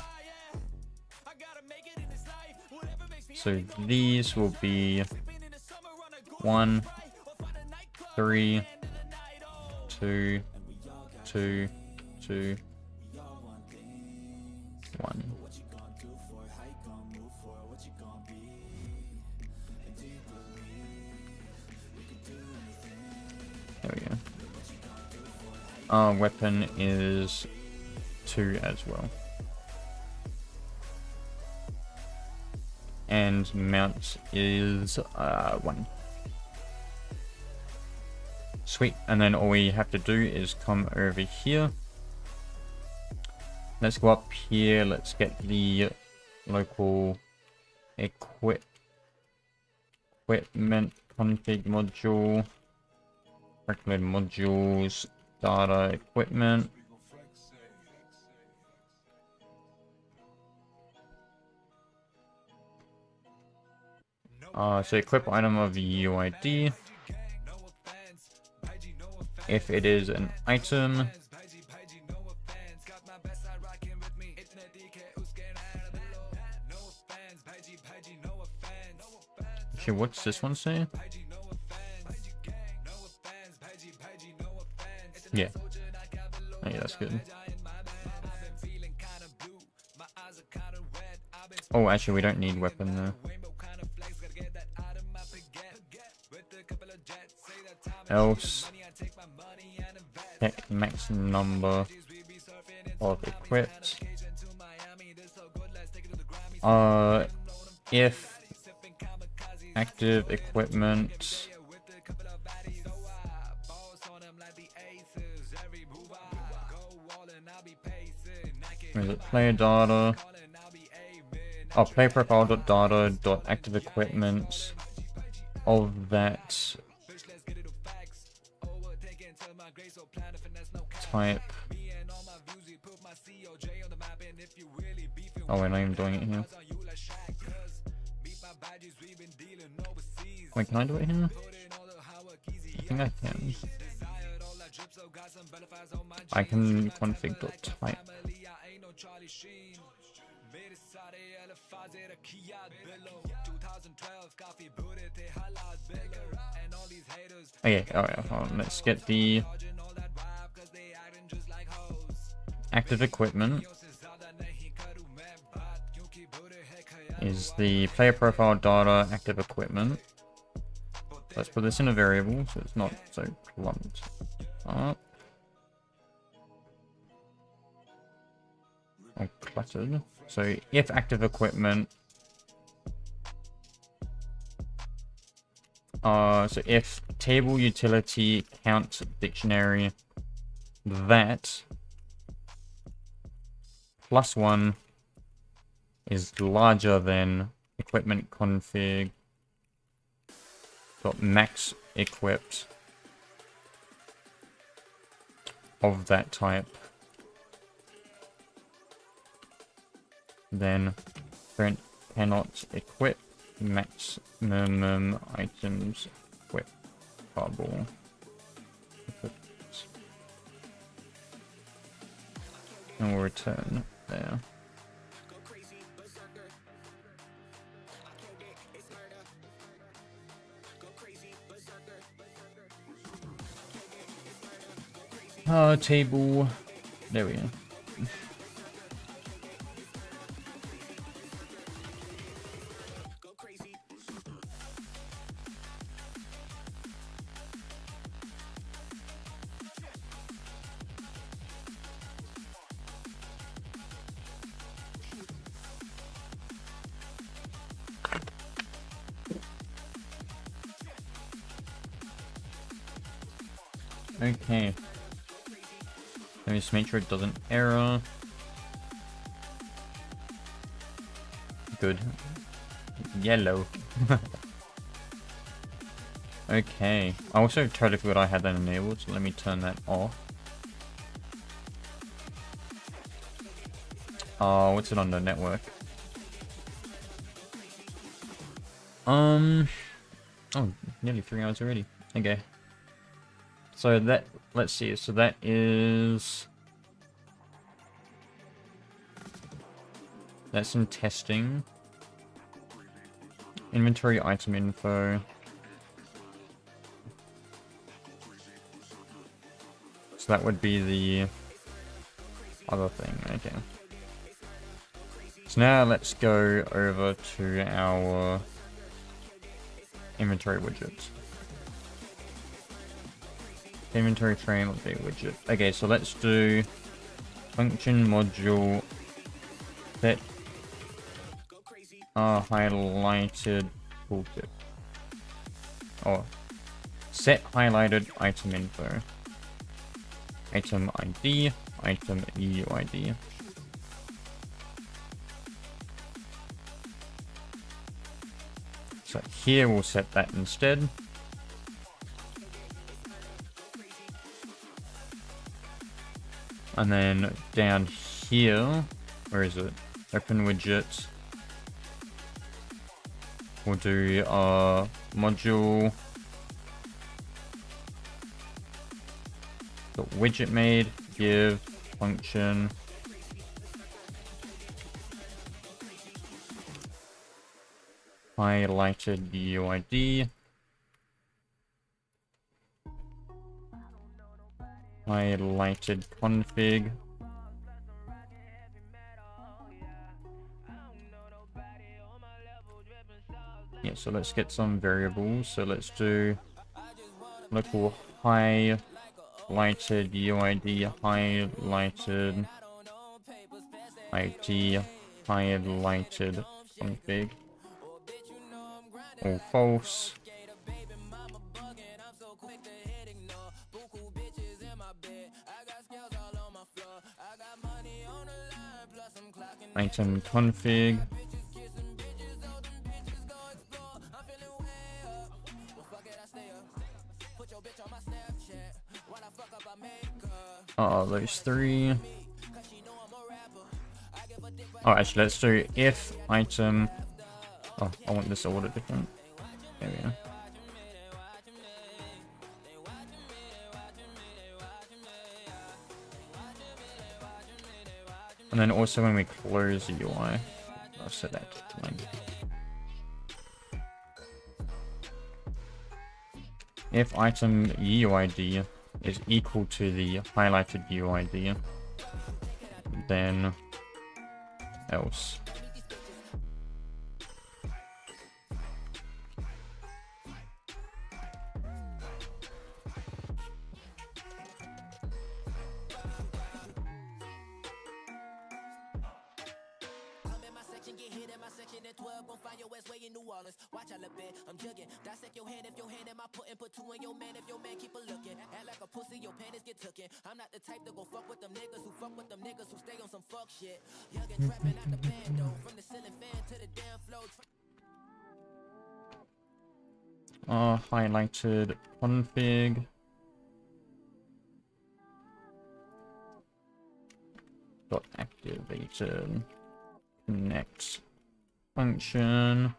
So these will be 1, 3, 2, 2, 2, 1. There we go. Our weapon is 2 as well. And mount is 1. Sweet. And then all we have to do is come over here. Let's go up here. Let's get the local equip equipment config module, calculate modules, data equipment. So equip item of UID. If it is an item, actually, what's this one say? Yeah. Oh, yeah, that's good. Oh, actually, we don't need weapon there. Else, check max number of equipped. If active equipment where is it? Player data. Oh, player profile dot data dot active equipment of that type. Oh, we're not even doing it here. Wait, can I do it here? I think I can. I can config dot type. Oh yeah, alright, hold on. Let's get the active equipment is the player profile data active equipment. Let's put this in a variable so it's not so clumped up or cluttered. So if active equipment, so if table utility count dictionary that +1 is larger than equipment config dot max equipped of that type, then print cannot equip maximum items equipable. And we'll return there. Table. There we go. Okay. Let me just make sure it doesn't error. Good. Yellow. Okay. I also totally forgot I had that enabled, so let me turn that off. What's it on the network? Oh, nearly 3 hours already. Okay. So that, let's see, so that is... That's in testing. Inventory item info. So that would be the other thing, okay. So now let's go over to our inventory widgets. Inventory frame will be widget. Okay, so let's do function module set highlighted tooltip. Or set highlighted item info. Item ID, item UID. So here we'll set that instead. And then down here, where is it? Open widget. We'll do module widget made give function highlighted UID highlighted config. Yeah, so let's get some variables. So let's do local highlighted UID highlighted ID highlighted config. All false. Item config. Those three. Oh, actually, let's do if item. Oh, I want this order different. There we go. And then also when we close the UI, I'll set that to blank. If item UID is equal to the highlighted UID, then else. Watch I look bad, I'm jugging. Dissect your hand if your hand in my put and put two in your man if your man keep a looking. Act like a pussy, your panties get tooken. I'm not the type to go fuck with them niggas who fuck with them niggas who stay on some fuck shit. Young and trapping out the bando, from the ceiling fan to the damn floor. Highlighted config. Dot activated connect function.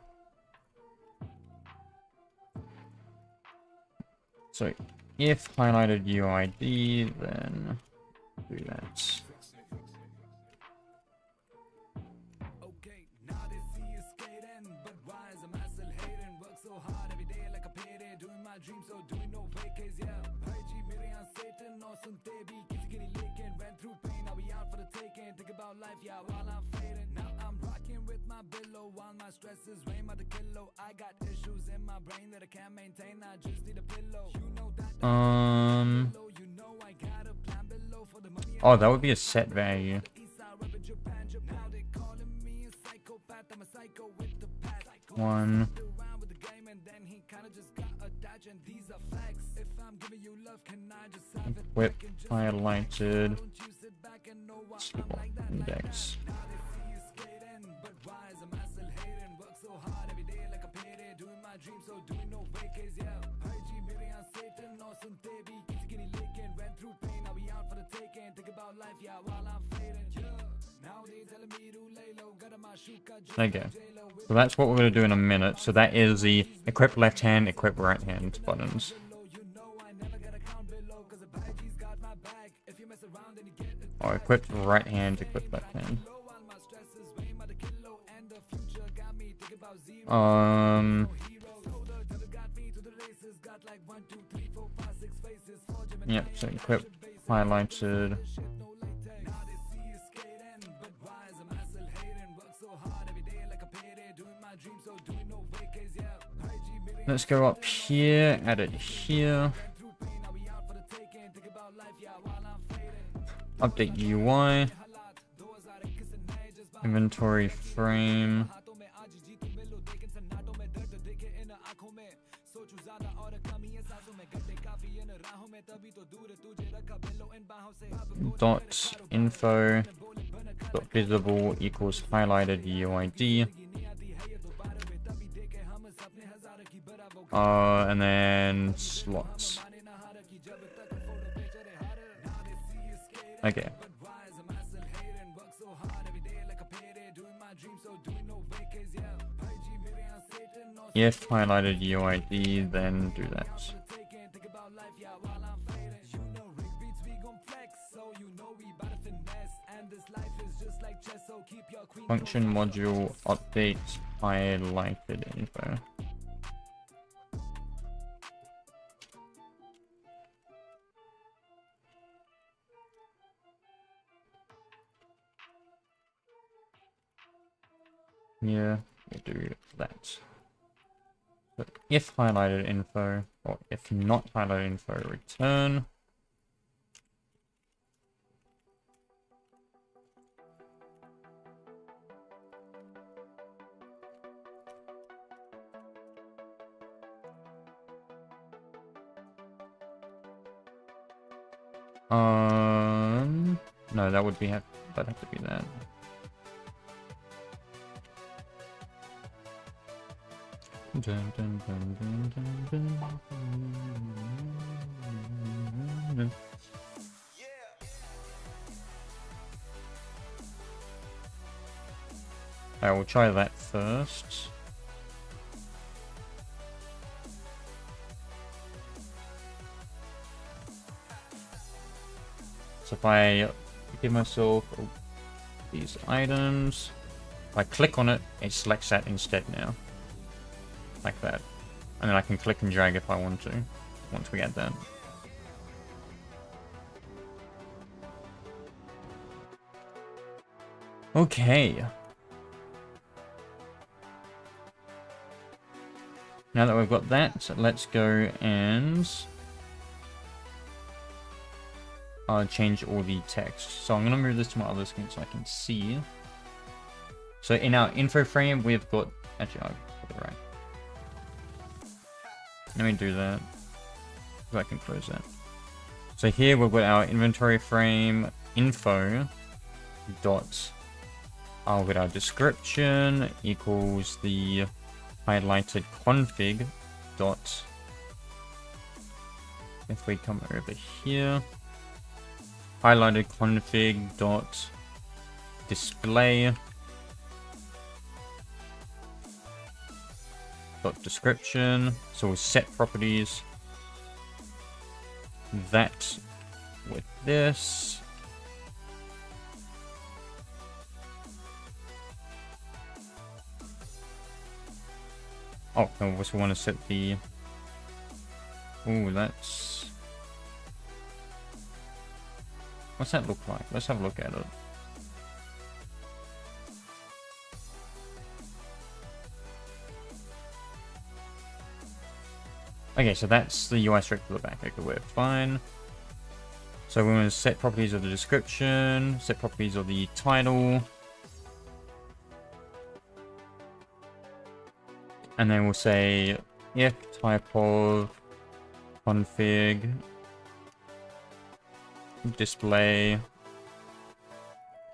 So if highlighted UID, then do that. Okay, now they see you skating, but why is a muscle hating? Work so hard every day like a payday, doing my dreams, so doing no vacays, yeah. Paiji, mere on Satan, or some baby, kitty kitty licking, ran through pain, now we out for the taking. Think about life, yeah, while I'm fading. Now I'm rocking with my billow, while my stress is weighing by the kilo. I got issues in my brain that I can't maintain, I just need a pillow. You know that. Oh, that would be a set value. One. Whip highlighted index. Okay, so that's what we're going to do in a minute. So that is the equip left hand, equip right hand buttons. Or equip right hand, equip left hand. Yep, so equip highlighted. Let's go up here, add it here. Update UI. Inventory frame. Dot info dot visible equals highlighted UID. And then slots. Okay. If highlighted UID, then do that. Function module update highlighted info. Yeah, we'll do that. So if highlighted info, or if not highlighted info, return. No, that would be that'd have to be that. Dun, dun, dun, dun, dun, dun. I will try that first. So if I give myself these items, if I click on it, it selects that instead now. Like that. And then I can click and drag if I want to, once we add that. Okay. Now that we've got that, let's go and change all the text. So I'm going to move this to my other screen so I can see. So in our info frame, we've got... Actually, I'll put it right. Let me do that, so I can close that. So here we've got our inventory frame info dot. I'll get our description equals the highlighted config dot. If we come over here, highlighted config dot display dot description. So we'll set properties that with this. Oh, no, we also want to set the... Oh, that's... What's that look like? Let's have a look at it. Okay, so that's the UI straight to the back. Okay, we're fine. So we're going to set properties of the description, set properties of the title. And then we'll say if type of config display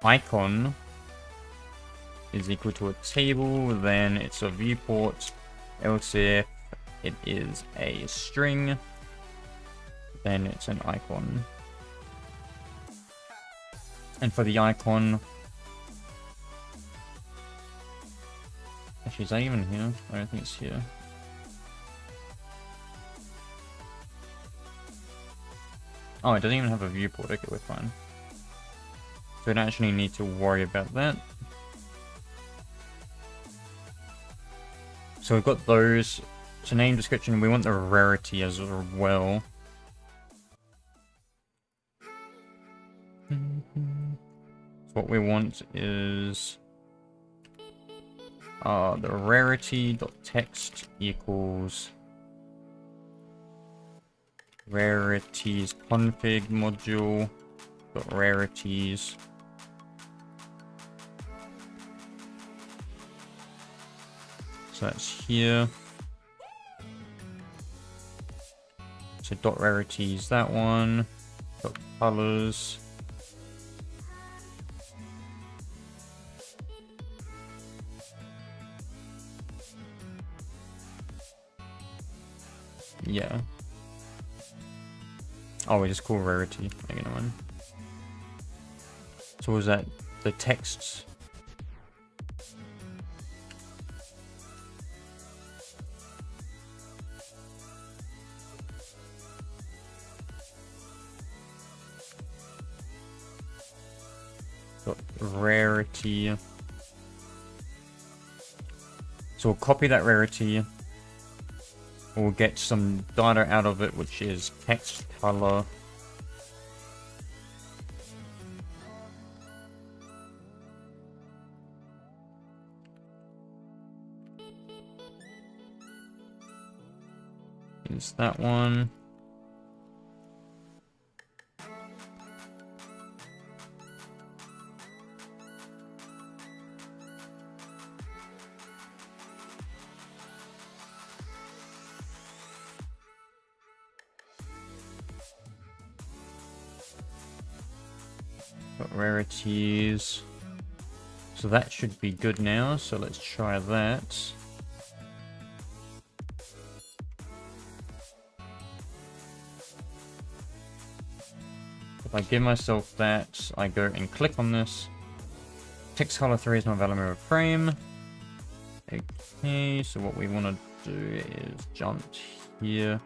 icon is equal to a table, then it's a viewport. Else if it is a string, then it's an icon. And for the icon, actually, is that even here? I don't think it's here. Oh, it doesn't even have a viewport. Okay, we're fine. So we don't actually need to worry about that. So we've got those. So name, description, we want the rarity as well. So what we want is the rarity.text equals rarities config module dot rarities. So that's here. So dot rarities, that one. Dot colors. Yeah. Oh, we just call rarity. Okay, never mind. So was that the texts? Got rarity. So we'll copy that rarity. We'll get some data out of it, which is text color. Is that one. Got rarities. So that should be good now. So let's try that. If I give myself that, I go and click on this. Text color 3 is not valid mirror frame. Okay, so what we want to do is jump here.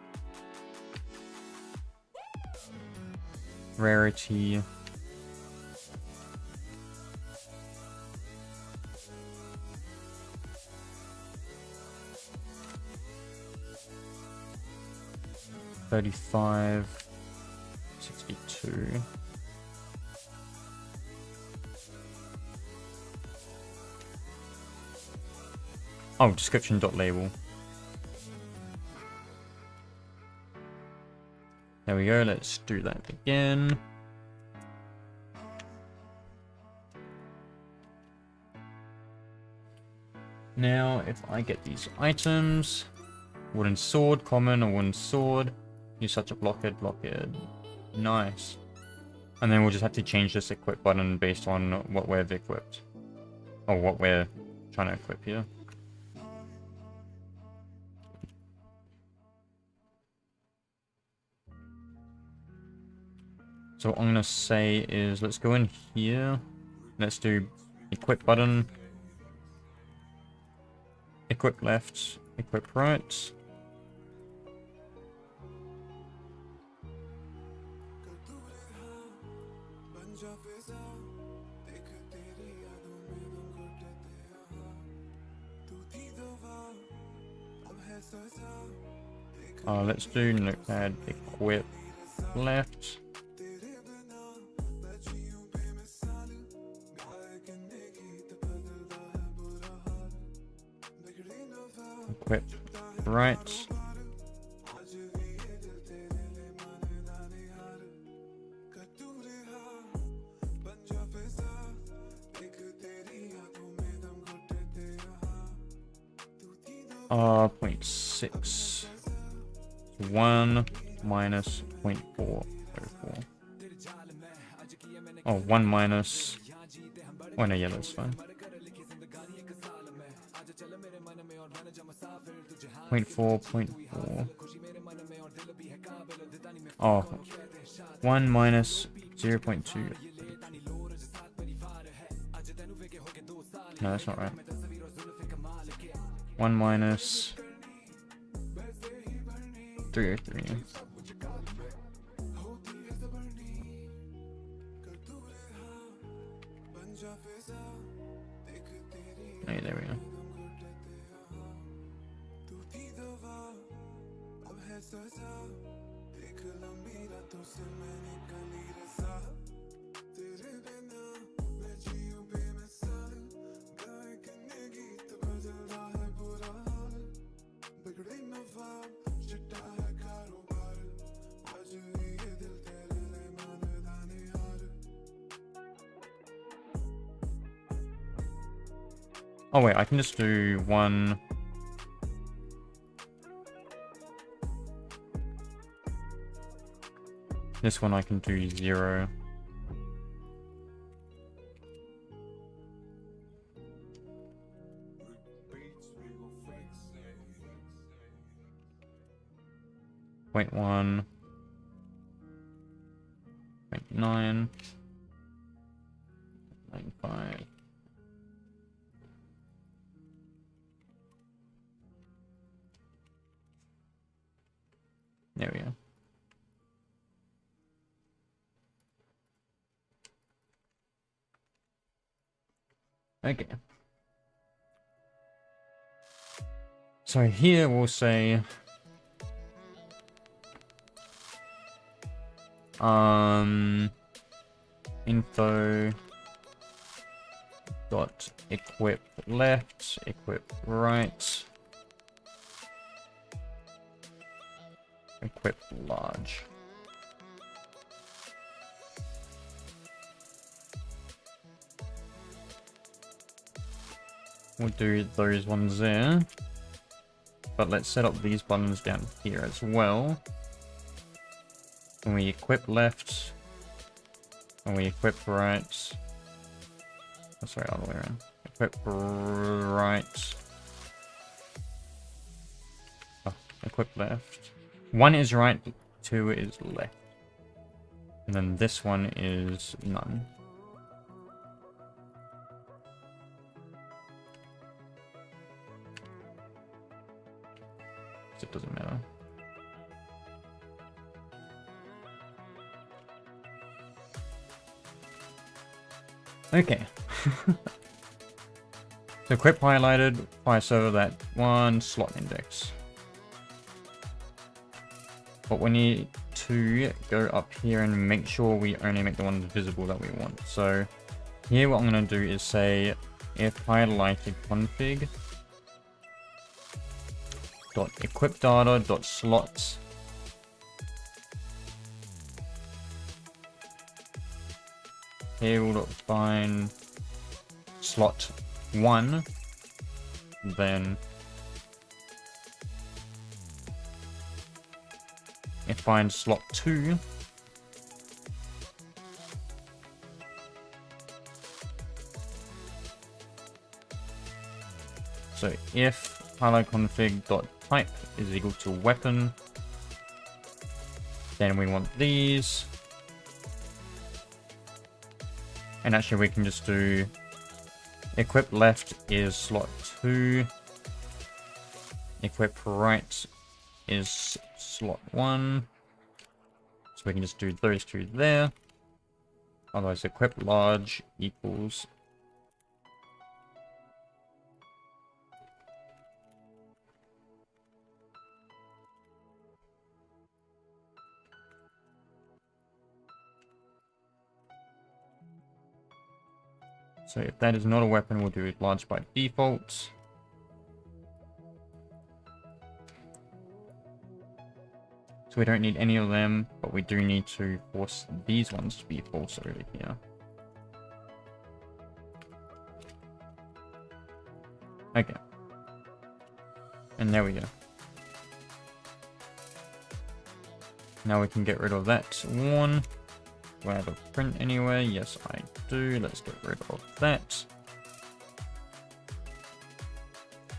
Rarity. $35, 62. Oh, description.label. There we go, let's do that again. Now, if I get these items, wooden sword, common, or wooden sword, use such a blockhead. Nice. And then we'll just have to change this equip button based on what we've equipped. Or what we're trying to equip here. So what I'm gonna say is, let's go in here. Let's do equip button. Equip left, equip right. Let's do notepad equip left. Equip right. Point 0.6. 1 minus 0.404. Oh, 1 minus. Oh no, yeah, that's fine. 0.4, 0.4. Oh, 1 minus 0.2. No, that's not right. 1 minus 303. Hey, there we go. Oh wait, I can just do one. This one I can do 0. 0.1, 0.9, 0.5. There we go. Okay. So here we'll say info dot equip left, equip right, equip large. We'll do those ones there. But let's set up these buttons down here as well. When we equip left, when we equip right, oh, sorry, all the way around. Equip right, oh, equip left. 1 is right, 2 is left. And then this one is none. It doesn't matter. Okay. So equip highlighted, fire server that one, slot index. But we need to go up here and make sure we only make the ones visible that we want. So here what I'm going to do is say if highlighted config dot equip data dot slots here we'll find slot 1, then if find slot 2, so if highlight config dot type is equal to weapon, then we want these, and actually we can just do equip left is slot 2, equip right is slot 1, so we can just do those two there. Otherwise equip large equals so if that is not a weapon, we'll do it large by default. So we don't need any of them, but we do need to force these ones to be false over here. Okay. And there we go. Now we can get rid of that one. Do I have a print anywhere? Yes, I do. Let's get rid of that.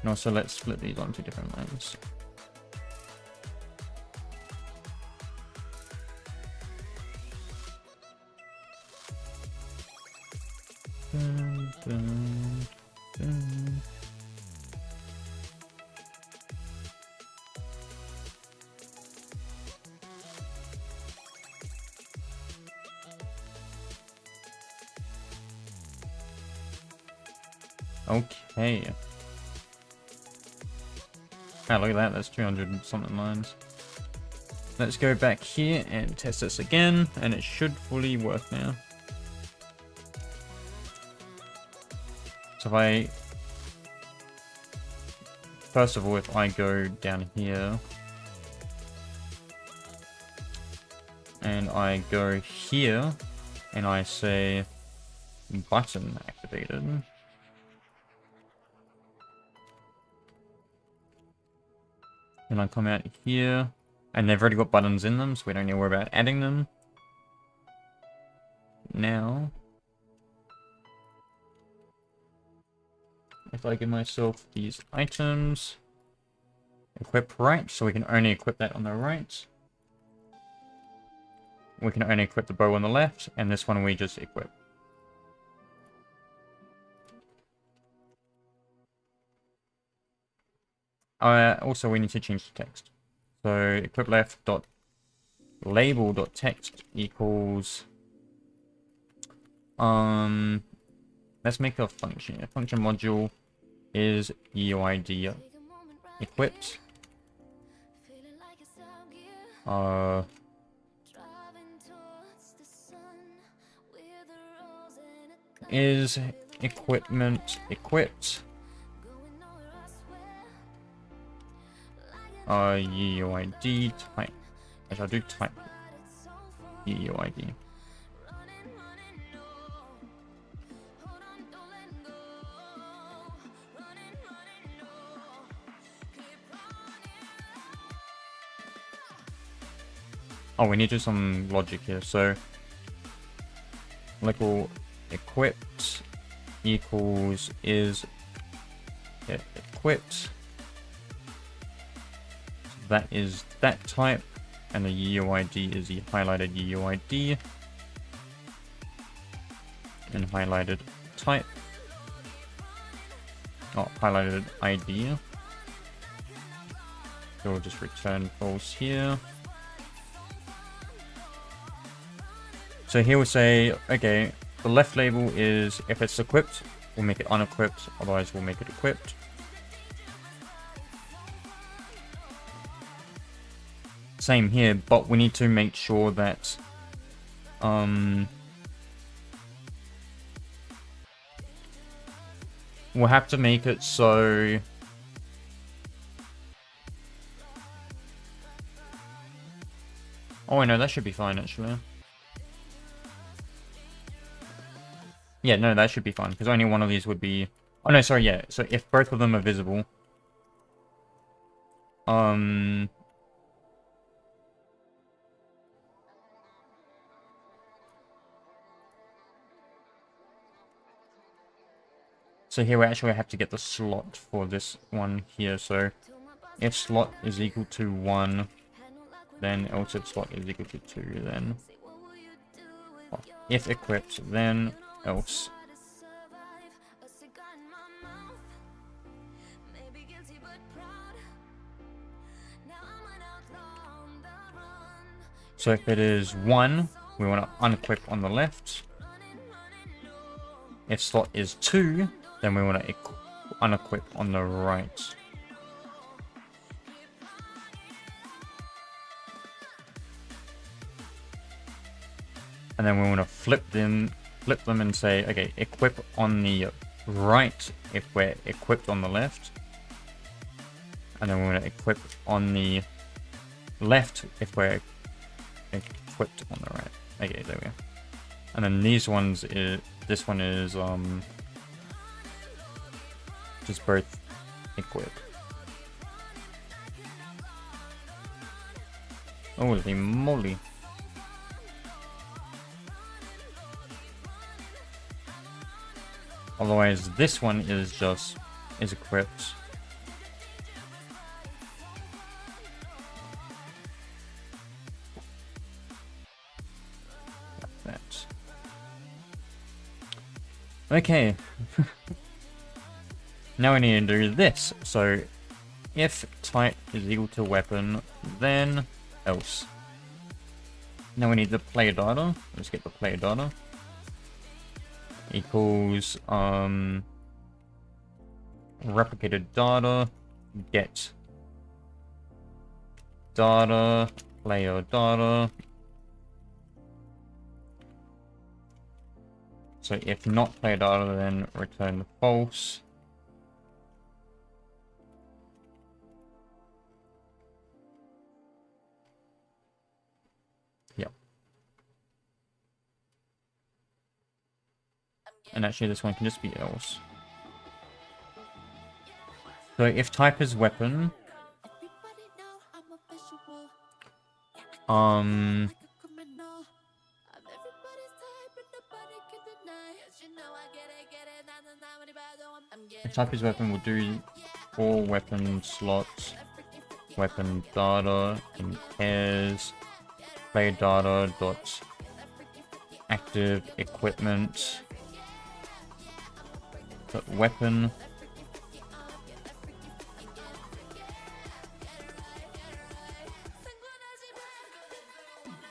And also let's split these onto different lines. Dun, dun, dun. Okay. Ah, look at that, that's 200 something lines. Let's go back here and test this again, and it should fully work now. So if I... First of all, if I go down here, and I go here, and I say button activated, and I come out here, and they've already got buttons in them, so we don't need to worry about adding them. Now, if I give myself these items, equip right, so we can only equip that on the right. we can only equip the bow on the left, and this one we just equip. Also, we need to change the text. So equip left dot label dot text equals let's make a function. A function module is UID equipped. Is equipment equipped? UUID type. I shall do type UUID. Oh, we need to do some logic here. So, level equipped equals is equipped. That is that type, and the UUID is the highlighted UUID and highlighted type. Oh, highlighted ID. So we'll just return false here. So here we'll say, okay, the left label is if it's equipped, we'll make it unequipped, otherwise we'll make it equipped. Same here, but we need to make sure that we'll have to make it so oh, I know, that should be fine actually. Yeah, no, that should be fine, because only one of these would be... Oh, no, sorry, yeah. So if both of them are visible... So here we actually have to get the slot for this one here. So if slot is equal to 1, then else if slot is equal to 2, then... Oh, if equipped, then... else. So if it is 1, we want to unequip on the left. If slot is 2, then we want to unequip on the right. And then we want to flip them and say, okay, equip on the right if we're equipped on the left. And then we want to equip on the left if we're equipped on the right. Okay, there we go. And then these ones is, this one is just both equip. Holy moly. Otherwise, this one is equipped. Like that. Okay. Now we need to do this. So, if type is equal to weapon, then else. Now we need the player data. Let's get the player data. Equals replicated data get data player data. So if not player data, then return false. Yep. And actually this one can just be else. So if type is weapon, if type is weapon, we'll do for weapon slots, weapon data, and pairs, display data dot active equipment dot weapon.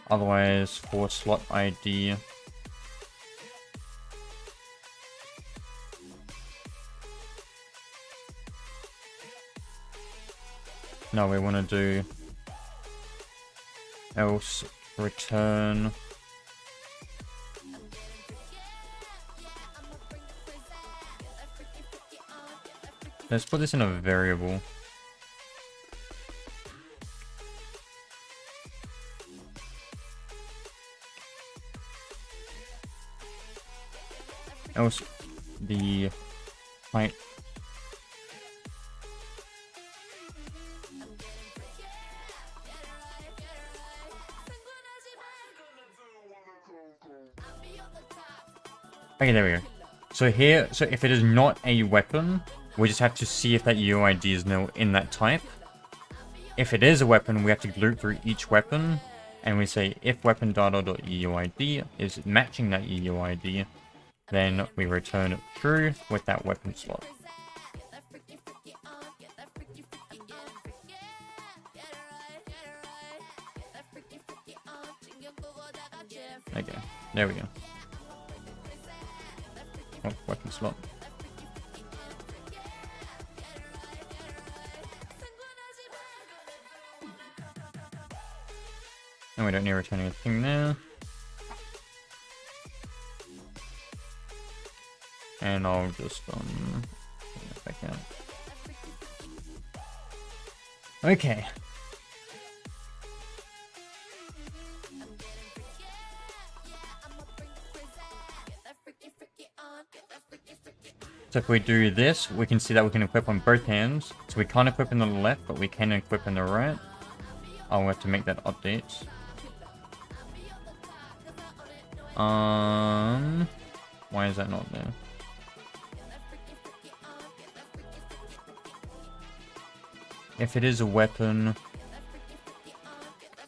Otherwise, for slot ID, no, we want to do else return let's put this in a variable. Else the height okay, there we go. So here, so if it is not a weapon, we just have to see if that UID is now in that type. If it is a weapon, we have to loop through each weapon, and we say if weapon data.UID is matching that UID, then we return true with that weapon slot. Okay, there we go. Oh, weapon slot. And we don't need to return anything there. And I'll just if I can. Okay. So if we do this, we can see that we can equip on both hands. So we can't equip in the left, but we can equip in the right. I'll have to make that update. Why is that not there? If it is a weapon,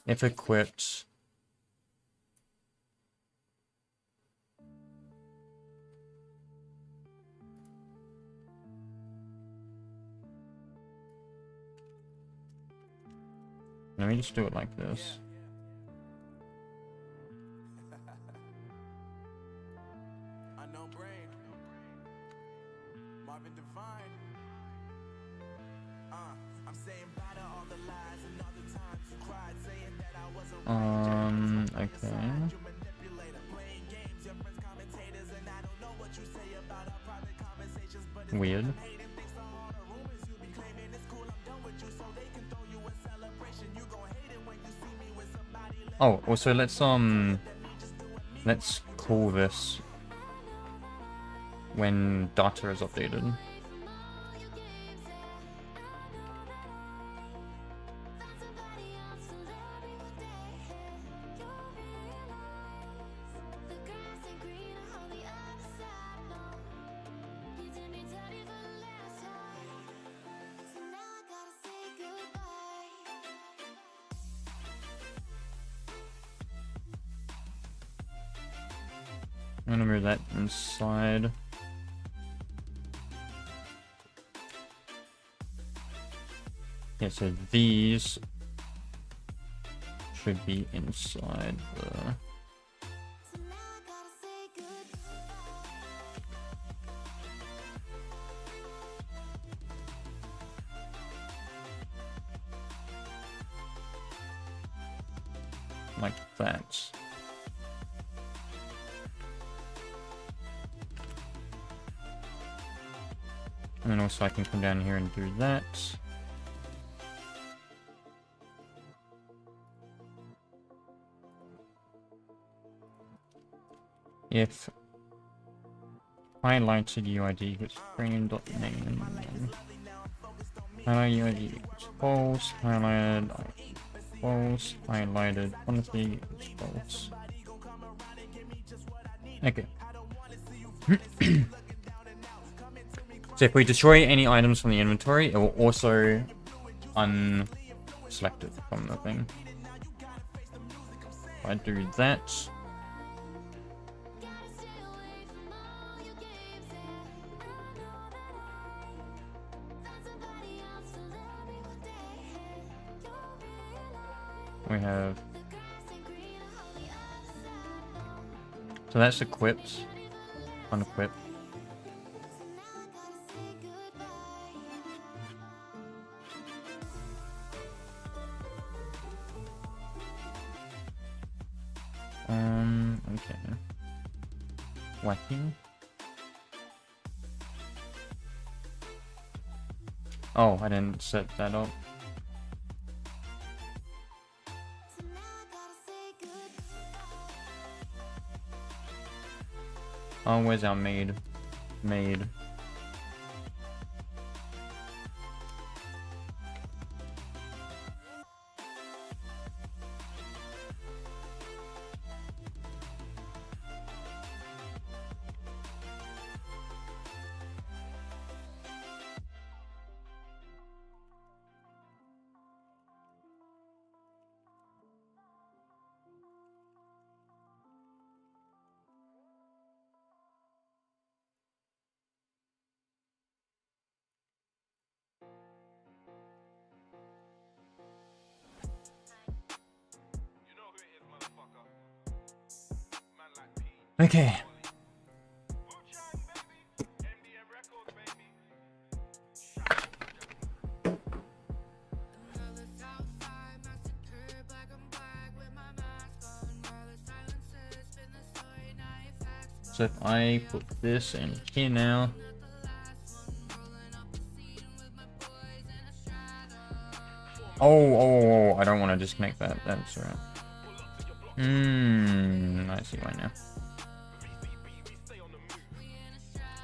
if equipped, let me just do it like this. Okay. Weird. Oh, also let's call this when data is updated. I'm gonna move that inside. Yeah, so these should be inside the... like that. And then also I can come down here and do that. If highlighted UID equals frame.name, highlight UID equals false, highlighted false, highlighted quantity equals false. Okay. So if we destroy any items from the inventory, it will also unselect it from the thing. I do that. We have. So that's equipped. Unequipped. Okay. Whacking. Oh, I didn't set that up. Oh, where's our maid? Maid. Okay. So if I put this in here now. Oh, I don't want to disconnect that. That's right. I see why now.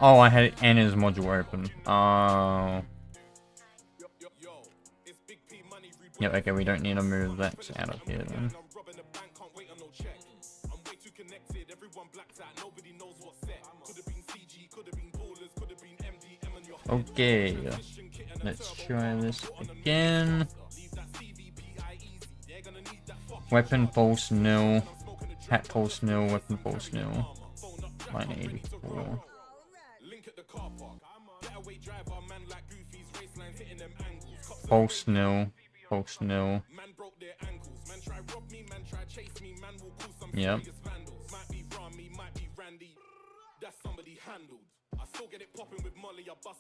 Oh, I had Anna's module open. Oh. Yep, okay, we don't need to move that out of here then. Okay, let's try this again. Weapon false nil. Hat false nil. Weapon false nil. Line 84. False nil. False nil. Yep.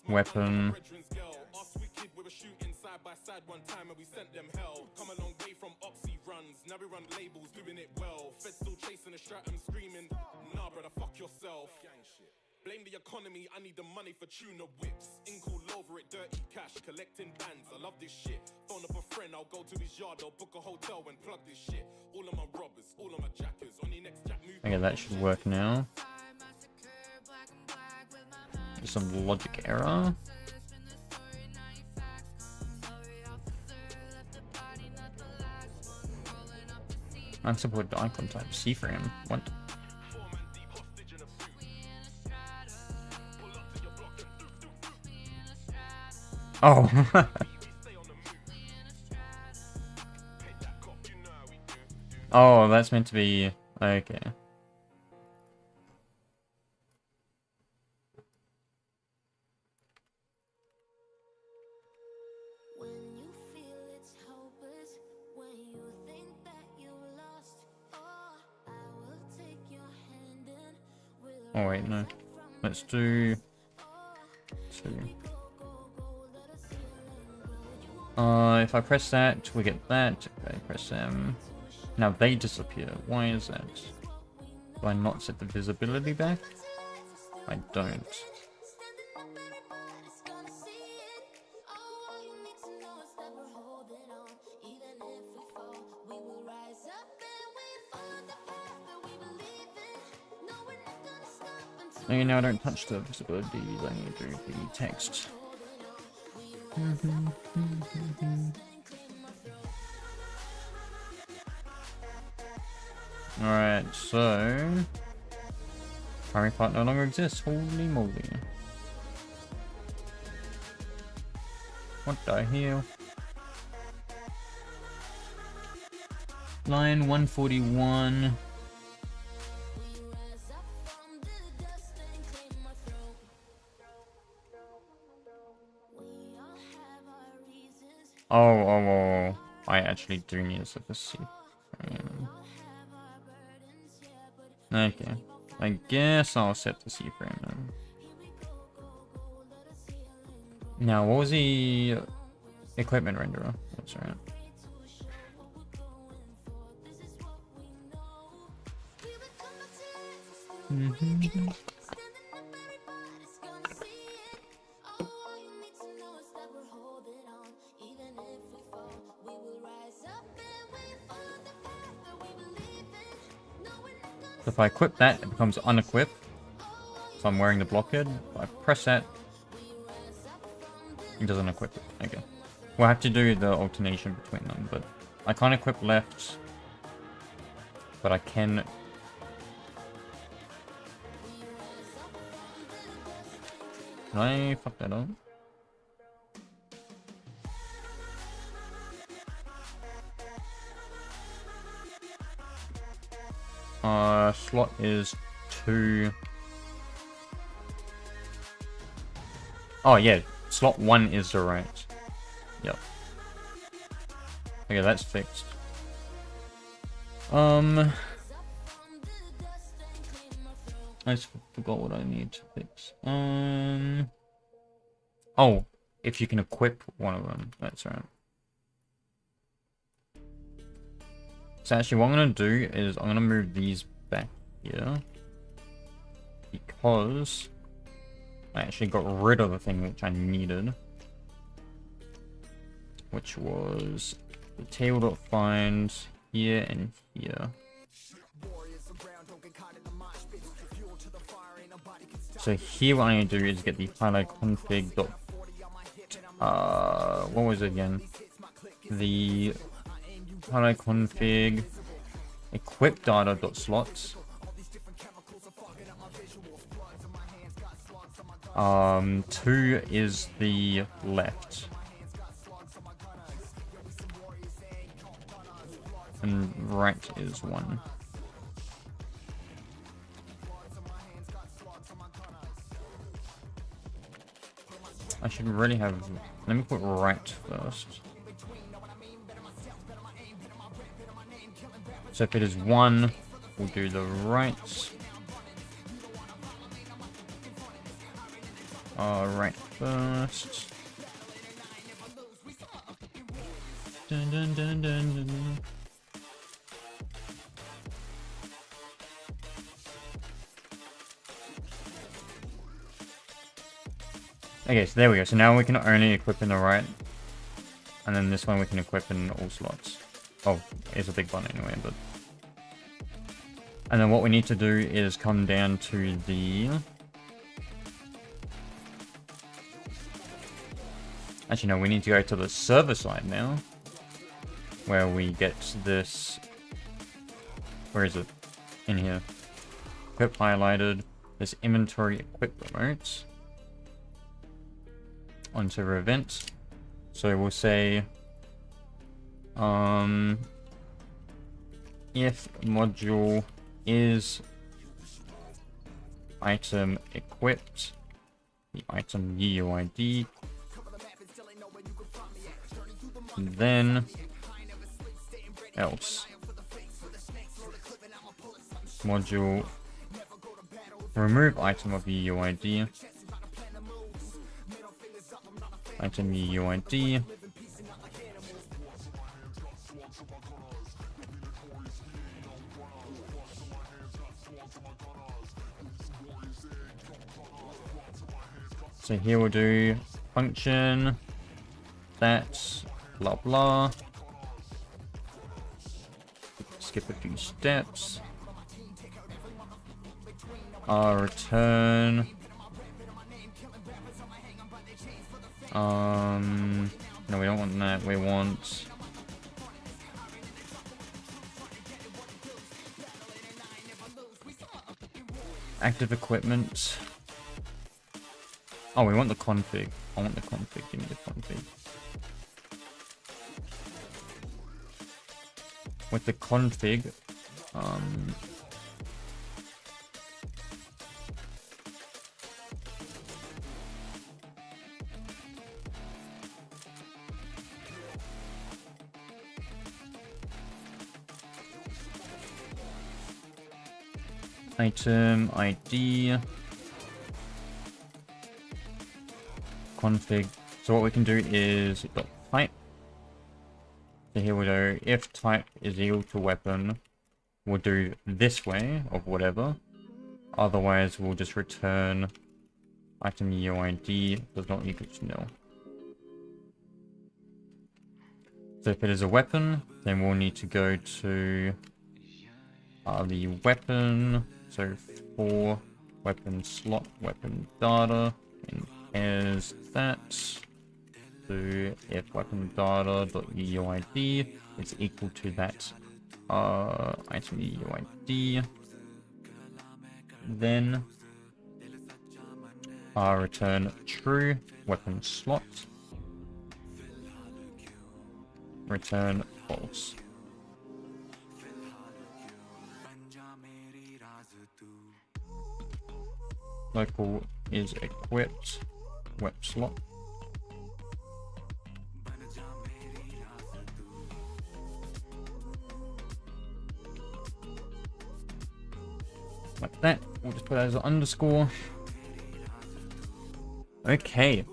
Weapon. Blame the economy, I need the money for tuna whips. Ink all over it, dirty cash, collecting bands. I love this shit. Phone up a friend, I'll go to his yard, I'll book a hotel and plug this shit. All of my robbers, all of my jackers. On the next jack move. Okay, that should work now. There's some logic error. Unsupported icon type C-frame. What? Oh. Oh, that's meant to be... Okay. When you feel it's hopeless, when you think that you lost, oh, I will take your hand and we'll Oh wait, no. Let's do... if I press that, we get that. If I press them... Now they disappear. Why is that? Do I not set the visibility back? I don't. Okay, now I don't touch the visibility, I need to do the text. Alright, so... primary part no longer exists, holy moly. What the hell? Line 141. Oh. I actually do need to set the C frame. Okay. I guess I'll set the C frame then. Now, what was the equipment renderer? That's right. So if I equip that, it becomes unequipped. So I'm wearing the blockhead. If I press that, it doesn't equip it. Okay. We'll have to do the alternation between them, but I can't equip left. But I can... Can I fuck that up? Slot is 2. Oh yeah, slot 1 is the right. Yep. Okay, that's fixed. I just forgot what I need to fix. Oh, if you can equip one of them, that's right. So actually what I'm going to do is I'm going to move these back here. Because I actually got rid of the thing which I needed. Which was the table.find here and here. So here what I need to do is get the highlight config dot what was it again? The highlight config equip data dot slots. 2 is the left. And right is 1. I should really have... Let me put right first. So if it is 1, we'll do the right. Right first. Dun, dun, dun, dun, dun. Okay, so there we go. So now we can only equip in the right. And then this one we can equip in all slots. Oh, it's a big button anyway, but... And then what we need to do is come down to the... Actually, no, we need to go to the server side now. Where we get this... Where is it? In here. Equip highlighted. This inventory equip remotes. On server events. So we'll say... if module is item equipped, the item UUID, then else module remove item of UUID, item UUID, so here we'll do function, that's blah blah, skip a few steps, return, no, we don't want that, we want active equipment. Oh, we want the config. I want the config. Give me the config. with the config, item ID config. So what we can do is dot type. So here we go. If type is equal to weapon, we'll do this way of whatever. Otherwise, we'll just return item UID does not equal to nil. So if it is a weapon, then we'll need to go to the weapon. So for weapon slot, weapon data, and as that. So if weapon data dot UID is equal to that item UID, then return true weapon slot, return false. Local is equipped web slot. Like that. We'll just put that as an underscore. Okay.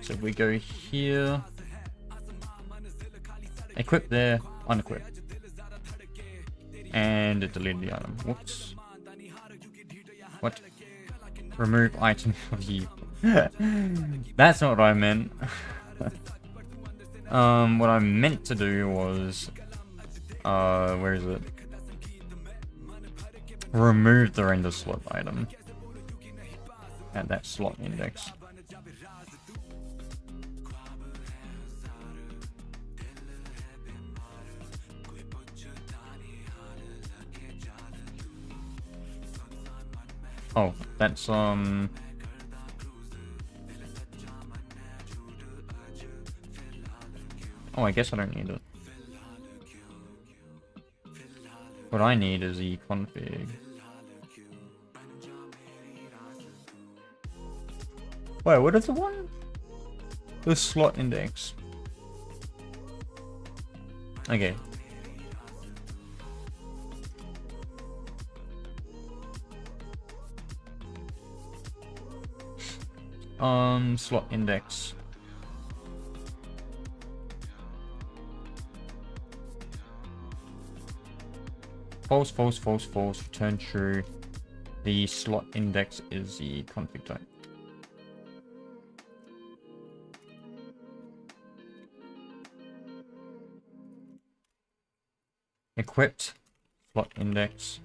So we go here. Equip there, unequip. And delete the item. Whoops. What? Remove item of you. That's not what I meant. What I meant to do was, where is it? Remove the render slot item at that slot index. Oh, that's oh, I guess I don't need it. What I need is the config. Wait, what is the one? The slot index. Okay. Slot index. False, false, false, false, return true. The slot index is the config type. Equipped, slot index,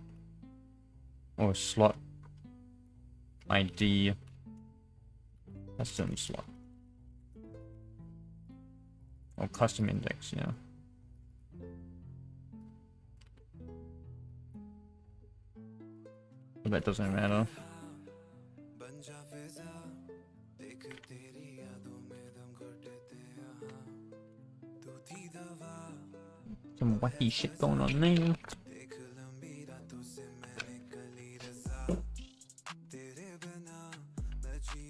or slot ID, custom slot. Or custom index, yeah. But that doesn't matter. Some wacky shit going on there.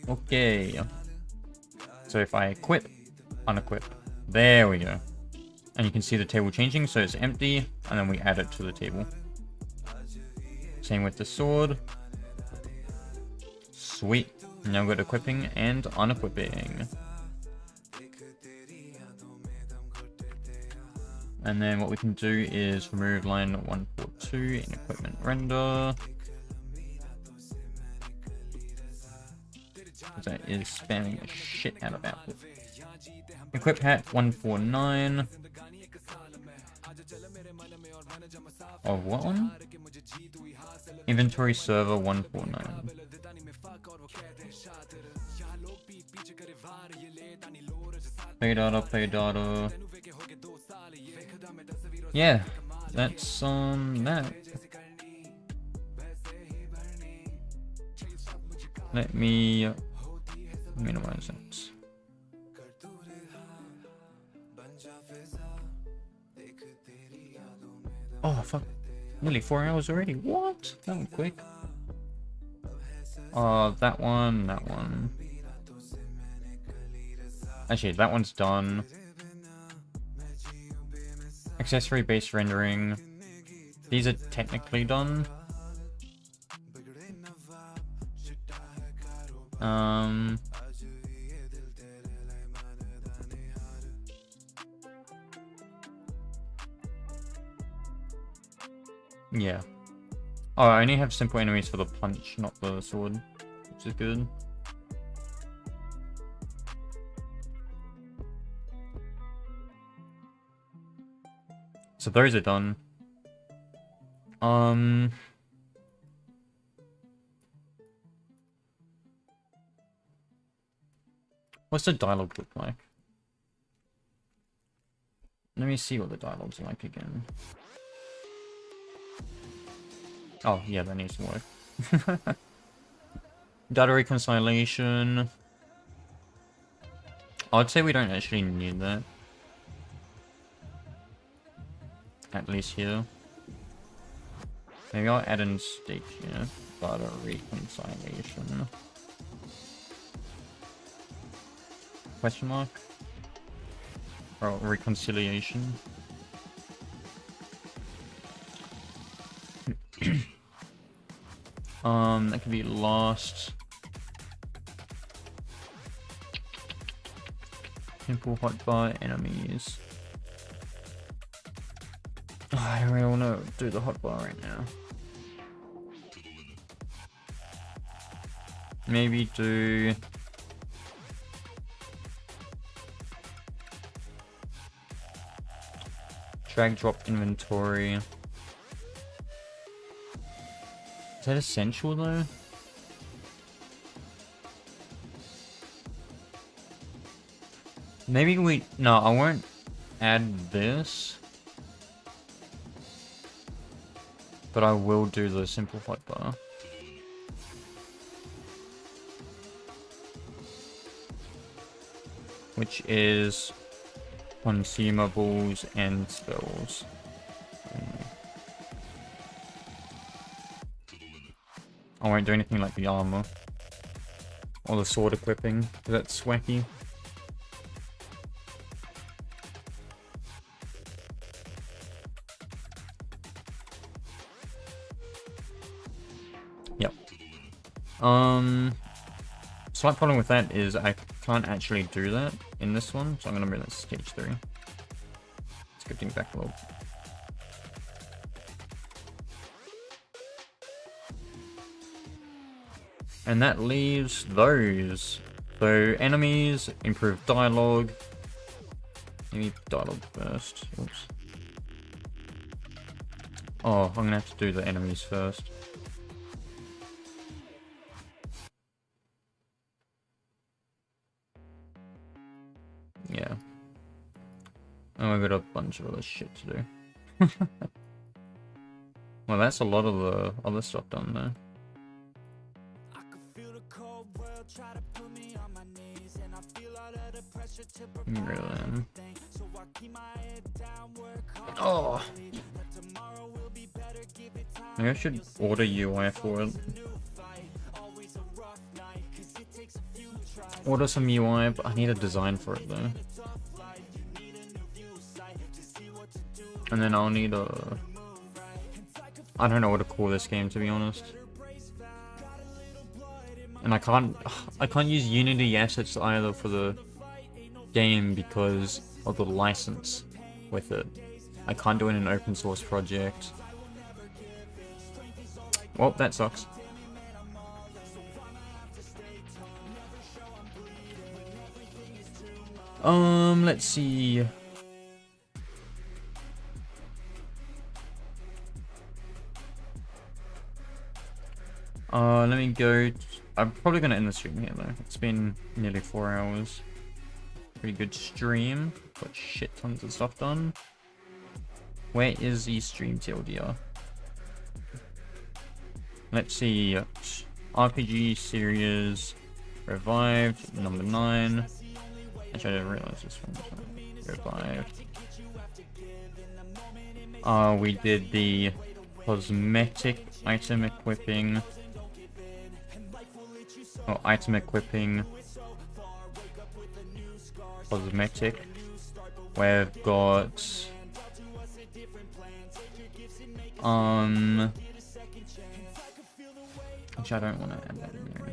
Okay. So if I equip, unequip, there we go. And you can see the table changing, so it's empty, and then we add it to the table. Same with the sword. Sweet. Now we've got equipping and unequipping. And then what we can do is remove line 142 in equipment render. That is spamming the shit out of output. Equip hat 149. Of what one? Inventory server 149. Play data. Yeah, that's that. Let me minimize it. Nearly 4 hours already. What? That went quick. That one, that one. Actually, that one's done. Accessory-based rendering. These are technically done. Yeah. Oh, I only have simple enemies for the punch, not the sword, which is good. So those are done. What's the dialogue look like? Let me see what the dialogue's like again. Oh, yeah, that needs to work. Data reconciliation. I'd say we don't actually need that. At least here. Maybe I'll add in state here. Data reconciliation. Question mark? Or reconciliation. That could be lost. Simple hotbar enemies. Oh, I don't really want to do the hotbar right now. Maybe do... drag drop inventory. Is that essential though? Maybe we... No, I won't add this. But I will do the simple hotbar. Which is consumables and spells. I won't do anything like the armor. Or the sword equipping, because that's wacky. Yep. Slight problem with that is I can't actually do that in this one, so I'm gonna move that to stage 3. Scripting backlog. And that leaves those. So enemies, improved dialogue. Maybe dialogue first. Oops. Oh, I'm gonna have to do the enemies first. Yeah. Oh, I got a bunch of other shit to do. Well, that's a lot of the other stuff done there. Really? Oh! Maybe I should order UI for it. Order some UI, but I need a design for it though. And then I'll need a... I don't know what to call this game, to be honest. And I can't use Unity assets either for the game because of the license with it. I can't do it in an open source project. Well, that sucks. Let's see. Let me go. I'm probably gonna end the stream here though. It's been nearly 4 hours. Pretty good stream. Got shit tons of stuff done. Where is the stream TLDR? Let's see. RPG series revived number 9. Actually, I didn't realize this one was revived. We did the cosmetic item equipping. Or item equipping. Cosmetic. We've got actually I don't want to add that in there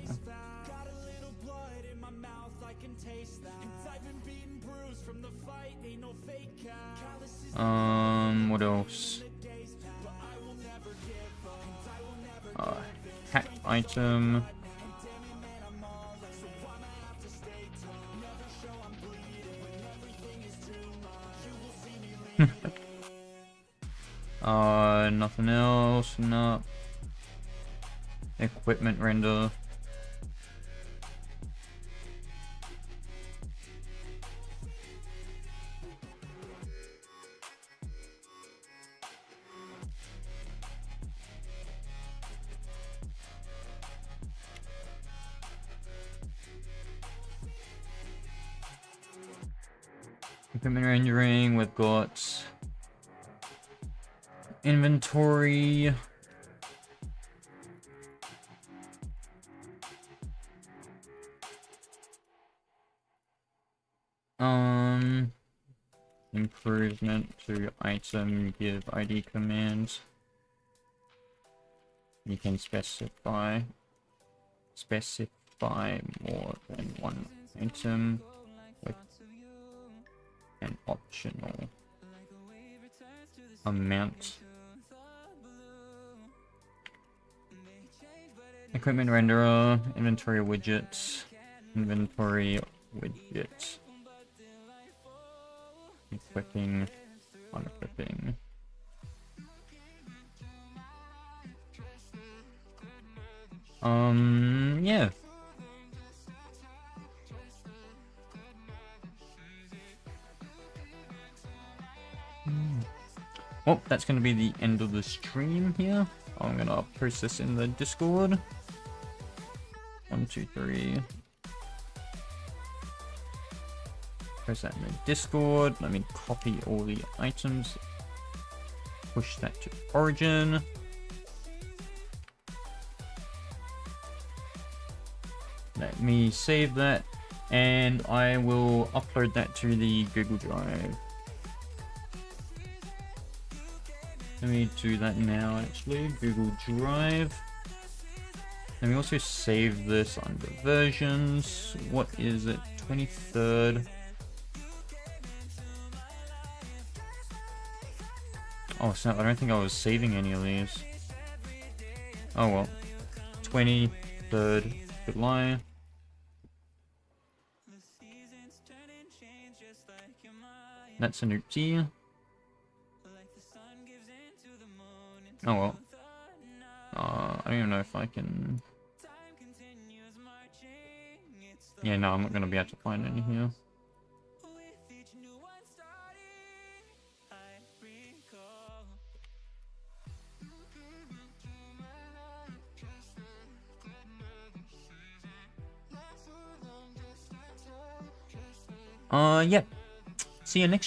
anymore. What else? Hack item. Nothing else. No. Equipment render. Equipment rendering, we've got inventory. Improvement to item give ID commands. You can specify more than one item with an optional amount. Equipment renderer, inventory widgets, equipping, unequipping. Yeah. Well, that's going to be the end of the stream here. I'm going to post this in the Discord. 1, 2, 3. Post that in the Discord. Let me copy all the items. Push that to Origin. Let me save that. And I will upload that to the Google Drive. Let me do that now, actually. Google Drive. Let me also save this under versions. What is it? 23rd. Oh, snap. I don't think I was saving any of these. Oh, well. 23rd July. That's a new T. Oh well. I don't even know if I can. Yeah, no, I'm not gonna be able to find any here. Yeah. See you next stream.